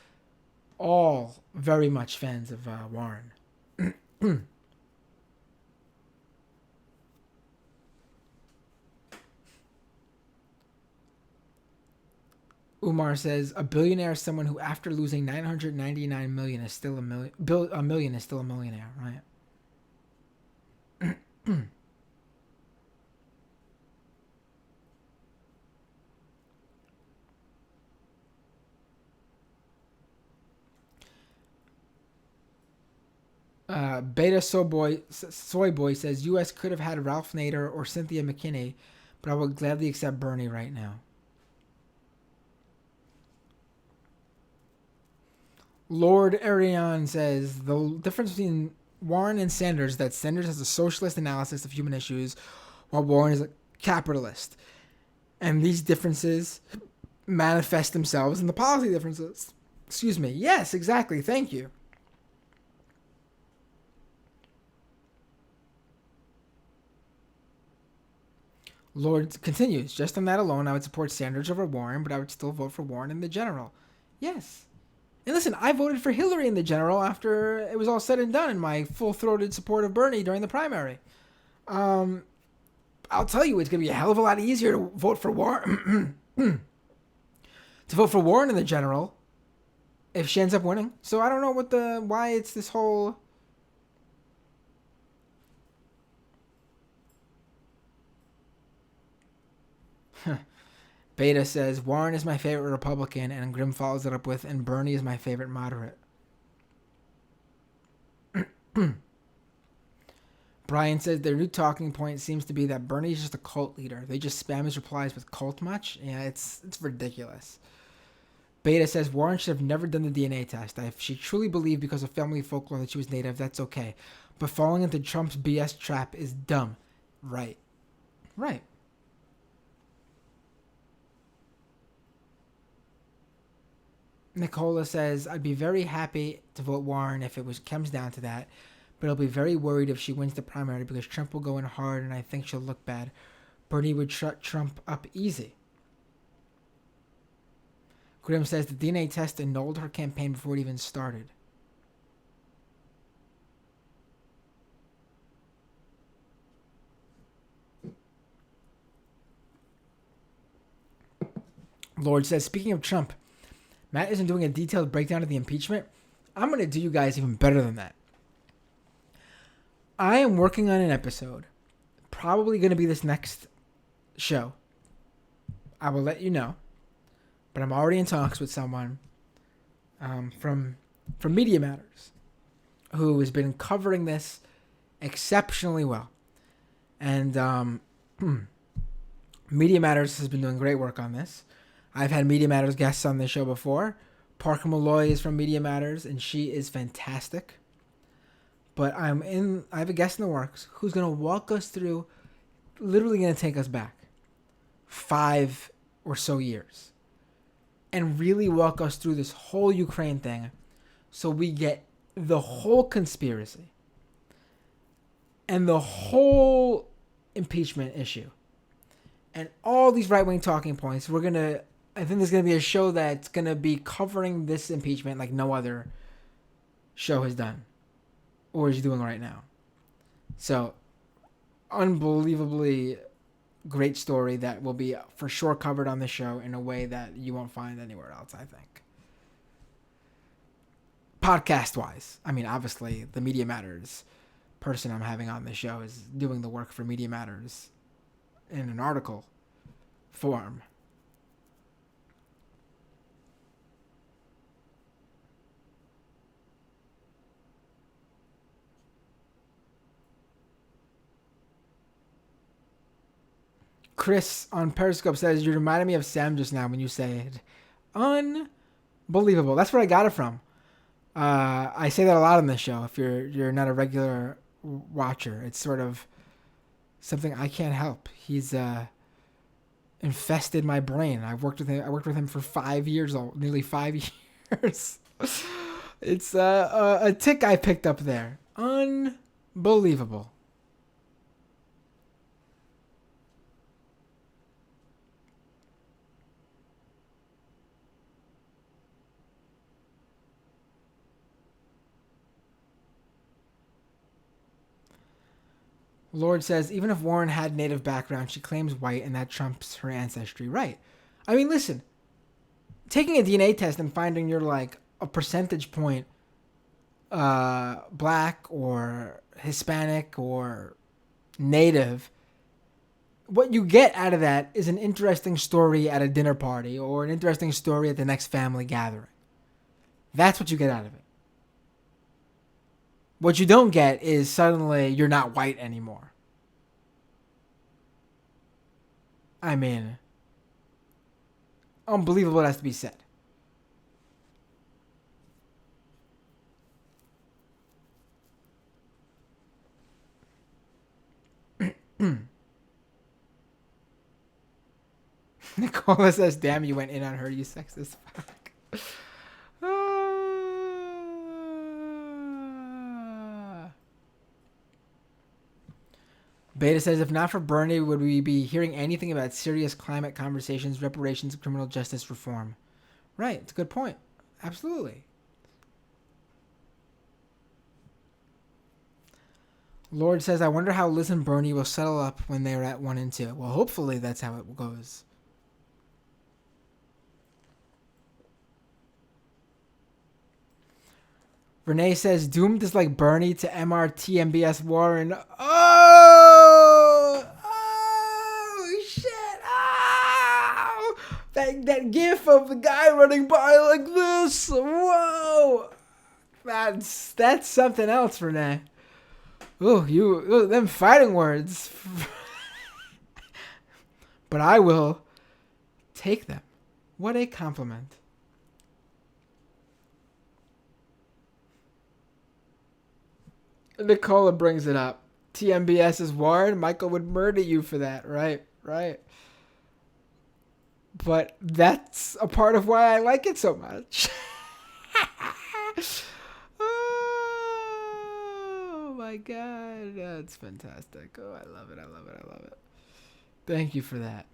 all very much fans of Warren. Umar says a billionaire is someone who, after losing $999 million, is still a million is still a millionaire, right? Beta Soy Boy says U.S. could have had Ralph Nader or Cynthia McKinney, but I would gladly accept Bernie right now. Lord Ariane says the difference between Warren and Sanders is that Sanders has a socialist analysis of human issues, while Warren is a capitalist, and these differences manifest themselves in the policy differences. Excuse me. Yes, exactly. Thank you. Lord continues, just on that alone, I would support Sanders over Warren, but I would still vote for Warren in the general. Yes. And listen, I voted for Hillary in the general after it was all said and done in my full-throated support of Bernie during the primary. I'll tell you, it's going to be a hell of a lot easier to vote for Warren to vote for Warren in the general if she ends up winning. So I don't know why it's this whole... Beta says, Warren is my favorite Republican, and Grimm follows it up with, and Bernie is my favorite moderate. Brian says, their new talking point seems to be that Bernie is just a cult leader. They just spam his replies with cult much? Yeah, it's ridiculous. Beta says, Warren should have never done the DNA test. If she truly believed because of family folklore that she was native, that's okay. But falling into Trump's BS trap is dumb. Right. Right. Nicola says, I'd be very happy to vote Warren if it comes down to that, but I'll be very worried if she wins the primary because Trump will go in hard and I think she'll look bad. Bernie would shut Trump up easy. Grimm says the DNA test annulled her campaign before it even started. Lord says, speaking of Trump, Matt isn't doing a detailed breakdown of the impeachment. I'm going to do you guys even better than that. I am working on an episode, probably going to be this next show. I will let you know, but I'm already in talks with someone from Media Matters who has been covering this exceptionally well. And Media Matters has been doing great work on this. I've had Media Matters guests on this show before. Parker Malloy is from Media Matters, and she is fantastic. But I have a guest in the works who's going to walk us through, literally going to take us back 5 or so years and really walk us through this whole Ukraine thing so we get the whole conspiracy and the whole impeachment issue and all these right-wing talking points. I think there's going to be a show that's going to be covering this impeachment like no other show has done or is doing right now. So, unbelievably great story that will be for sure covered on the show in a way that you won't find anywhere else, I think. Podcast-wise, I mean, obviously, the Media Matters person I'm having on the show is doing the work for Media Matters in an article form. Chris on Periscope says, you reminded me of Sam just now when you said, unbelievable. That's where I got it from. I say that a lot on this show. If you're not a regular watcher, it's sort of something I can't help. He's infested my brain. I worked with him for 5 years, nearly 5 years. It's a tick I picked up there. Unbelievable. Lord says, even if Warren had native background, she claims white, and that trumps her ancestry. Right. I mean, listen, taking a DNA test and finding you're like a percentage point black or Hispanic or native, what you get out of that is an interesting story at a dinner party or an interesting story at the next family gathering. That's what you get out of it. What you don't get is suddenly you're not white anymore. I mean, unbelievable it has to be said. Nicola says, damn, you went in on her, you sexist fuck. Beta says, if not for Bernie, would we be hearing anything about serious climate conversations, reparations, criminal justice reform? Right, it's a good point. Absolutely. Lord says, I wonder how Liz and Bernie will settle up when they're at 1 and 2. Well, hopefully that's how it goes. Renee says, doomed is like Bernie to MRTMBS Warren. Oh, shit. Oh, that gif of the guy running by like this. Whoa. That's something else, Renee. Ooh, them fighting words. But I will take them. What a compliment. Nicola brings it up. TMBS is Warren. Michael would murder you for that. Right. But that's a part of why I like it so much. Oh my God. That's fantastic. Oh, I love it. Thank you for that.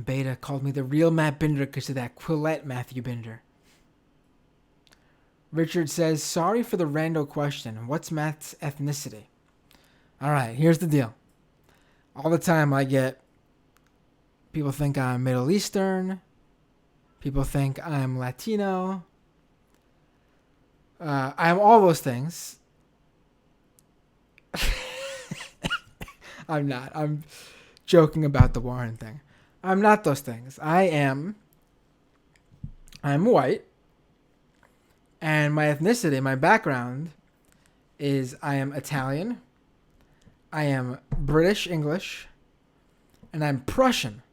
Beta called me the real Matt Binder because of that Quillette Matthew Binder. Richard says, sorry for the rando question. What's Matt's ethnicity? All right, here's the deal. All the time I get people think I'm Middle Eastern. People think I'm Latino. I'm all those things. I'm not. I'm joking about the Warren thing. I'm not those things. I'm white. And my ethnicity, my background is I am Italian. I am British English. And I'm Prussian.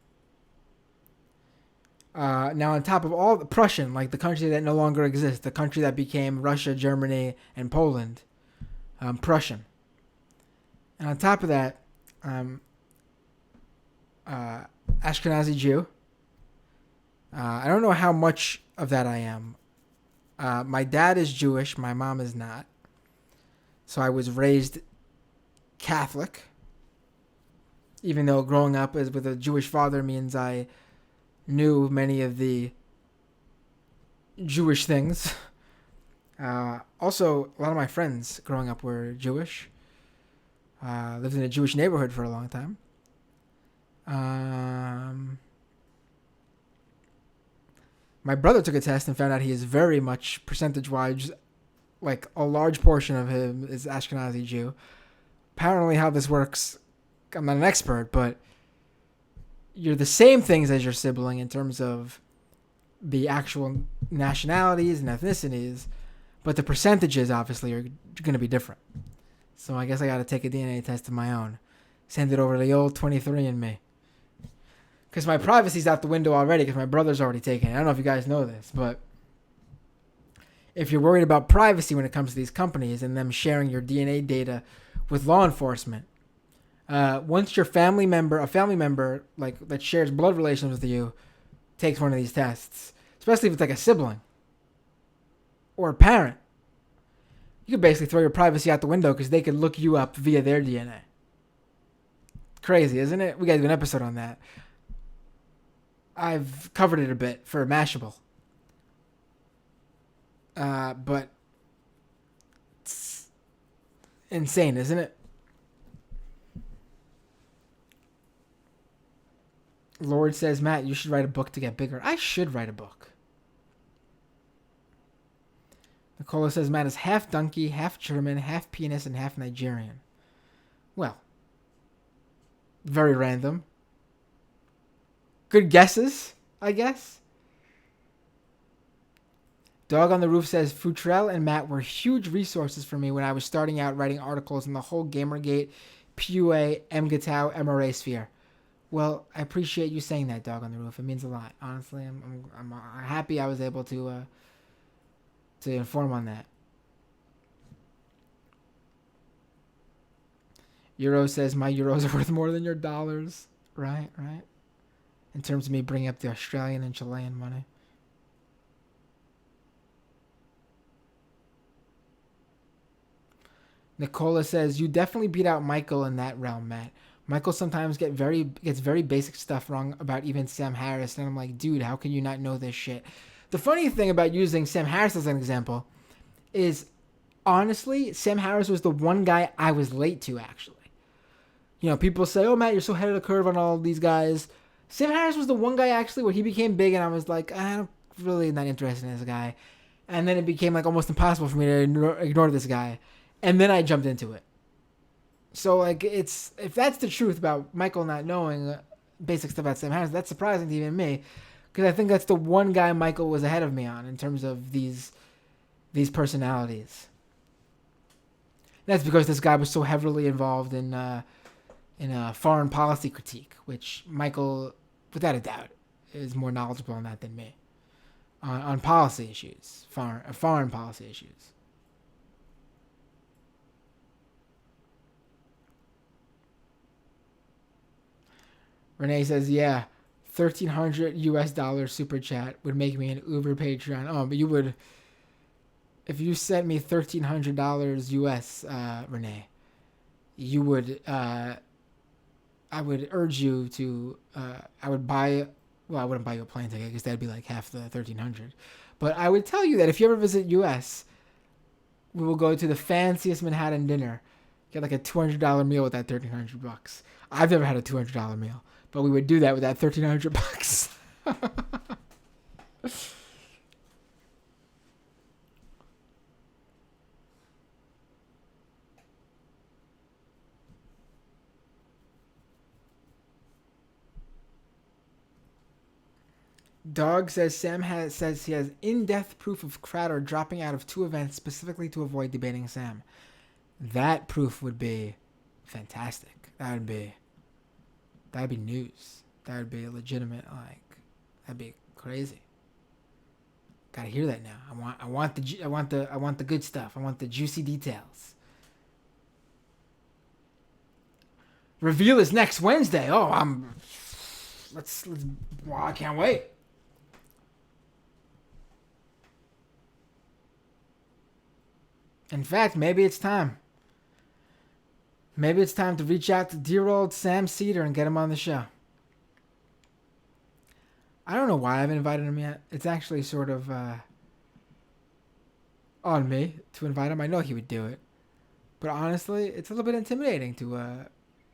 Now, on top of all the Prussian, like the country that no longer exists, the country that became Russia, Germany, and Poland, Prussian. And on top of that, I'm Ashkenazi Jew. I don't know how much of that I am. My dad is Jewish. My mom is not. So I was raised Catholic. Even though growing up with a Jewish father means I knew many of the Jewish things. Also, a lot of my friends growing up were Jewish. Lived in a Jewish neighborhood for a long time. My brother took a test and found out he is very much percentage-wise, like a large portion of him is Ashkenazi Jew. Apparently how this works, I'm not an expert, but you're the same things as your sibling in terms of the actual nationalities and ethnicities, but the percentages obviously are going to be different. So I guess I got to take a DNA test of my own. Send it over to the old 23andMe. Because my privacy's out the window already because my brother's already taken it. I don't know if you guys know this, but if you're worried about privacy when it comes to these companies and them sharing your DNA data with law enforcement, once a family member like that shares blood relations with you takes one of these tests, especially if it's like a sibling or a parent, you could basically throw your privacy out the window because they could look you up via their DNA. Crazy, isn't it? We got to do an episode on that. I've covered it a bit for Mashable. But it's insane, isn't it? Lord says, Matt, you should write a book to get bigger. I should write a book. Nicola says, Matt is half donkey, half German, half penis, and half Nigerian. Well, very random. Good guesses, I guess. Dog on the Roof says, Futrell and Matt were huge resources for me when I was starting out writing articles in the whole Gamergate, PUA, MGTOW, MRA sphere. Well, I appreciate you saying that, Dog on the Roof. It means a lot. Honestly, I'm happy I was able to inform on that. Euro says, my euros are worth more than your dollars. Right. In terms of me bringing up the Australian and Chilean money. Nicola says, you definitely beat out Michael in that realm, Matt. Michael sometimes gets very basic stuff wrong about even Sam Harris. And I'm like, dude, how can you not know this shit? The funny thing about using Sam Harris as an example is, honestly, Sam Harris was the one guy I was late to, actually. You know, people say, oh, Matt, you're so ahead of the curve on all of these guys. Sam Harris was the one guy, actually, where he became big, and I was like, I'm really not interested in this guy. And then it became, like, almost impossible for me to ignore this guy. And then I jumped into it. So, like, if that's the truth about Michael not knowing basic stuff about Sam Harris, that's surprising to even me. Because I think that's the one guy Michael was ahead of me on in terms of these personalities. That's because this guy was so heavily involved in foreign policy critique, which Michael, without a doubt, is more knowledgeable on that than me. On policy issues, foreign policy issues. Renee says, yeah, $1,300 super chat would make me an Uber Patreon. Oh, but you would, if you sent me $1,300 US, Renee, you would, I would urge you to, I wouldn't buy you a plane ticket because that'd be like half the $1,300. But I would tell you that if you ever visit US, we will go to the fanciest Manhattan dinner Get like a $200 meal with that $1,300. I've never had a $200 meal, but we would do that with that $1,300. Dog says says he has in-depth proof of Crowder dropping out of 2 events specifically to avoid debating Sam. That proof would be fantastic. That'd be news. That would be legitimate. That'd be crazy. Gotta hear that now. I want the good stuff. I want the juicy details. Reveal is next Wednesday. Oh, I can't wait. In fact, maybe it's time. Maybe it's time to reach out to dear old Sam Cedar and get him on the show. I don't know why I haven't invited him yet. It's actually sort of on me to invite him. I know he would do it. But honestly, it's a little bit intimidating to... out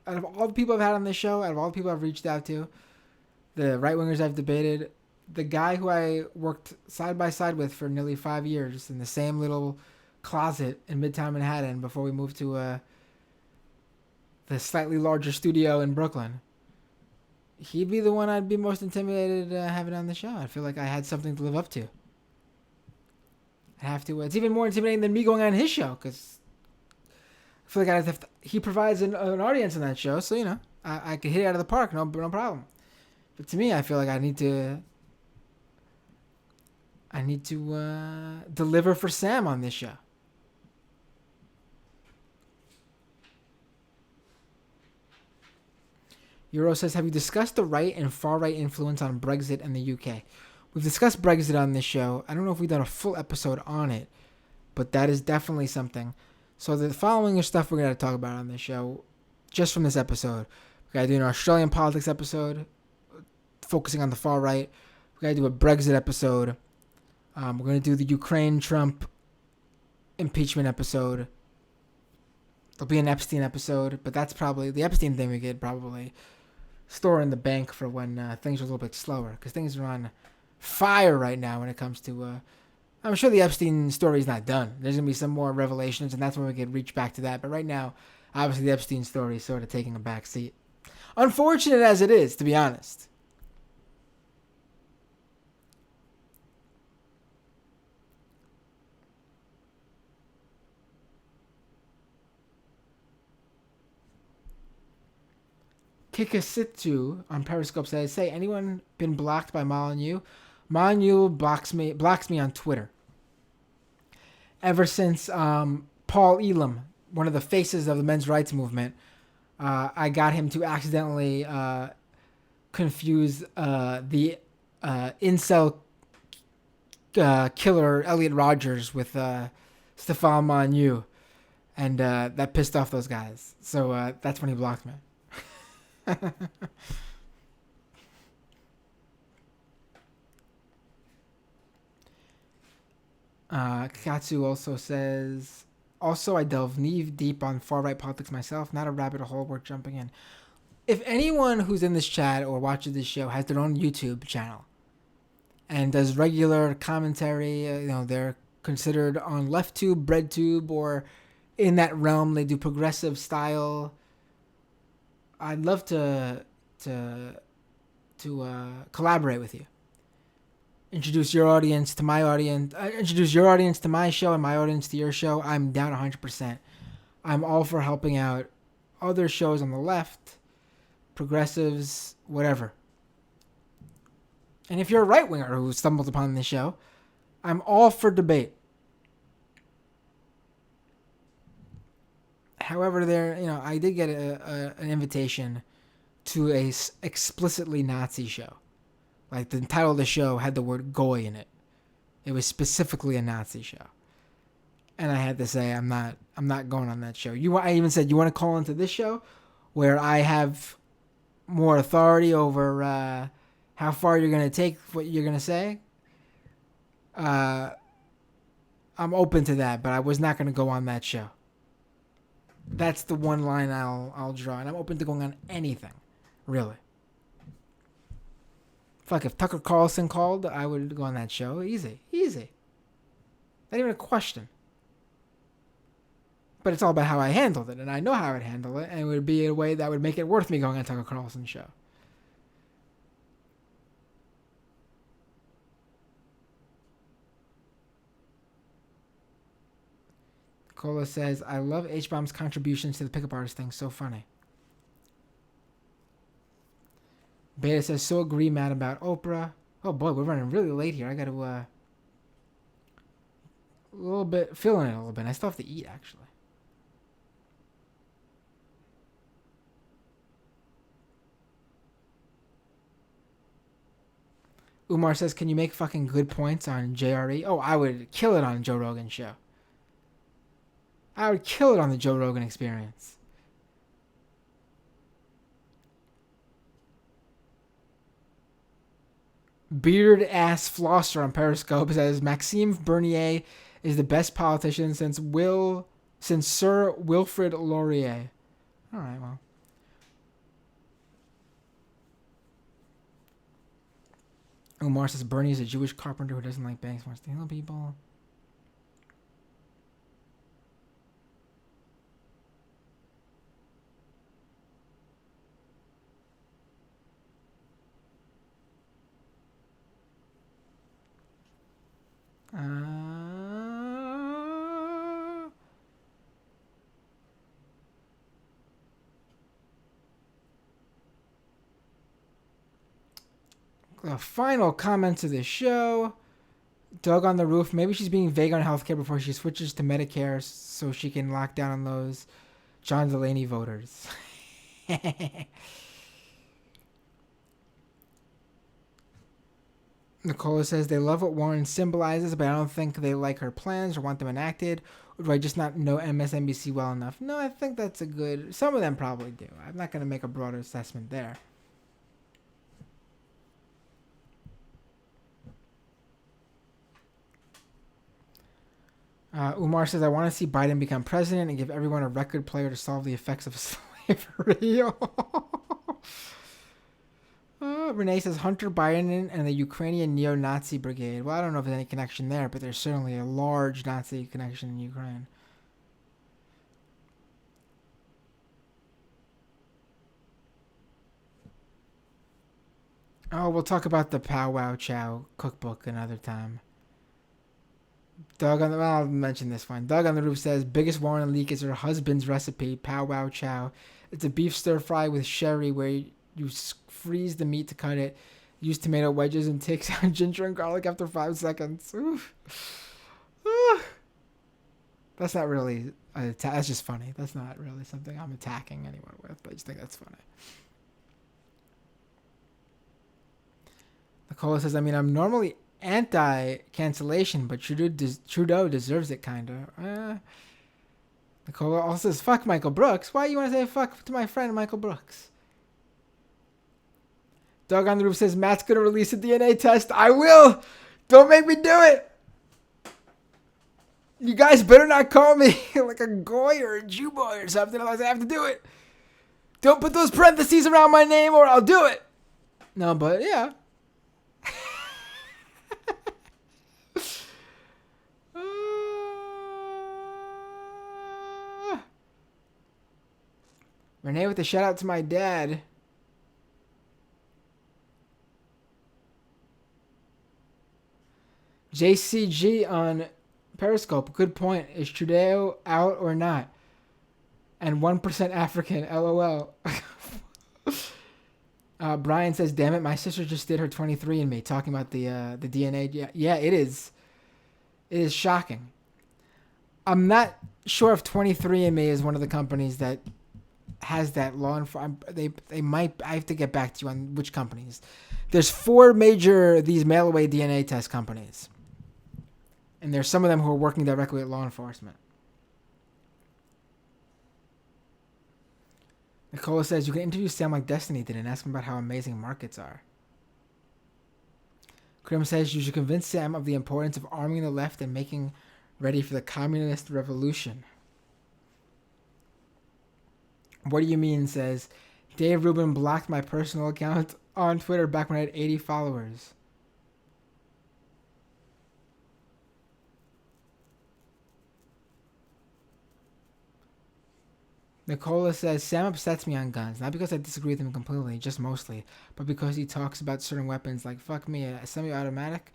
of all the people I've had on this show, out of all the people I've reached out to, the right-wingers I've debated, the guy who I worked side by side with for nearly 5 years in the same little closet in Midtown Manhattan before we moved to the slightly larger studio in Brooklyn, he'd be the one I'd be most intimidated having on the show. I feel like I had something to live up to. I have to. It's even more intimidating than me going on his show because I feel like he provides an audience on that show, so you know I could hit it out of the park, no problem. But to me, I feel like I need to deliver for Sam on this show. Euro says, have you discussed the right and far-right influence on Brexit and the UK? We've discussed Brexit on this show. I don't know if we've done a full episode on it, but that is definitely something. So the following is stuff we're going to talk about on this show, just from this episode. We're going to do an Australian politics episode, focusing on the far right. We're going to do a Brexit episode. We're going to do the Ukraine-Trump impeachment episode. There'll be an Epstein episode, but that's probably... The Epstein thing we could probably store in the bank for when things are a little bit slower, because things are on fire right now when it comes to... I'm sure the Epstein story is not done. There's going to be some more revelations, and that's when we can reach back to that. But right now, obviously, the Epstein story is sort of taking a back seat. Unfortunate as it is, to be honest. Kikasitu on Periscope says, "Say, anyone been blocked by Molyneux? Molyneux blocks me on Twitter. Ever since Paul Elam, one of the faces of the men's rights movement, I got him to accidentally confuse the incel killer Elliot Rogers with Stefan Molyneux, and that pissed off those guys. So that's when he blocked me." Katsu also says, I delve knee deep on far-right politics myself, not a rabbit hole worth jumping in. If anyone who's in this chat or watches this show has their own YouTube channel and does regular commentary, they're considered on LeftTube, BreadTube, or in that realm, they do progressive style. I'd love to collaborate with you. Introduce your audience to my audience. Introduce your audience to my show and my audience to your show. I'm down 100%. I'm all for helping out other shows on the left, progressives, whatever. And if you're a right winger who stumbled upon this show, I'm all for debate. However, I did get an invitation to a explicitly Nazi show. Like, the title of the show had the word "goy" in it. It was specifically a Nazi show, and I had to say I'm not going on that show. I even said, you want to call into this show, where I have more authority over how far you're going to take what you're going to say. I'm open to that, but I was not going to go on that show. That's the one line I'll draw, and I'm open to going on anything, really. Fuck, if Tucker Carlson called, I would go on that show. Easy. Not even a question. But it's all about how I handled it, and I know how I would handle it, and it would be in a way that would make it worth me going on Tucker Carlson's show. Cola says, I love H-Bomb's contributions to the pickup artist thing. So funny. Beta says, so agree, Matt, about Oprah. Oh boy, we're running really late here. I got to, a little bit, feeling it a little bit. I still have to eat, actually. Umar says, can you make fucking good points on JRE? Oh, I would kill it on Joe Rogan's show. I would kill it on the Joe Rogan Experience. Beard ass Flosser on Periscope says Maxime Bernier is the best politician since Sir Wilfrid Laurier. All right, well. Umar says Bernie is a Jewish carpenter who doesn't like banks, wants to steal people. The final comments of the show. Doug on the roof. Maybe she's being vague on healthcare before she switches to Medicare so she can lock down on those John Delaney voters. Nicola says they love what Warren symbolizes, but I don't think they like her plans or want them enacted. Or do I just not know MSNBC well enough? No, I think that's a good... Some of them probably do. I'm not going to make a broader assessment there. Umar says, I want to see Biden become president and give everyone a record player to solve the effects of slavery. Renee says, Hunter Biden and the Ukrainian neo-Nazi brigade. Well, I don't know if there's any connection there, but there's certainly a large Nazi connection in Ukraine. Oh, we'll talk about the Pow Wow Chow cookbook another time. I'll mention this one. Doug on the roof says, biggest Warren leak is her husband's recipe, Pow Wow Chow. It's a beef stir fry with sherry where you freeze the meat to cut it, use tomato wedges, and takes out ginger and garlic after 5 seconds. Oof. That's not really, that's just funny. That's not really something I'm attacking anyone with, but I just think that's funny. Nicola says, I'm normally anti-cancellation, but Trudeau deserves it, kinda. Nicola also says, fuck Michael Brooks. Why you want to say fuck to my friend Michael Brooks? Doug on the roof says, Matt's going to release a DNA test. I will. Don't make me do it. You guys better not call me like a goy or a Jew boy or something, otherwise I have to do it. Don't put those parentheses around my name or I'll do it. No, but yeah. Renee with a shout out to my dad. JCG on Periscope. Good point. Is Trudeau out or not? And 1% African. LOL. Brian says, damn it, my sister just did her 23andMe, talking about the DNA. Yeah, it is. It is shocking. I'm not sure if 23andMe is one of the companies that has that law enforcement. They might. I have to get back to you on which companies. There's 4 major these mail away DNA test companies, and there's some of them who are working directly with law enforcement. Nicola says you can interview Sam like Destiny did and ask him about how amazing markets are. Krim says you should convince Sam of the importance of arming the left and making ready for the communist revolution. What do you mean? Says Dave Rubin blocked my personal account on Twitter back when I had 80 followers. Nicola says, Sam upsets me on guns, not because I disagree with him completely, just mostly, but because he talks about certain weapons like, fuck me, a semi-automatic,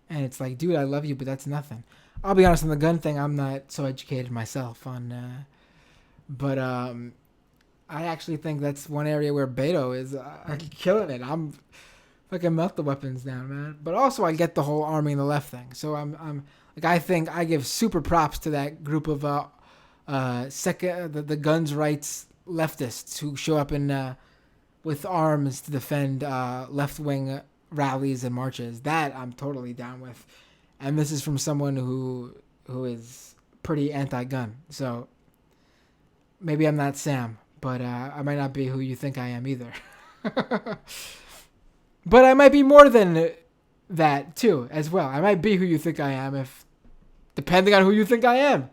and it's like, dude, I love you, but that's nothing. I'll be honest, on the gun thing, I'm not so educated myself on, but I actually think that's one area where Beto is killing it. I'm fucking melt the weapons down, man. But also, I get the whole arming the left thing, so I'm like, I think I give super props to that group of the guns rights leftists who show up in with arms to defend left wing rallies and marches. That I'm totally down with, and this is from someone who is pretty anti-gun. So maybe I'm not Sam, but I might not be who you think I am either. But I might be more than that too, as well. I might be who you think I am, if depending on who you think I am.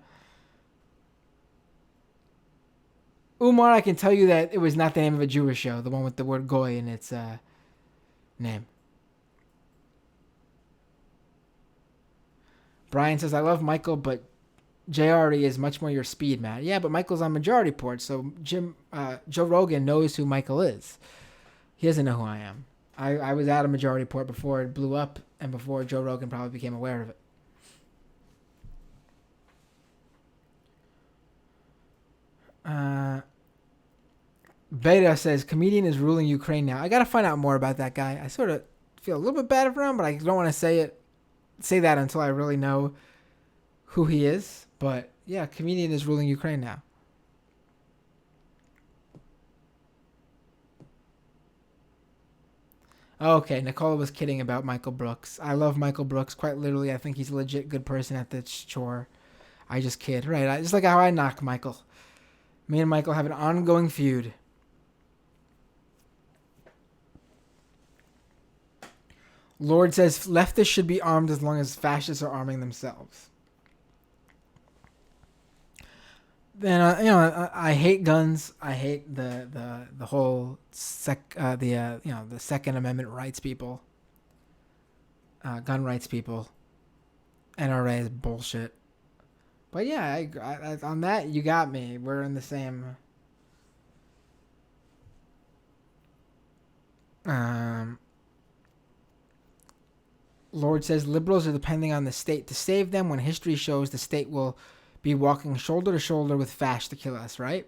Umar, I can tell you that it was not the name of a Jewish show, the one with the word goy in its name. Brian says, I love Michael, but JRE is much more your speed, man. Yeah, but Michael's on majority port, so Joe Rogan knows who Michael is. He doesn't know who I am. I was out of majority port before it blew up and before Joe Rogan probably became aware of it. Beta says, comedian is ruling Ukraine now. I gotta find out more about that guy. I sort of feel a little bit bad for him, but I don't want to say that until I really know who he is. But yeah, comedian is ruling Ukraine now. Okay, Nicola was kidding about Michael Brooks. I love Michael Brooks, quite literally. I think he's a legit good person at this chore. I just kid, right? Just like how I knock Michael. Me and Michael have an ongoing feud. Lord says leftists should be armed as long as fascists are arming themselves. Then I hate guns. I hate the whole the Second Amendment rights people. Gun rights people. NRA is bullshit. But yeah, I on that you got me. We're in the same. Lord says liberals are depending on the state to save them when history shows the state will be walking shoulder to shoulder with fascists to kill us, right?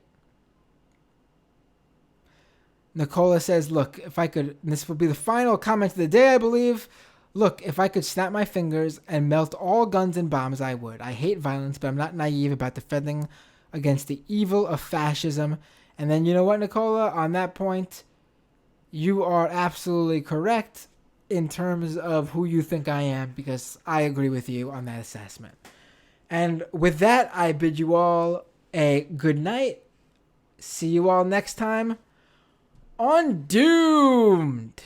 Nicola says, look, if I could, and this will be the final comment of the day, I believe. Look, if I could snap my fingers and melt all guns and bombs, I would. I hate violence, but I'm not naive about defending against the evil of fascism. And then you know what, Nicola? On that point, you are absolutely correct in terms of who you think I am, because I agree with you on that assessment. And with that, I bid you all a good night. See you all next time on Doomed.